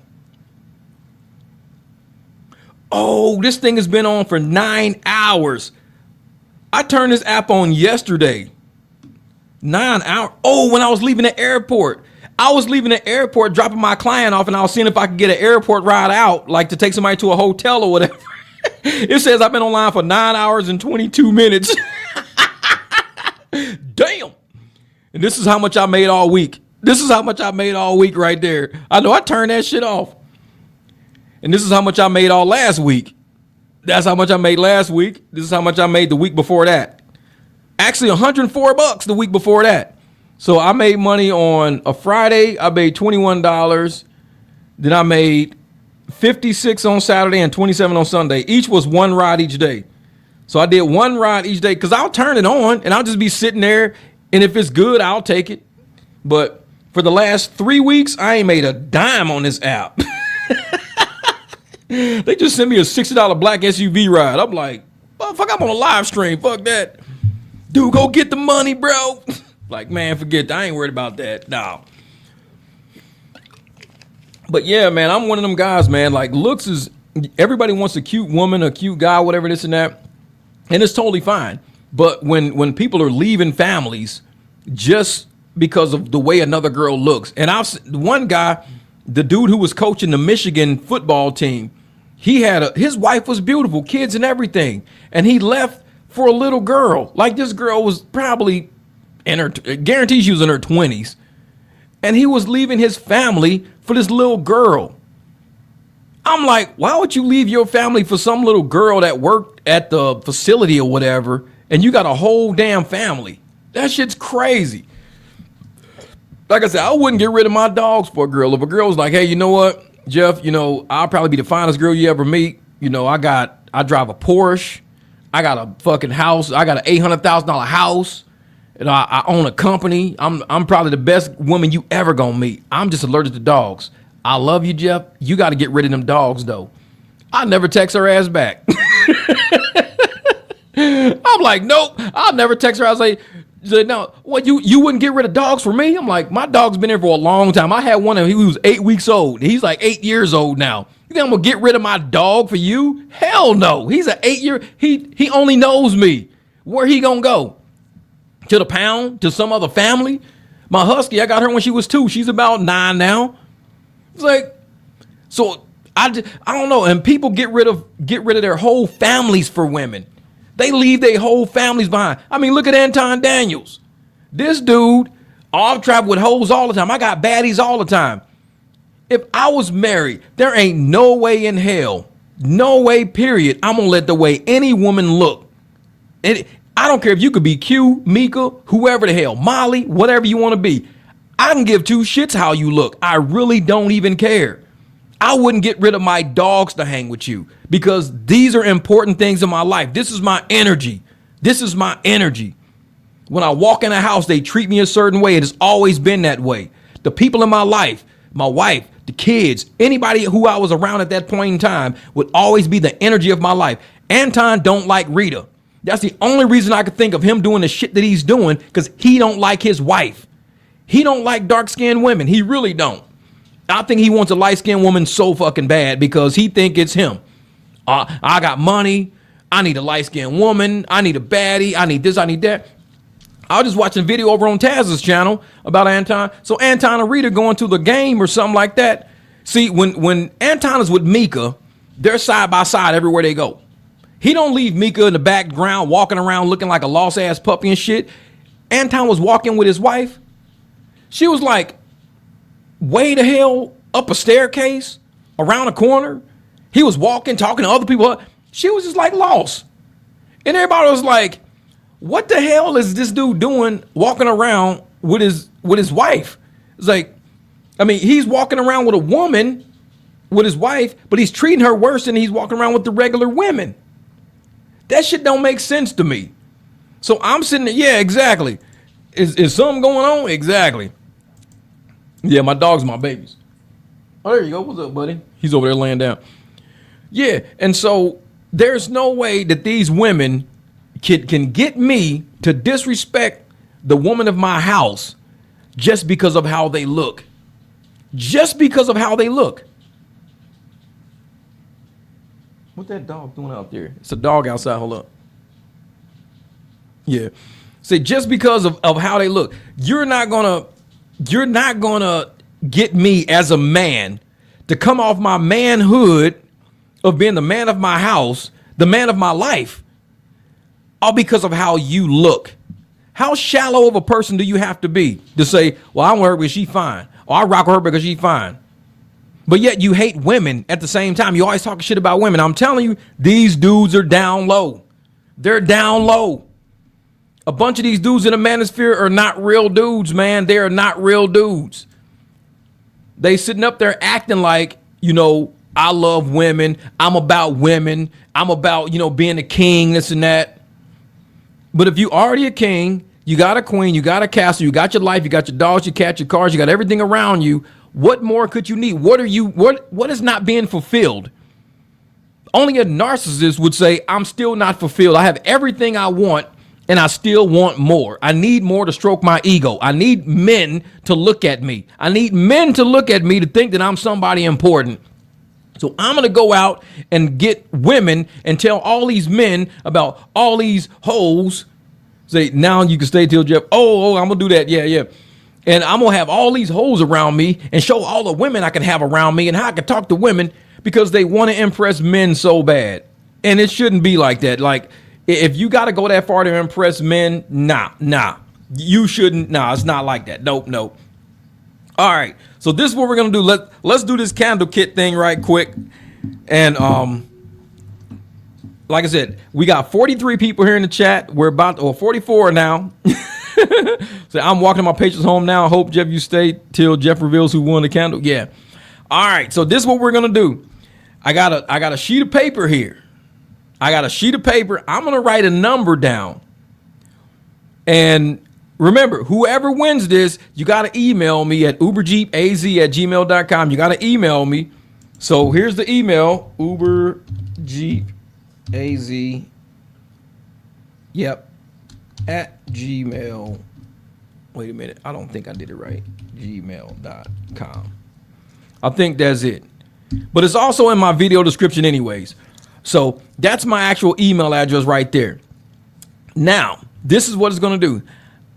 Oh, this thing has been on for 9 hours. I turned this app on yesterday. 9 hours. Oh, when I was leaving the airport. I was leaving the airport, dropping my client off, and I was seeing if I could get an airport ride out, like to take somebody to a hotel or whatever. It says I've been online for 9 hours and 22 minutes. Damn. And this is how much I made all week. This is how much I made all week right there. I know I turned that shit off. And this is how much I made all last week. That's how much I made last week. This is how much I made the week before that. Actually, $104 the week before that. So I made money on a Friday. I made $21. Then I made 56 on Saturday and 27 on Sunday. Each was one ride each day. So I did one ride each day because I'll turn it on and I'll just be sitting there. And if it's good, I'll take it. But for the last 3 weeks, I ain't made a dime on this app. They just sent me a $60 black SUV ride. I'm like, oh, fuck, I'm on a live stream. Fuck that. Dude, go get the money, bro. Like, man, forget that. I ain't worried about that. No. But yeah, man, I'm one of them guys, man. Like, looks is, everybody wants a cute woman, a cute guy, whatever, this and that. And it's totally fine. But when people are leaving families just because of the way another girl looks. And one guy, the dude who was coaching the Michigan football team, his wife was beautiful, kids and everything. And he left for a little girl. Like, this girl was probably guarantee she was in her 20s. And he was leaving his family for this little girl. I'm like, why would you leave your family for some little girl that worked at the facility or whatever, and you got a whole damn family? That shit's crazy. Like I said, I wouldn't get rid of my dogs for a girl. If a girl was like, hey, you know what, Jeff, I'll probably be the finest girl you ever meet. I drive a Porsche. I got a fucking house. I got an $800,000 house. And I own a company. I'm probably the best woman you ever gonna meet. I'm just allergic to dogs. I love you, Jeff. You got to get rid of them dogs, though. I never text her ass back. I'm like, nope. I'll never text her. I'll say, no, what, you wouldn't get rid of dogs for me? I'm like, my dog's been here for a long time. I had one, and he was 8 weeks old. He's like 8 years old now. You think I'm gonna get rid of my dog for you? Hell no. He's an 8-year. He only knows me. Where he gonna go? To the pound? To some other family? My husky, I got her when she was 2. She's about 9 now. It's like, so I don't know. And people get rid of their whole families for women. They leave their whole families behind. I mean, look at Anton Daniels. This dude, I've traveled with hoes all the time. I got baddies all the time. If I was married, there ain't no way in hell, no way, period, I'm going to let the way any woman look. And I don't care if you could be Q, Mika, whoever the hell, Molly, whatever you want to be. I can give two shits how you look. I really don't even care. I wouldn't get rid of my dogs to hang with you because these are important things in my life. This is my energy. This is my energy. When I walk in a house, they treat me a certain way. It has always been that way. The people in my life, my wife, the kids, anybody who I was around at that point in time would always be the energy of my life. Anton don't like Rita. That's the only reason I could think of him doing the shit that he's doing, because he don't like his wife. He don't like dark-skinned women. He really don't. I think he wants a light-skinned woman so fucking bad because he think it's him. I got money. I need a light-skinned woman. I need a baddie. I need this. I need that. I was just watching a video over on Taz's channel about Anton. So Anton and Rita going to the game or something like that. See, when Anton is with Mika, they're side by side everywhere they go. He don't leave Mika in the background walking around looking like a lost-ass puppy and shit. Anton was walking with his wife. She was like way the hell up a staircase, around a corner. He was walking, talking to other people. She was just like lost. And everybody was like, what the hell is this dude doing walking around with his wife? It's like, I mean, he's walking around with a woman, with his wife, but he's treating her worse than he's walking around with the regular women. That shit don't make sense to me. So I'm sitting there, yeah, exactly. Is something going on? Exactly. Yeah, my dog's my babies. Oh, there you go. What's up, buddy? He's over there laying down. Yeah, and so there's no way that these women can get me to disrespect the woman of my house just because of how they look. Just because of how they look. What's that dog doing out there? It's a dog outside. Hold up. Yeah. See, just because of how they look, you're not gonna get me as a man to come off my manhood of being the man of my house, the man of my life, all because of how you look. How shallow of a person do you have to be to say, well, I want her because she's fine, or I rock with her because she's fine? But yet you hate women at the same time. You always talk shit about women. I'm telling you, these dudes are down low. They're down low. A bunch of these dudes in the manosphere are not real dudes, man. They are not real dudes. They sitting up there acting like, you know, I love women. I'm about women. I'm about, you know, being a king, this and that. But if you already a king, you got a queen, you got a castle, you got your life, you got your dogs, your cats, your cars, you got everything around you. What more could you need? What is not being fulfilled? Only a narcissist would say, I'm still not fulfilled. I have everything I want and I still want more. I need more to stroke my ego. I need men to look at me. I need men to look at me to think that I'm somebody important. So I'm going to go out and get women and tell all these men about all these hoes. Say, now you can stay till Jeff. Oh, I'm going to do that. Yeah. And I'm going to have all these hoes around me and show all the women I can have around me and how I can talk to women because they want to impress men so bad. And it shouldn't be like that. Like, if you got to go that far to impress men, nah. You shouldn't. Nah, it's not like that. Nope. All right. So this is what we're going to do. Let's do this candle kit thing right quick. And like I said, we got 43 people here in the chat. We're about 44 now. So I'm walking my patients home now. Hope, Jeff, you stay till Jeff reveals who won the candle. Yeah. All right. So this is what we're going to do. I got a sheet of paper here. I'm going to write a number down. And remember, whoever wins this, you got to email me at uberjeepaz@gmail.com. You got to email me. So here's the email, uberjeepaz. Yep. At Gmail. Wait a minute. I don't think I did it right. Gmail.com. I think that's it. But it's also in my video description anyways. So that's my actual email address right there. Now, this is what it's going to do.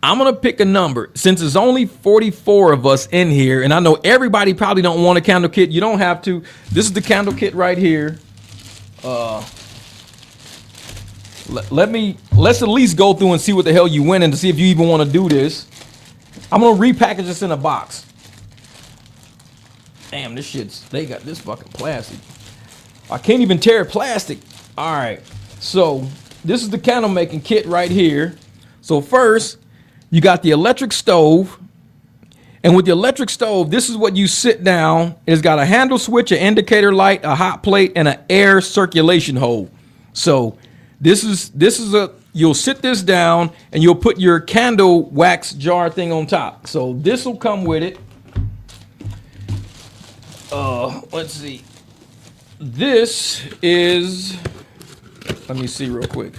I'm going to pick a number. Since there's only 44 of us in here, and I know everybody probably don't want a candle kit. You don't have to. This is the candle kit right here. Let's at least go through and see what the hell you win and to see if you even want to do this. I'm going to repackage this in a box. Damn, they got this fucking plastic. I can't even tear plastic. All right. So this is the candle making kit right here. So first, you got the electric stove. And with the electric stove, this is what you sit down. It's got a handle switch, an indicator light, a hot plate, and an air circulation hole. So this is you'll sit this down and you'll put your candle wax jar thing on top. So this will come with it. Let's see. This is, let me see real quick.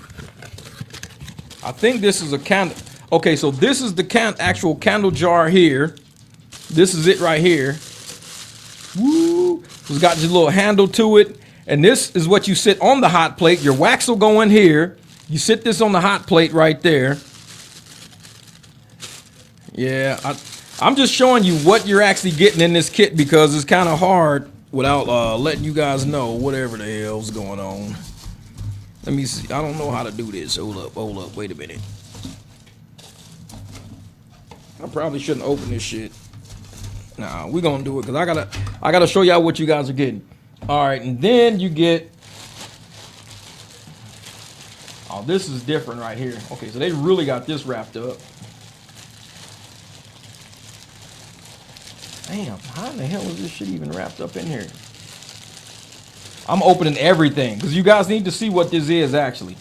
I think this is a candle. Okay, so this is the actual candle jar here. This is it right here. Woo! It's got this little handle to it. And this is what you sit on the hot plate. Your wax will go in here. You sit this on the hot plate right there. Yeah, I'm just showing you what you're actually getting in this kit because it's kind of hard without letting you guys know whatever the hell's going on. Let me see. I don't know how to do this. Hold up. Wait a minute. I probably shouldn't open this shit. Nah, we're gonna do it because I gotta show y'all what you guys are getting. All right, and then you get. Oh, this is different right here. Okay, so they really got this wrapped up. Damn, how in the hell is this shit even wrapped up in here? I'm opening everything because you guys need to see what this is actually.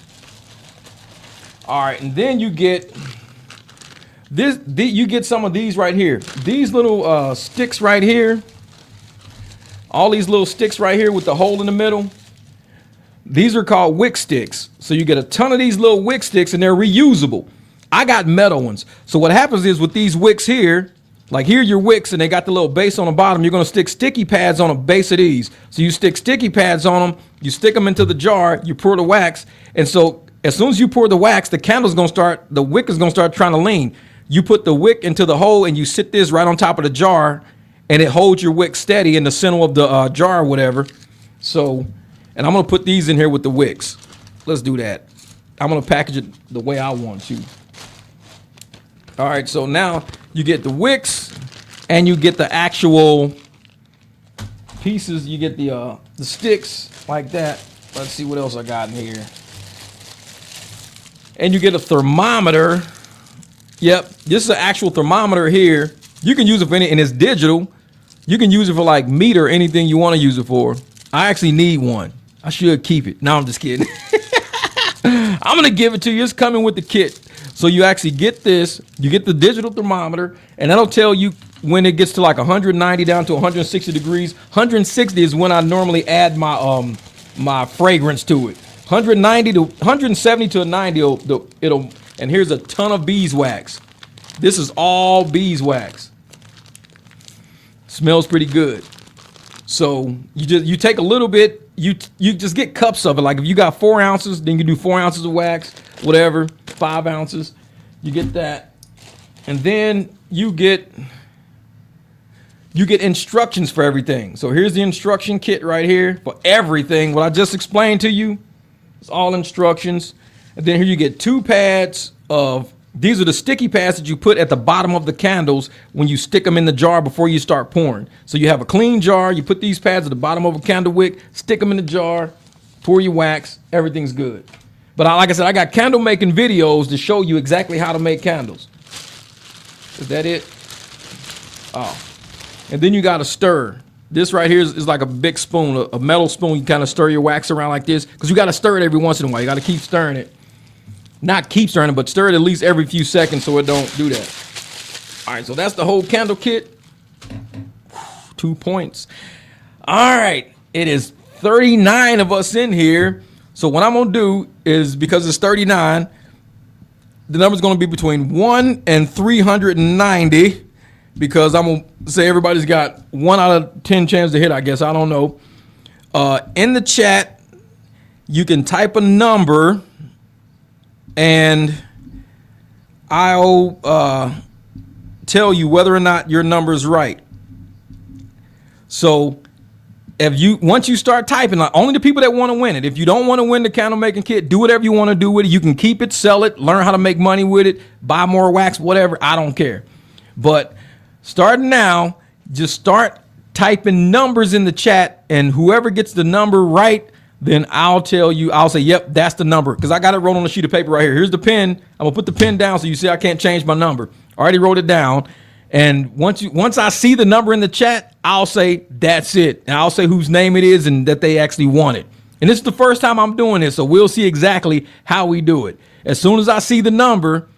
All right, and then you get this. You get some of these right here. These little sticks right here. All these little sticks right here with the hole in the middle. These are called wick sticks. So you get a ton of these little wick sticks and they're reusable. I got metal ones. So what happens is with these wicks here, like here are your wicks and they got the little base on the bottom. You're going to stick sticky pads on the base of these. So you stick sticky pads on them. You stick them into the jar. You pour the wax. And so as soon as you pour the wax, the wick is going to start trying to lean. You put the wick into the hole and you sit this right on top of the jar and it holds your wick steady in the center of the jar or whatever. So, and I'm going to put these in here with the wicks. Let's do that. I'm going to package it the way I want to. All right, so now you get the wicks and you get the actual pieces. You get the sticks like that. Let's see what else I got in here. And you get a thermometer. Yep, this is an actual thermometer here. You can use it for any, and it's digital. You can use it for like meat or anything you want to use it for. I actually need one. I should keep it. No, I'm just kidding. I'm gonna give it to you. It's coming with the kit. So you actually get this, you get the digital thermometer, and that'll tell you when it gets to like 190 down to 160 degrees. 160 is when I normally add my my fragrance to it. 190 to 170 to a 90, it'll, and here's a ton of beeswax. This is all beeswax. Smells pretty good. So you take a little bit, you just get cups of it. Like if you got 4 ounces, then you do 4 ounces of wax, whatever, 5 ounces, you get that. And then you get instructions for everything. So here's the instruction kit right here for everything. What I just explained to you, it's all instructions. And then here you get 2 pads of, these are the sticky pads that you put at the bottom of the candles when you stick them in the jar before you start pouring. So you have a clean jar, you put these pads at the bottom of a candle wick, stick them in the jar, pour your wax, everything's good. But like I said, I got candle making videos to show you exactly how to make candles. Is that it? Oh. And then you got to stir. This right here is like a big spoon, a metal spoon. You kind of stir your wax around like this because you got to stir it every once in a while. You got to keep stirring it. Not keep stirring it, but stir it at least every few seconds so it don't do that. All right, so that's the whole candle kit. 2 points. All right, it is 39 of us in here. So what I'm going to do is, because it's 39, the number's going to be between 1 and 390, because I'm going to say everybody's got 1 out of 10 chance to hit, I guess. I don't know. In the chat, you can type a number, and I'll tell you whether or not your number's right. So once you start typing, like, only the people that want to win it. If you don't want to win the candle making kit, do whatever you want to do with it. You can keep it, sell it, learn how to make money with it, buy more wax, whatever. I don't care. But starting now, just start typing numbers in the chat, and whoever gets the number right, then I'll tell you, I'll say, yep, that's the number. Because I got it wrote on a sheet of paper right here. Here's the pen. I'm going to put the pen down so you see I can't change my number. I already wrote it down. And once I see the number in the chat, I'll say, that's it. And I'll say whose name it is and that they actually want it. And this is the first time I'm doing this, so we'll see exactly how we do it. As soon as I see the number,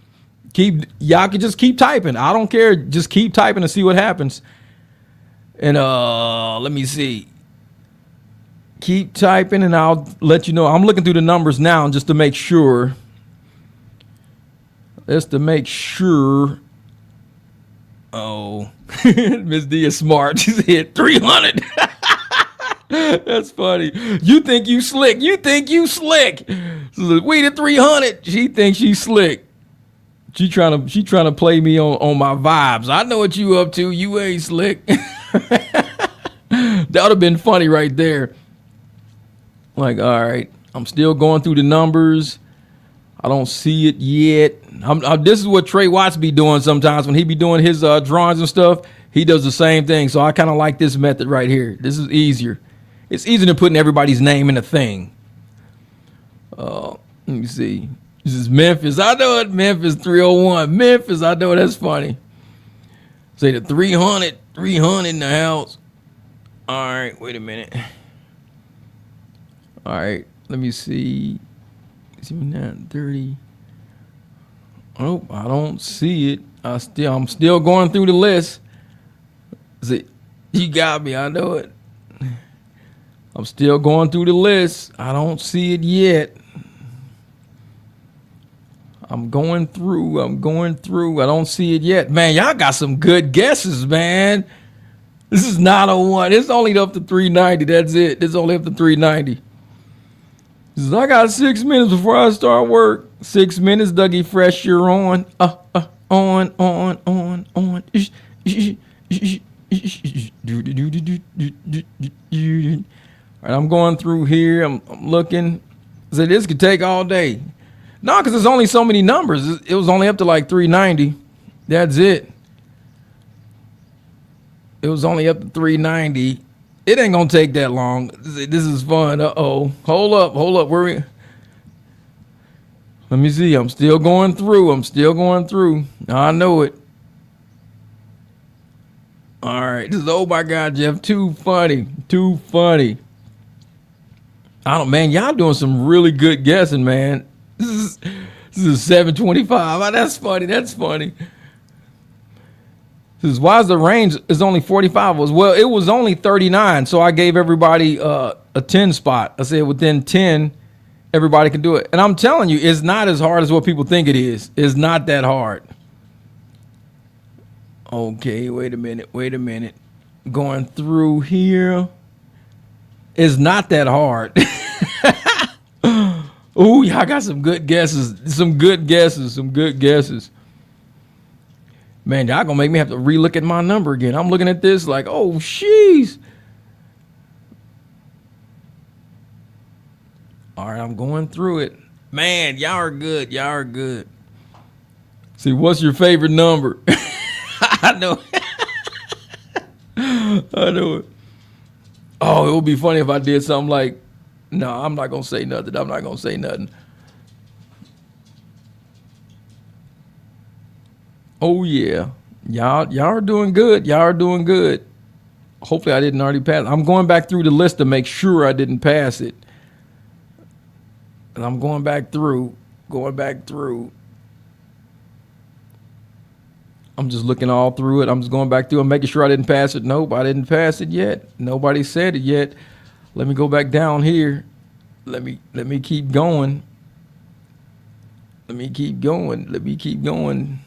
y'all can just keep typing. I don't care. Just keep typing and see what happens. And let me see. Keep typing and I'll let you know. I'm looking through the numbers now just to make sure. Just to make sure. Oh, Miss D is smart. She's hit 300. That's funny. You think you slick. You think you slick. We did 300. She thinks she's slick. She trying to play me on my vibes. I know what you up to. You ain't slick. That would have been funny right there. Like, all right, I'm still going through the numbers. I don't see it yet. This is what Trey Watts be doing sometimes when he be doing his drawings and stuff. He does the same thing. So I kind of like this method right here. This is easier. It's easier than putting everybody's name in a thing. Let me see. This is Memphis. I know it. Memphis 301. Memphis. I know that's funny. Say the 300 in the house. All right. Wait a minute. All right, let me see. 30. Oh, I don't see it. I'm still going through the list. See, you got me. I know it. I'm still going through the list. I don't see it yet. I'm going through. I don't see it yet. Man, y'all got some good guesses, man. This is not a 1. It's only up to 390. That's it. It's only up to 390. I got 6 minutes before I start work. 6 minutes, Dougie Fresh, you're on. On. All right, I'm going through here. I'm looking. So this could take all day. No, because there's only so many numbers. It was only up to like 390. That's it. It was only up to 390. It ain't gonna take that long. This is fun. Uh-oh. Hold up. Where we? Let me see. I'm still going through. I know it. All right. This is, oh my God, Jeff. Too funny. I don't, man, y'all doing some really good guessing, man. This is 725. Oh, that's funny. This is, why is the range is only 45? Well, it was only 39, so I gave everybody a 10 spot. I said within 10, everybody can do it. And I'm telling you, it's not as hard as what people think it is. It's not that hard. Okay, wait a minute. Going through here. It's not that hard. Ooh, y'all got some good guesses. Man, y'all gonna make me have to relook at my number again. I'm looking at this like, oh, jeez. All right, I'm going through it. Man, y'all are good. See, what's your favorite number? I know. I know it. Oh, it would be funny if I did something like, no, I'm not going to say nothing. Oh, yeah. Y'all are doing good. Hopefully I didn't already pass. I'm going back through the list to make sure I didn't pass it. And I'm going back through. I'm just looking all through it. I'm just going back through and making sure I didn't pass it. Nope, I didn't pass it yet. Nobody said it yet. Let me go back down here. Let me keep going. Let me keep going.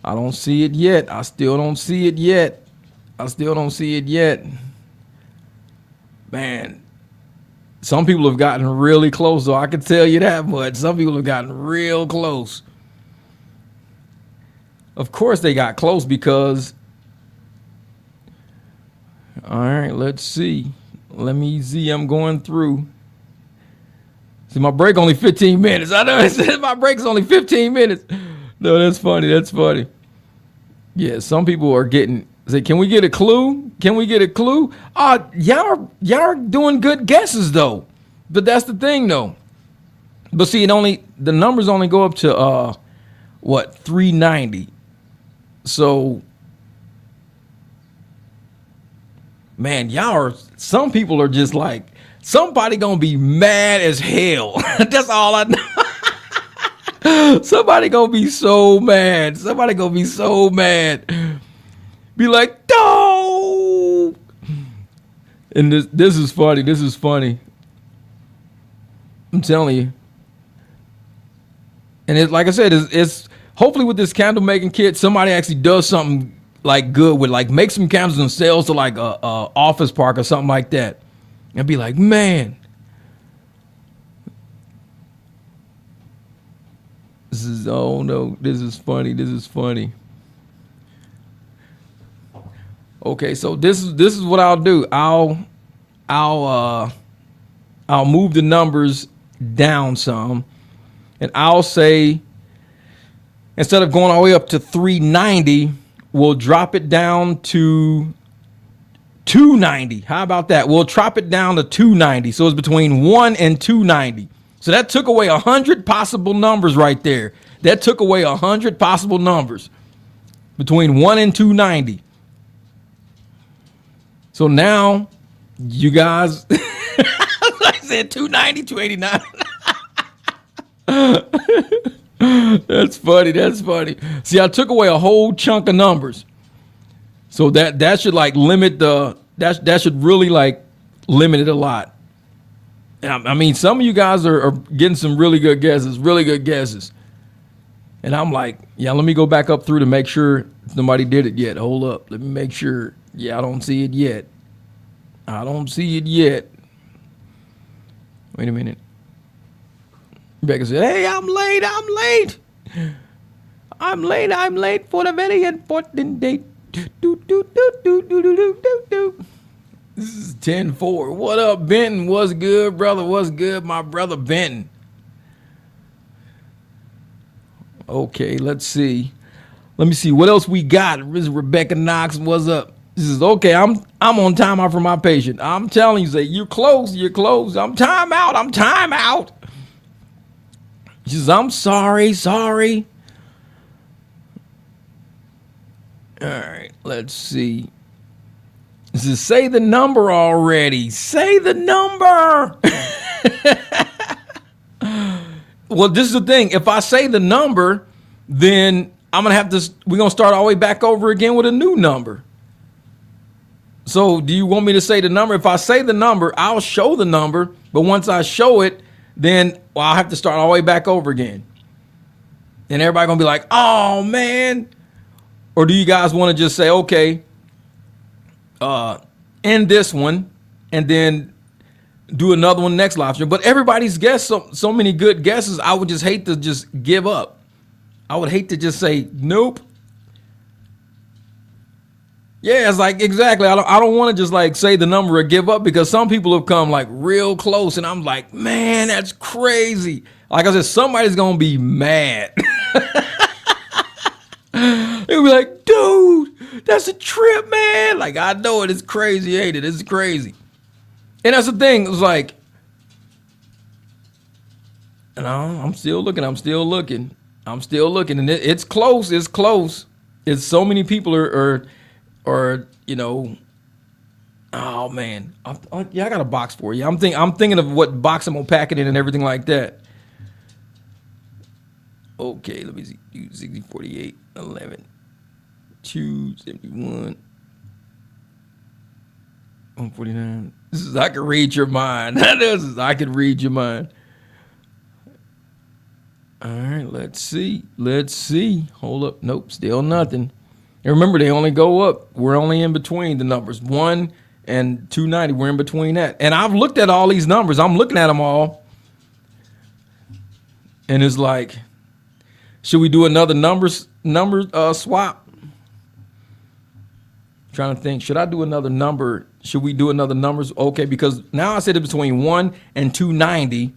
I don't see it yet. I still don't see it yet. Man, some people have gotten really close, though. I can tell you that much. Some people have gotten real close. Of course they got close because, all right, let's see. Let me see. I'm going through. See, my break only 15 minutes. I know it says my break's only 15 minutes. No, that's funny. Yeah, some people are getting, say, can we get a clue? Y'all are doing good guesses, though. But that's the thing, though. But see, the numbers only go up to, 390. So, man, some people are just like, somebody gonna be mad as hell. That's all I know. Somebody gonna be so mad. Be like, no. And this is funny. I'm telling you. And it's like I said, it's hopefully with this candle making kit, somebody actually does something like good with, like, make some candles and sells to like a office park or something like that, and be like, man, this is funny. Okay, so this is what I'll do. I'll move the numbers down some, and I'll say, instead of going all the way up to 390, we'll drop it down to 290. How about that? We'll drop it down to 290. So it's between 1 and 290. So that took away 100 possible numbers right there. Between 1 and 290. So now you guys, I said 290, 289. That's funny. See, I took away a whole chunk of numbers. So that should like limit that should really like limit it a lot. And I mean, some of you guys are getting some really good guesses. And I'm like, yeah, let me go back up through to make sure nobody did it yet. Hold up. Let me make sure. Yeah, I don't see it yet. Wait a minute. Rebecca said, hey, I'm late for the very important date. This is 10-4. What up, Benton? What's good, brother? What's good, my brother Benton? Okay, let's see. Let me see what else we got. This is Rebecca Knox. What's up? This is okay. I'm on timeout for my patient. I'm telling you, say you're close. You're close. I'm time out. I'm time out. She says, I'm sorry. All right, let's see. This is say the number already. Say the number. Well, this is the thing. If I say the number, then I'm gonna have to. We're gonna start all the way back over again with a new number. So, do you want me to say the number? If I say the number, I'll show the number. But once I show it, then I'll have to start all the way back over again. And everybody gonna be like, "Oh man." Or do you guys want to just say, okay, end this one and then do another one next live stream? But everybody's guessed so many good guesses. I would just hate to just give up. I would hate to just say, nope. Yeah, it's like, exactly. I don't want to just like say the number or give up, because some people have come like real close and I'm like, man, that's crazy. Like I said, somebody's going to be mad. They'll be like, dude, that's a trip, man. Like, I know it. It's crazy, ain't it? It's crazy. And that's the thing. It was like, no, I'm still looking. And it's close. It's close. It's so many people are you know, oh man. Yeah, I got a box for you. I'm thinking of what box I'm gonna pack it in and everything like that. Okay, let me see. 60, 48, 11, 2, 71, 149. This is, I can read your mind. I can read your mind. All right, let's see. Hold up. Nope, still nothing. And remember, they only go up. We're only in between the numbers 1 and 290. We're in between that. And I've looked at all these numbers. I'm looking at them all. And it's like, should we do another number swap? Trying to think, should I do another number? Should we do another numbers? Okay, because now I said it's between 1 and 290.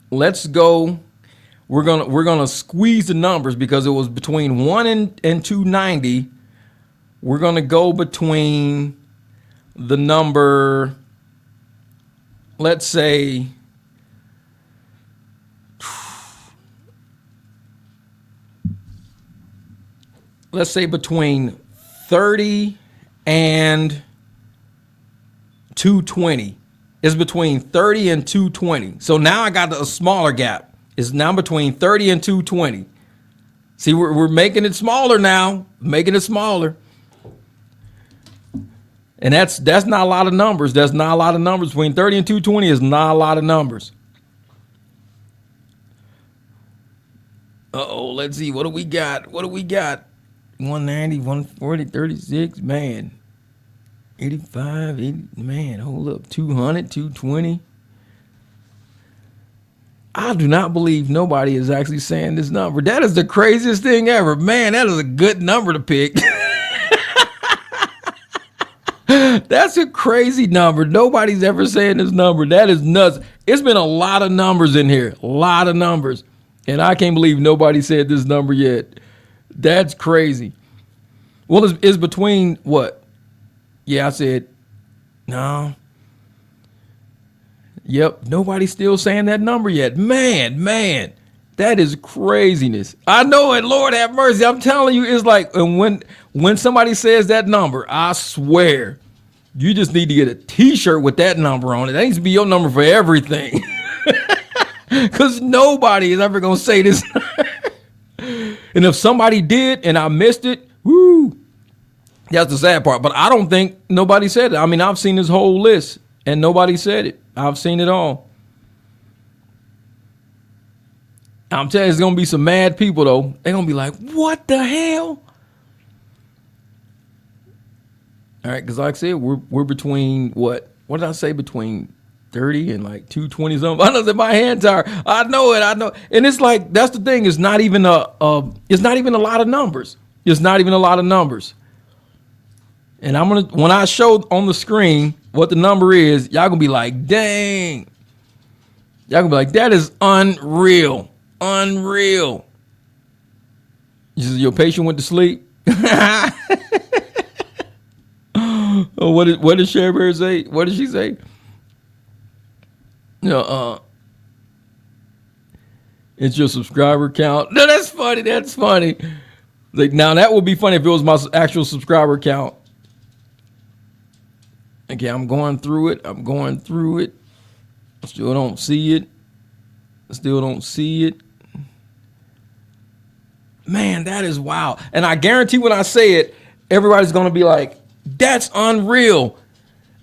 Let's go. We're gonna squeeze the numbers because it was between 1 and 290. We're gonna go between the number, let's say, between 30 and 220. It's between 30 and 220. So now I got a smaller gap. It's now between 30 and 220. See, we're making it smaller now. Making it smaller. And that's not a lot of numbers. That's not a lot of numbers. Between 30 and 220 is not a lot of numbers. Uh-oh, let's see. What do we got? 190, 140, 36, man. 85, 80, man, hold up. 200, 220. I do not believe nobody is actually saying this number. That is the craziest thing ever. Man, that is a good number to pick. That's a crazy number. Nobody's ever saying this number. That is nuts. It's been a lot of numbers in here. A lot of numbers. And I can't believe nobody said this number yet. That's crazy. Well, it's between what? Yeah, I said, no. Yep, nobody's still saying that number yet. Man, that is craziness. I know it, Lord have mercy. I'm telling you, it's like, and when somebody says that number, I swear, you just need to get a t-shirt with that number on it. That needs to be your number for everything. Because nobody is ever going to say this. And if somebody did and I missed it, woo, that's the sad part. But I don't think nobody said it. I mean, I've seen this whole list and nobody said it. I've seen it all. I'm telling you, there's going to be some mad people, though. They're going to be like, what the hell? All right, because like I said, we're between what? What did I say? Between 30 and like 220 something. I know that my hands are. I know it. And it's like, that's the thing. It's not even it's not even a lot of numbers. It's not even a lot of numbers. And when I show on the screen what the number is, y'all gonna be like, dang. Y'all gonna be like, that is unreal. Unreal. Your patient went to sleep. Oh, what did Cher Bear say? What did she say? No, it's your subscriber count. No, that's funny. That's funny. Like, now that would be funny if it was my actual subscriber count. Okay, I'm going through it. I still don't see it. Man, that is wild. And I guarantee when I say it, everybody's going to be like, that's unreal.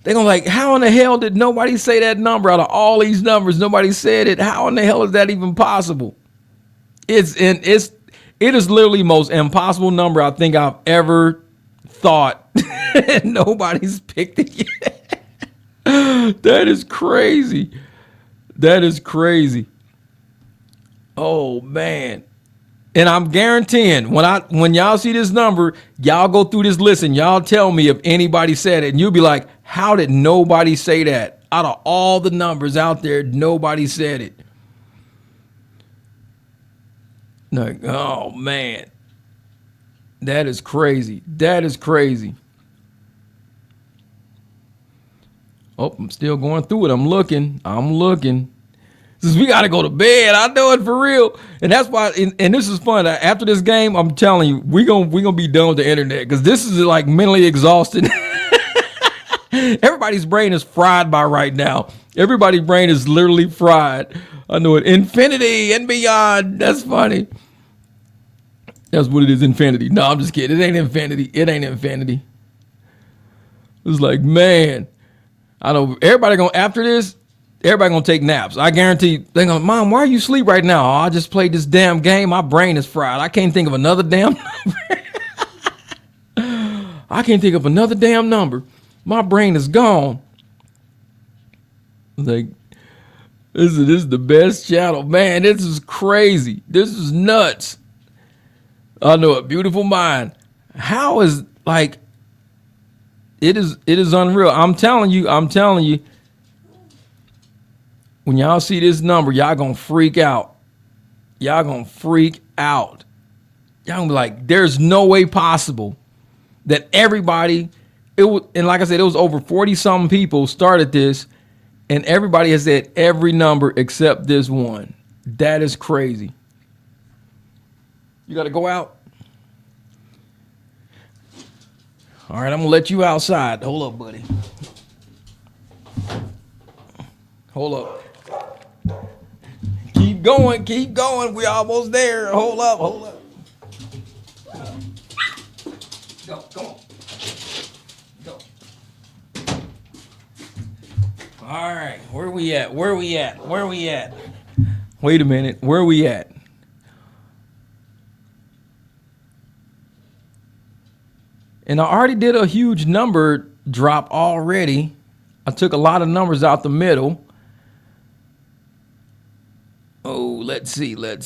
They're going to be like, how in the hell did nobody say that number? Out of all these numbers, nobody said it. How in the hell is that even possible? It is literally the most impossible number I think I've ever thought. And nobody's picked it yet. That is crazy. Oh, man. And I'm guaranteeing when y'all see this number, y'all go through this list and y'all tell me if anybody said it. And you'll be like, how did nobody say that? Out of all the numbers out there, nobody said it. Like, oh, man. That is crazy. Oh, I'm still going through it. I'm looking. Since we got to go to bed. I know it for real. And that's why, and this is fun. After this game, I'm telling you, we're gonna be done with the internet because this is like mentally exhausting. Everybody's brain is fried by right now. Everybody's brain is literally fried. I know it. Infinity and beyond. That's funny. That's what it is, infinity. No, I'm just kidding. It ain't infinity. It's like, man, I know everybody after this, everybody gonna take naps. I guarantee they're gonna, Mom, why are you asleep right now? Oh, I just played this damn game. My brain is fried. I can't think of another damn number. My brain is gone. Like, this is the best channel. Man, this is crazy. This is nuts. I know it. Beautiful mind. How is, like, it is unreal. I'm telling you. When y'all see this number, y'all gonna freak out. Y'all gonna be like, there's no way possible that everybody, and like I said, it was over 40-something people started this, and everybody has said every number except this one. That is crazy. You gotta go out? All right, I'm gonna let you outside. Hold up, buddy. Hold up. Keep going. We almost there. Hold up. Go, come on. Go. All right, where we at? Wait a minute, where we at? And I already did a huge number drop already. I took a lot of numbers out the middle. Oh, let's see. Where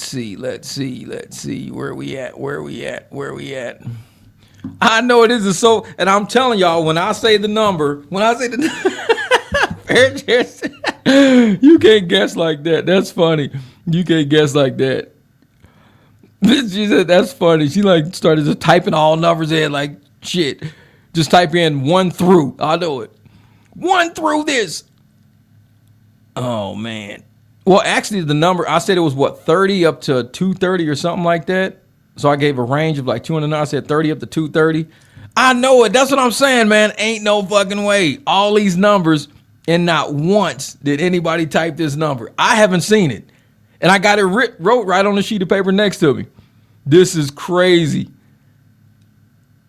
we at? I know it is so, and I'm telling y'all, when I say the number, you can't guess like that. That's funny. You can't guess like that. She said, that's funny. She like started just typing all numbers in like shit. Just type in 1 through. I know it. 1 through this. Oh, man. Well, actually, the number, I said it was, 30 up to 230 or something like that. So I gave a range of like 209. I said 30 up to 230. I know it. That's what I'm saying, man. Ain't no fucking way. All these numbers, and not once did anybody type this number. I haven't seen it. And I got it wrote right on the sheet of paper next to me. This is crazy.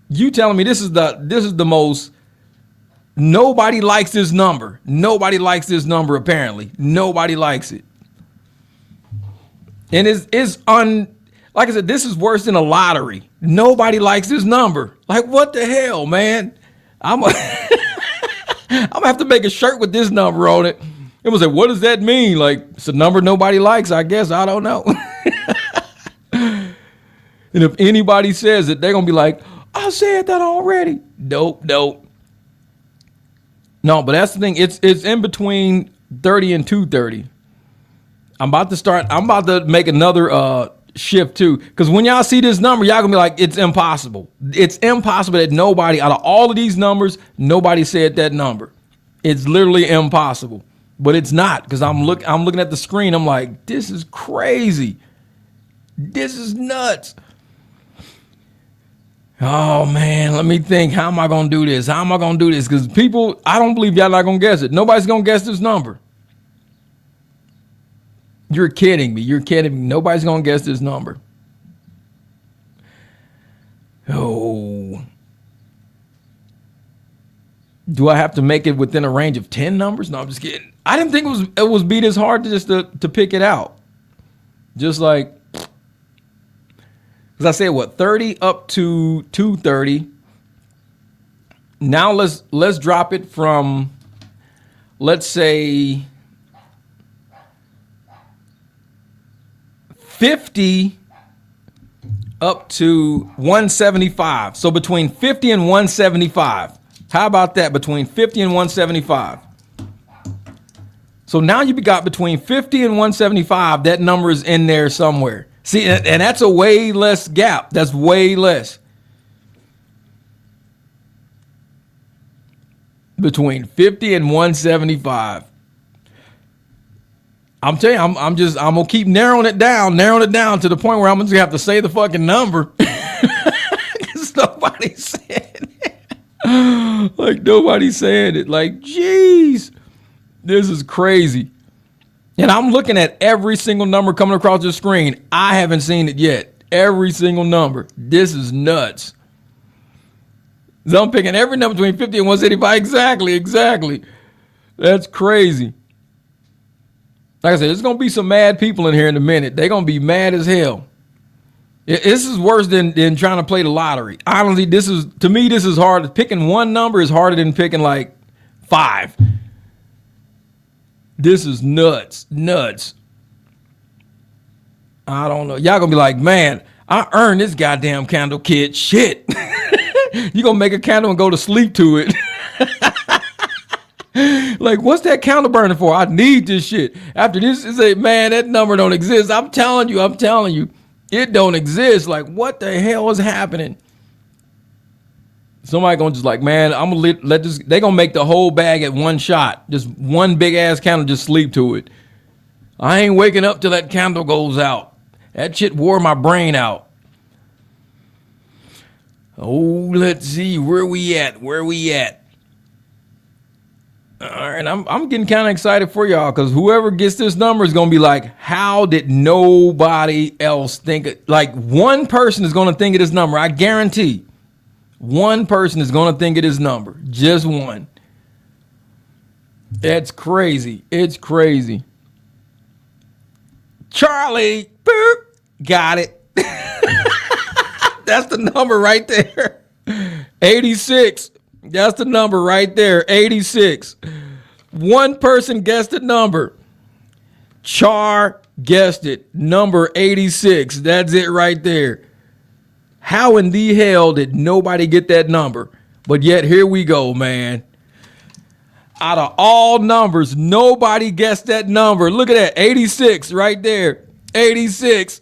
You telling me this is the most, nobody likes this number. Nobody likes this number, apparently. Nobody likes it. And like I said, this is worse than a lottery. Nobody likes this number. Like, what the hell, man? I'm gonna have to make a shirt with this number on it. It was like, what does that mean? Like, it's a number nobody likes, I guess. I don't know. And if anybody says it, they're gonna be like, I said that already. Nope. No, but that's the thing. It's in between 30 and 230. I'm about to make another shift too. Because when y'all see this number, y'all gonna be like, it's impossible. It's impossible that nobody, out of all of these numbers, nobody said that number. It's literally impossible. But it's not, because I'm looking at the screen. I'm like, this is crazy. This is nuts. Oh man, let me think. How am I gonna do this? How am I gonna do this? Because people, I don't believe y'all not gonna guess it. Nobody's gonna guess this number. You're kidding me. You're kidding me. Nobody's gonna guess this number. Oh. Do I have to make it within a range of 10 numbers? No, I'm just kidding. I didn't think it was be this hard to pick it out. Just like, because I said what, 30 up to 230. Now let's drop it from, let's say 50 up to 175. So between 50 and 175. How about that? Between 50 and 175. So now you got between 50 and 175. That number is in there somewhere. See, and that's a way less gap. That's way less. Between 50 and 175. I'm telling you, I'm gonna keep narrowing it down to the point where I'm just gonna have to say the fucking number. Because nobody's saying it. Like, nobody's saying it. Like, geez, this is crazy. And I'm looking at every single number coming across the screen. I haven't seen it yet. Every single number. This is nuts. So I'm picking every number between 50 and 175. Exactly. That's crazy. Like I said, there's going to be some mad people in here in a minute. They're going to be mad as hell. This is worse than trying to play the lottery. Honestly, to me, this is hard. Picking one number is harder than picking like 5. This is nuts. I don't know. Y'all gonna be like, man, I earned this goddamn candle kit. Shit. You gonna make a candle and go to sleep to it. Like, what's that candle burning for? I need this shit. After this, you say, man, that number don't exist. I'm telling you, it don't exist. Like, what the hell is happening? Somebody gonna just like, man, I'm gonna let this. They gonna make the whole bag at one shot. Just one big ass candle, just sleep to it. I ain't waking up till that candle goes out. That shit wore my brain out. Oh, let's see, where we at? All right, I'm getting kind of excited for y'all, because whoever gets this number is gonna be like, how did nobody else think it? Like, one person is gonna think of this number. I guarantee. One person is going to think of this number. Just one. That's crazy. It's crazy. Charlie, boop, got it. That's the number right there. 86. That's the number right there. 86. One person guessed the number. Char guessed it. Number 86. That's it right there. How in the hell did nobody get that number? But yet here we go, man. Out of all numbers, nobody guessed that number. Look at that, 86 right there. 86.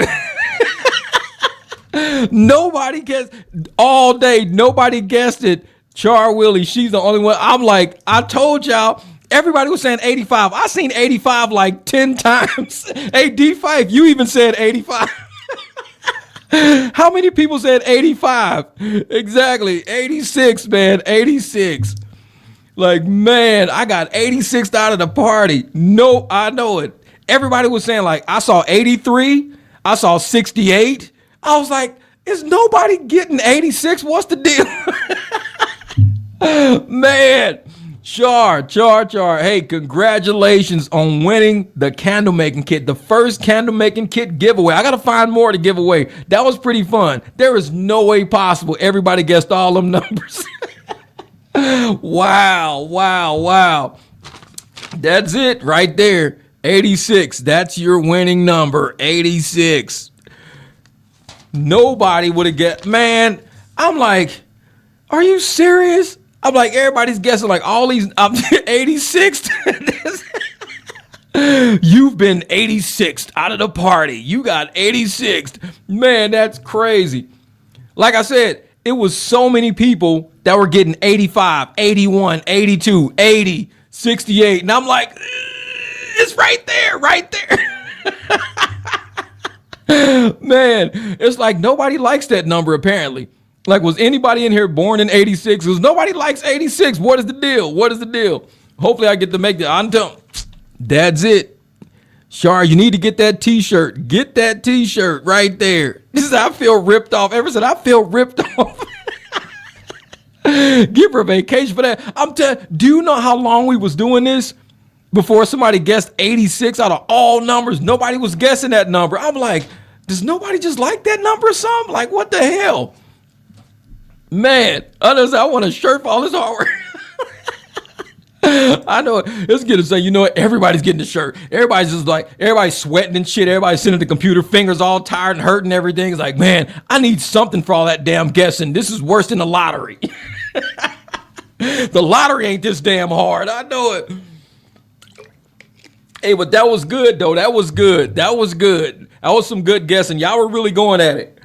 Nobody guessed all day. Nobody guessed it. Char Willie, she's the only one. I'm like, I told y'all. Everybody was saying 85. I seen 85 like 10 times. Hey, D5, you even said 85. How many people said 85? Exactly. 86, man. 86. Like, man, I got 86 out of the party. No, I know it. Everybody was saying, like, I saw 83. I saw 68. I was like, is nobody getting 86? What's the deal? Man. Char. Hey, congratulations on winning the candle making kit, the first candle making kit giveaway. I got to find more to give away. That was pretty fun. There is no way possible everybody guessed all them numbers. Wow. That's it right there. 86. That's your winning number. 86. Nobody would have guessed. Man, I'm like, are you serious? I'm like, everybody's guessing like all these. I'm 86. You've been 86th out of the party. You got 86th. Man, that's crazy. Like I said, it was so many people that were getting 85, 81, 82, 80, 68. And I'm like, it's right there, right there. Man, it's like nobody likes that number apparently. Like, was anybody in here born in 86? Because nobody likes 86. What is the deal? What is the deal? Hopefully I get to make the Anton. That's it. Shar, you need to get that t-shirt. Get that t-shirt right there. This is I feel ripped off. Ever since I feel ripped off. Give her a vacation for that. Do you know how long we was doing this before somebody guessed 86 out of all numbers? Nobody was guessing that number. I'm like, does nobody just like that number or something? Like, what the hell? Man, I want a shirt for all this hard work. I know it's good to say, you know what? Everybody's getting the shirt. Everybody's just like, everybody's sweating and shit. Everybody's sitting at the computer, fingers all tired and hurting and everything. It's like, man, I need something for all that damn guessing. This is worse than the lottery. The lottery ain't this damn hard. I know it. Hey, but that was good though. That was good. That was good. That was some good guessing. Y'all were really going at it.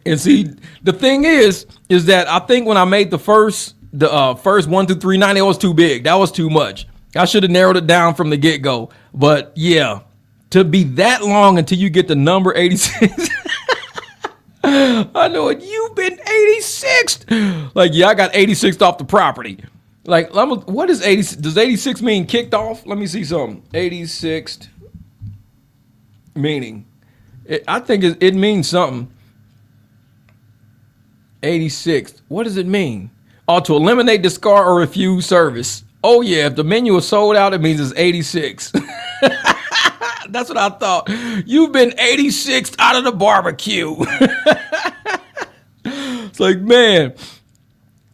And see, the thing is that I think when I made the first 1 through 390, it was too big. That was too much. I should have narrowed it down from the get-go. But yeah, to be that long until you get the number 86. I know it. You've been 86th. Like, yeah, I got 86th off the property. Like, what is 86? Does 86 mean kicked off? Let me see something. 86th meaning. I think it means something. 86th. What does it mean? Oh, to eliminate, discard, or refuse service. Oh, yeah. If the menu is sold out, it means it's 86. That's what I thought. You've been 86th out of the barbecue. It's like, man.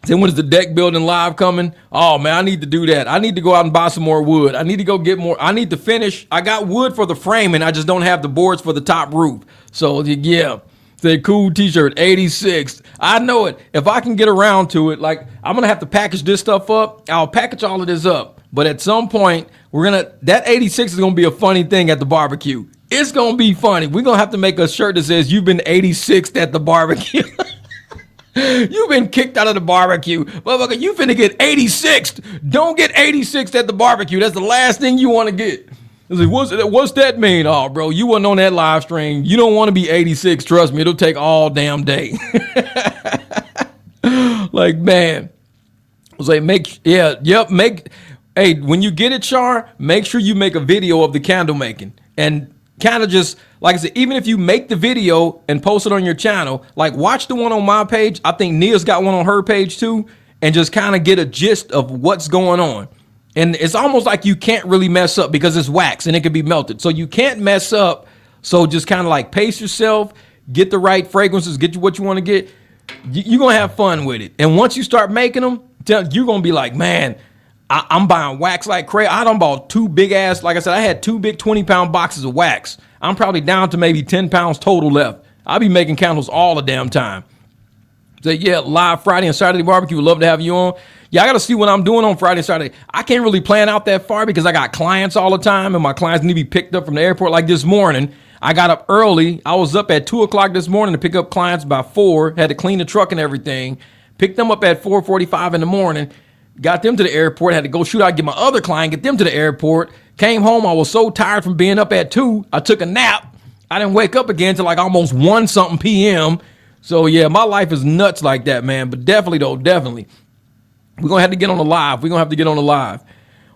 Then when is the deck building live coming? Oh, man, I need to do that. I need to go out and buy some more wood. I need to go get more. I need to finish. I got wood for the frame, and I just don't have the boards for the top roof. So, yeah. Say cool t-shirt, 86. I know it. If I can get around to it, like I'm going to have to package this stuff up. I'll package all of this up. But at some point, that 86 is going to be a funny thing at the barbecue. It's going to be funny. We're going to have to make a shirt that says you've been 86th at the barbecue. You've been kicked out of the barbecue. Motherfucker, you finna get 86th. Don't get 86th at the barbecue. That's the last thing you want to get. Like, what's that mean? Oh, bro, you wasn't on that live stream. You don't want to be 86. Trust me, it'll take all damn day. Like, man. I was like, hey, when you get it, Char, make sure you make a video of the candle making. And kind of just, like I said, even if you make the video and post it on your channel, like watch the one on my page. I think Nia's got one on her page too. And just kind of get a gist of what's going on. And it's almost like you can't really mess up because it's wax and it can be melted. So you can't mess up. So just kind of like pace yourself, get the right fragrances, get you what you want to get. You're going to have fun with it. And once you start making them, you're going to be like, man, I'm buying wax like crazy. I done bought two big ass, like I said, I had 2 big 20-pound boxes of wax. I'm probably down to maybe 10 pounds total left. I'll be making candles all the damn time. So yeah, live Friday and Saturday barbecue. Would love to have you on. Yeah, I got to see what I'm doing on Friday and Saturday. I can't really plan out that far because I got clients all the time and my clients need to be picked up from the airport. Like this morning, I got up early. I was up at 2 o'clock this morning to pick up clients by 4, had to clean the truck and everything. Picked them up at 4:45 in the morning, got them to the airport, had to go shoot out, get my other client, get them to the airport. Came home, I was so tired from being up at 2, I took a nap. I didn't wake up again till like almost 1 something p.m. So yeah, my life is nuts like that, man. But definitely. We're going to have to get on the live.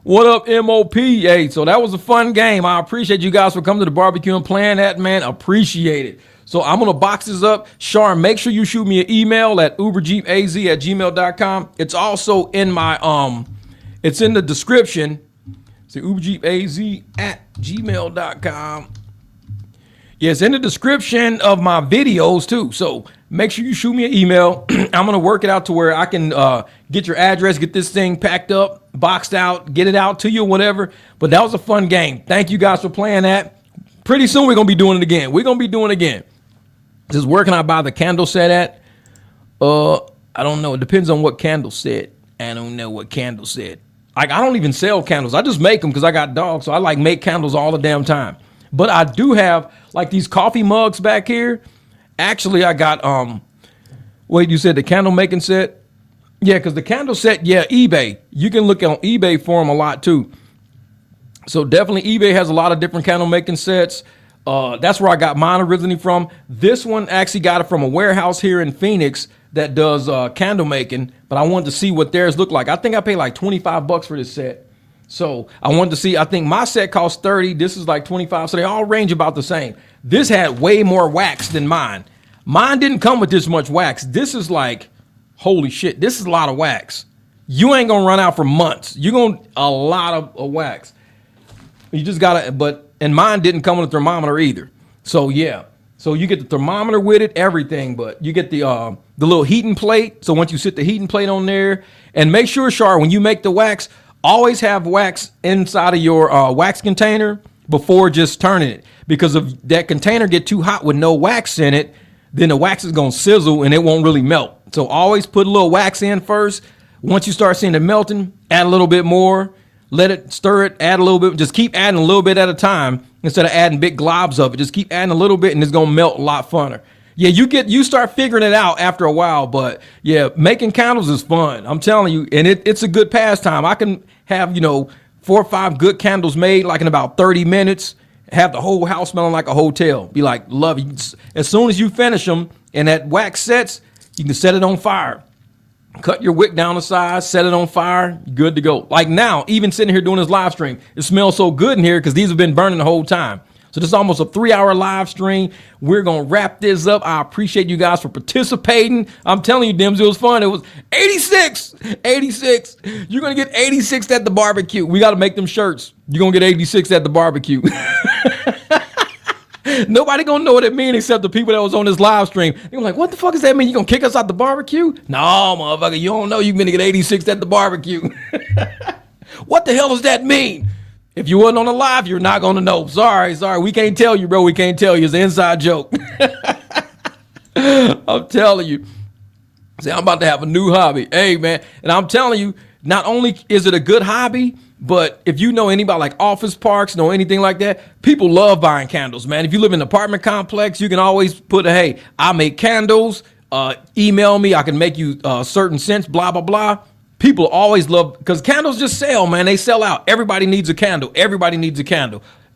What up, MOP? Hey, so that was a fun game. I appreciate you guys for coming to the barbecue and playing that, man. Appreciate it. So I'm going to box this up. Char, make sure you shoot me an email at uberjeepaz@gmail.com. It's also in my, it's in the description. It's uberjeepaz@gmail.com. Yeah, it's in the description of my videos too. So make sure you shoot me an email. I'm going to work it out to where I can get your address, get this thing packed up, boxed out, get it out to you or whatever. But that was a fun game. Thank you guys for playing that. Pretty soon we're going to be doing it again. Just where can I buy the candle set at? I don't know. It depends on what candle set. I don't know what candle set. Like, I don't even sell candles. I just make them because I got dogs. So I like make candles all the damn time. But I do have like these coffee mugs back here. Actually, I got, wait, you said the candle making set? Yeah, because the candle set, yeah, eBay. You can look on eBay for them a lot too. So definitely eBay has a lot of different candle making sets. That's where I got mine originally from. This one actually got it from a warehouse here in Phoenix that does candle making, but I wanted to see what theirs looked like. I think I paid like $25 for this set. So I wanted to see, I think my set cost 30. This is like 25. So they all range about the same. This had way more wax than mine. Mine didn't come with this much wax. This is like, holy shit, this is a lot of wax. You ain't gonna run out for months. You're gonna, a lot of wax. You just gotta, and mine didn't come with a thermometer either. So yeah. So you get the thermometer with it, everything, but you get the little heating plate. So once you sit the heating plate on there, and make sure, Char, when you make the wax, always have wax inside of your wax container before just turning it. Because if that container get too hot with no wax in it, then the wax is gonna sizzle and it won't really melt. So always put a little wax in first. Once you start seeing it melting, add a little bit more. Let it stir it, add a little bit, just keep adding a little bit at a time instead of adding big globs of it. Just keep adding a little bit and it's gonna melt a lot funner. Yeah, you start figuring it out after a while, but yeah, making candles is fun. I'm telling you, and it's a good pastime. I can have, 4 or 5 good candles made like in about 30 minutes, have the whole house smelling like a hotel. Be like, love it. As soon as you finish them and that wax sets, you can set it on fire. Cut your wick down the size, set it on fire, good to go. Like now, even sitting here doing this live stream, it smells so good in here because these have been burning the whole time. So this is almost a 3-hour live stream. We're going to wrap this up. I appreciate you guys for participating. I'm telling you, Dims, it was fun. It was 86. You're going to get 86 at the barbecue. We got to make them shirts. You're going to get 86 at the barbecue. Nobody gonna know what it means except the people that was on this live stream. They're like, what the fuck does that mean? You gonna kick us out the barbecue? No, motherfucker, you don't know you're gonna get 86 at the barbecue. What the hell does that mean? If you wasn't on the live, you're not gonna know. Sorry, we can't tell you, bro. We can't tell you. It's an inside joke. I'm telling you. See, I'm about to have a new hobby. Hey, man. And I'm telling you, not only is it a good hobby, but if you know anybody like office parks, know anything like that, people love buying candles, man. If you live in an apartment complex, you can always put, hey, I make candles, email me, I can make you certain scents, blah, blah, blah. People always love, because candles just sell, man. They sell out. Everybody needs a candle.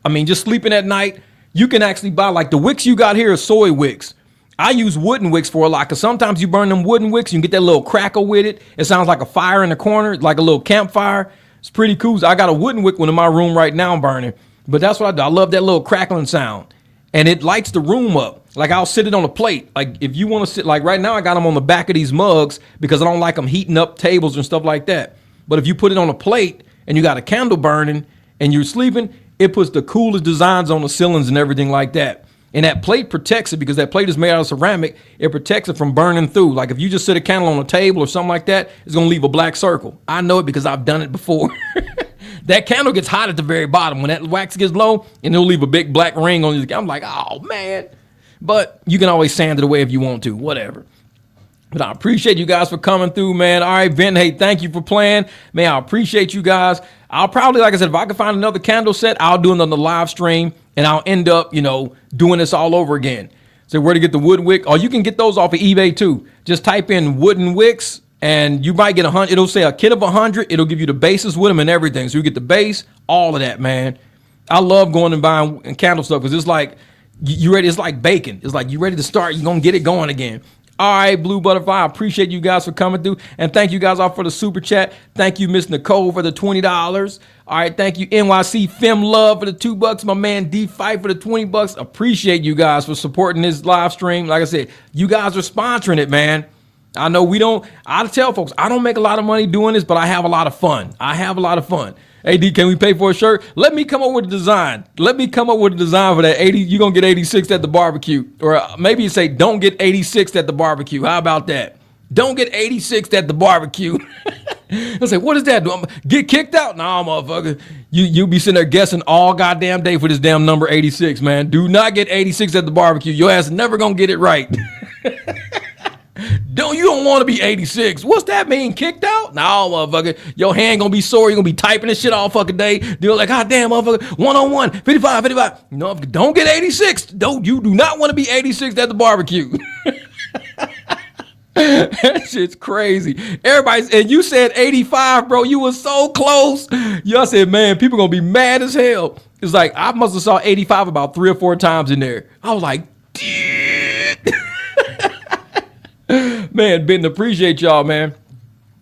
I mean, just sleeping at night, you can actually buy, like the wicks you got here are soy wicks. I use wooden wicks for a lot, because sometimes you burn them wooden wicks, you can get that little crackle with it. It sounds like a fire in the corner, like a little campfire. It's pretty cool. I got a wooden wick one in my room right now burning, but that's what I do. I love that little crackling sound, and it lights the room up. Like I'll sit it on a plate. Like if you want to sit, like right now I got them on the back of these mugs because I don't like them heating up tables and stuff like that. But if you put it on a plate and you got a candle burning and you're sleeping, it puts the coolest designs on the ceilings and everything like that. And that plate protects it because that plate is made out of ceramic. It protects it from burning through. Like if you just set a candle on a table or something like that, it's going to leave a black circle. I know it because I've done it before. That candle gets hot at the very bottom. When that wax gets low, and it'll leave a big black ring on you. I'm like, oh, man. But you can always sand it away if you want to, whatever. But I appreciate you guys for coming through, man. All right, Ben, hey, thank you for playing. Man, I appreciate you guys. I'll probably, like I said, if I can find another candle set, I'll do another live stream, and I'll end up, doing this all over again. So where to get the wood wick? Or you can get those off of eBay, too. Just type in wooden wicks, and you might get 100. It'll say a kit of 100. It'll give you the bases with them and everything. So you get the base, all of that, man. I love going and buying candle stuff because it's like, you ready. It's like bacon. It's like you ready to start. You're going to get it going again. All right, Blue Butterfly, I appreciate you guys for coming through. And thank you guys all for the super chat. Thank you, Miss Nicole, for the $20. All right, thank you, NYC Fem Love for the $2. My man D Fight for the $20. Appreciate you guys for supporting this live stream. Like I said, you guys are sponsoring it, man. I know I tell folks, I don't make a lot of money doing this, but I have a lot of fun. Hey, D, can we pay for a shirt? Let me come up with a design. For that 80. You're going to get 86 at the barbecue. Or maybe you say, don't get 86 at the barbecue. How about that? Don't get 86 at the barbecue. I say, what is that? Do I get kicked out? Nah, motherfucker. You'll be sitting there guessing all goddamn day for this damn number 86, man. Do not get 86 at the barbecue. Your ass never going to get it right. you don't want to be 86. What's that mean? Kicked out? No, motherfucker. Your hand gonna be sore. You're gonna be typing this shit all fucking day. They're like, God damn, motherfucker. 101, 55, 55. No, don't get 86. You do not want to be 86 at the barbecue. That shit's crazy. Everybody's, and you said 85, bro. You were so close. Y'all said, man, people gonna be mad as hell. It's like, I must have saw 85 about 3 or 4 times in there. I was like, man, Ben, appreciate y'all, man.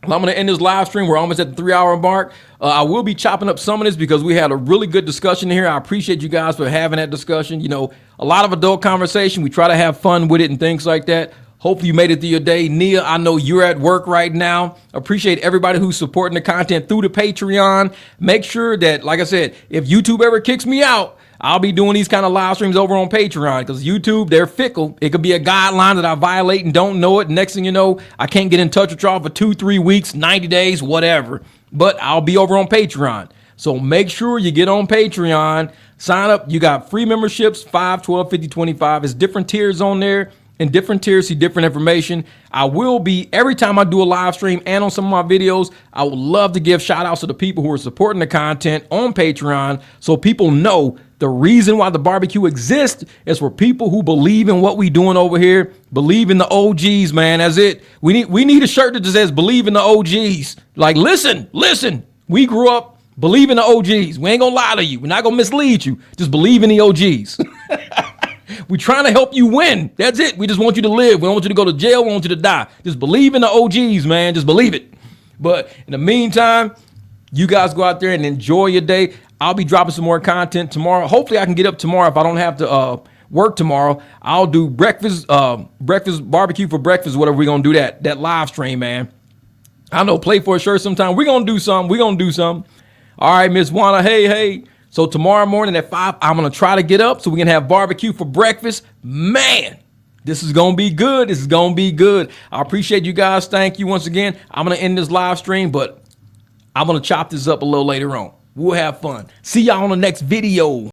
Well, I'm going to end this live stream. We're almost at the 3-hour mark. I will be chopping up some of this because we had a really good discussion here. I appreciate you guys for having that discussion. You know, a lot of adult conversation. We try to have fun with it and things like that. Hopefully you made it through your day. Nia, I know you're at work right now. Appreciate everybody who's supporting the content through the Patreon. Make sure that, like I said, if YouTube ever kicks me out, I'll be doing these kind of live streams over on Patreon because YouTube, they're fickle. It could be a guideline that I violate and don't know it. Next thing you know, I can't get in touch with y'all for 2-3 weeks, 90 days, whatever. But I'll be over on Patreon. So make sure you get on Patreon, sign up. You got free memberships, 5, 12, 50, 25. It's different tiers on there. And different tiers see different information. I will be, every time I do a live stream and on some of my videos, I would love to give shout outs to the people who are supporting the content on Patreon so people know the reason why the barbecue exists is for people who believe in what we doing over here, believe in the OGs, man. That's it. We need a shirt that just says believe in the OGs. Like, listen, we grew up believing the OGs. We ain't gonna lie to you. We're not gonna mislead you. Just believe in the OGs. We're trying to help you win. That's it. We just want you to live. We don't want you to go to jail. We want you to die. Just believe in the OGs, man. Just believe it. But in the meantime, you guys go out there and enjoy your day. I'll be dropping some more content tomorrow. Hopefully I can get up tomorrow if I don't have to work tomorrow. I'll do breakfast barbecue for breakfast, whatever we're going to do that live stream, man. I know, play for a shirt sometime. We're going to do something. All right, Miss Juana. Hey. So tomorrow morning at 5, I'm going to try to get up so we can have barbecue for breakfast. Man, this is going to be good. I appreciate you guys. Thank you once again. I'm going to end this live stream, but I'm going to chop this up a little later on. We'll have fun. See y'all on the next video.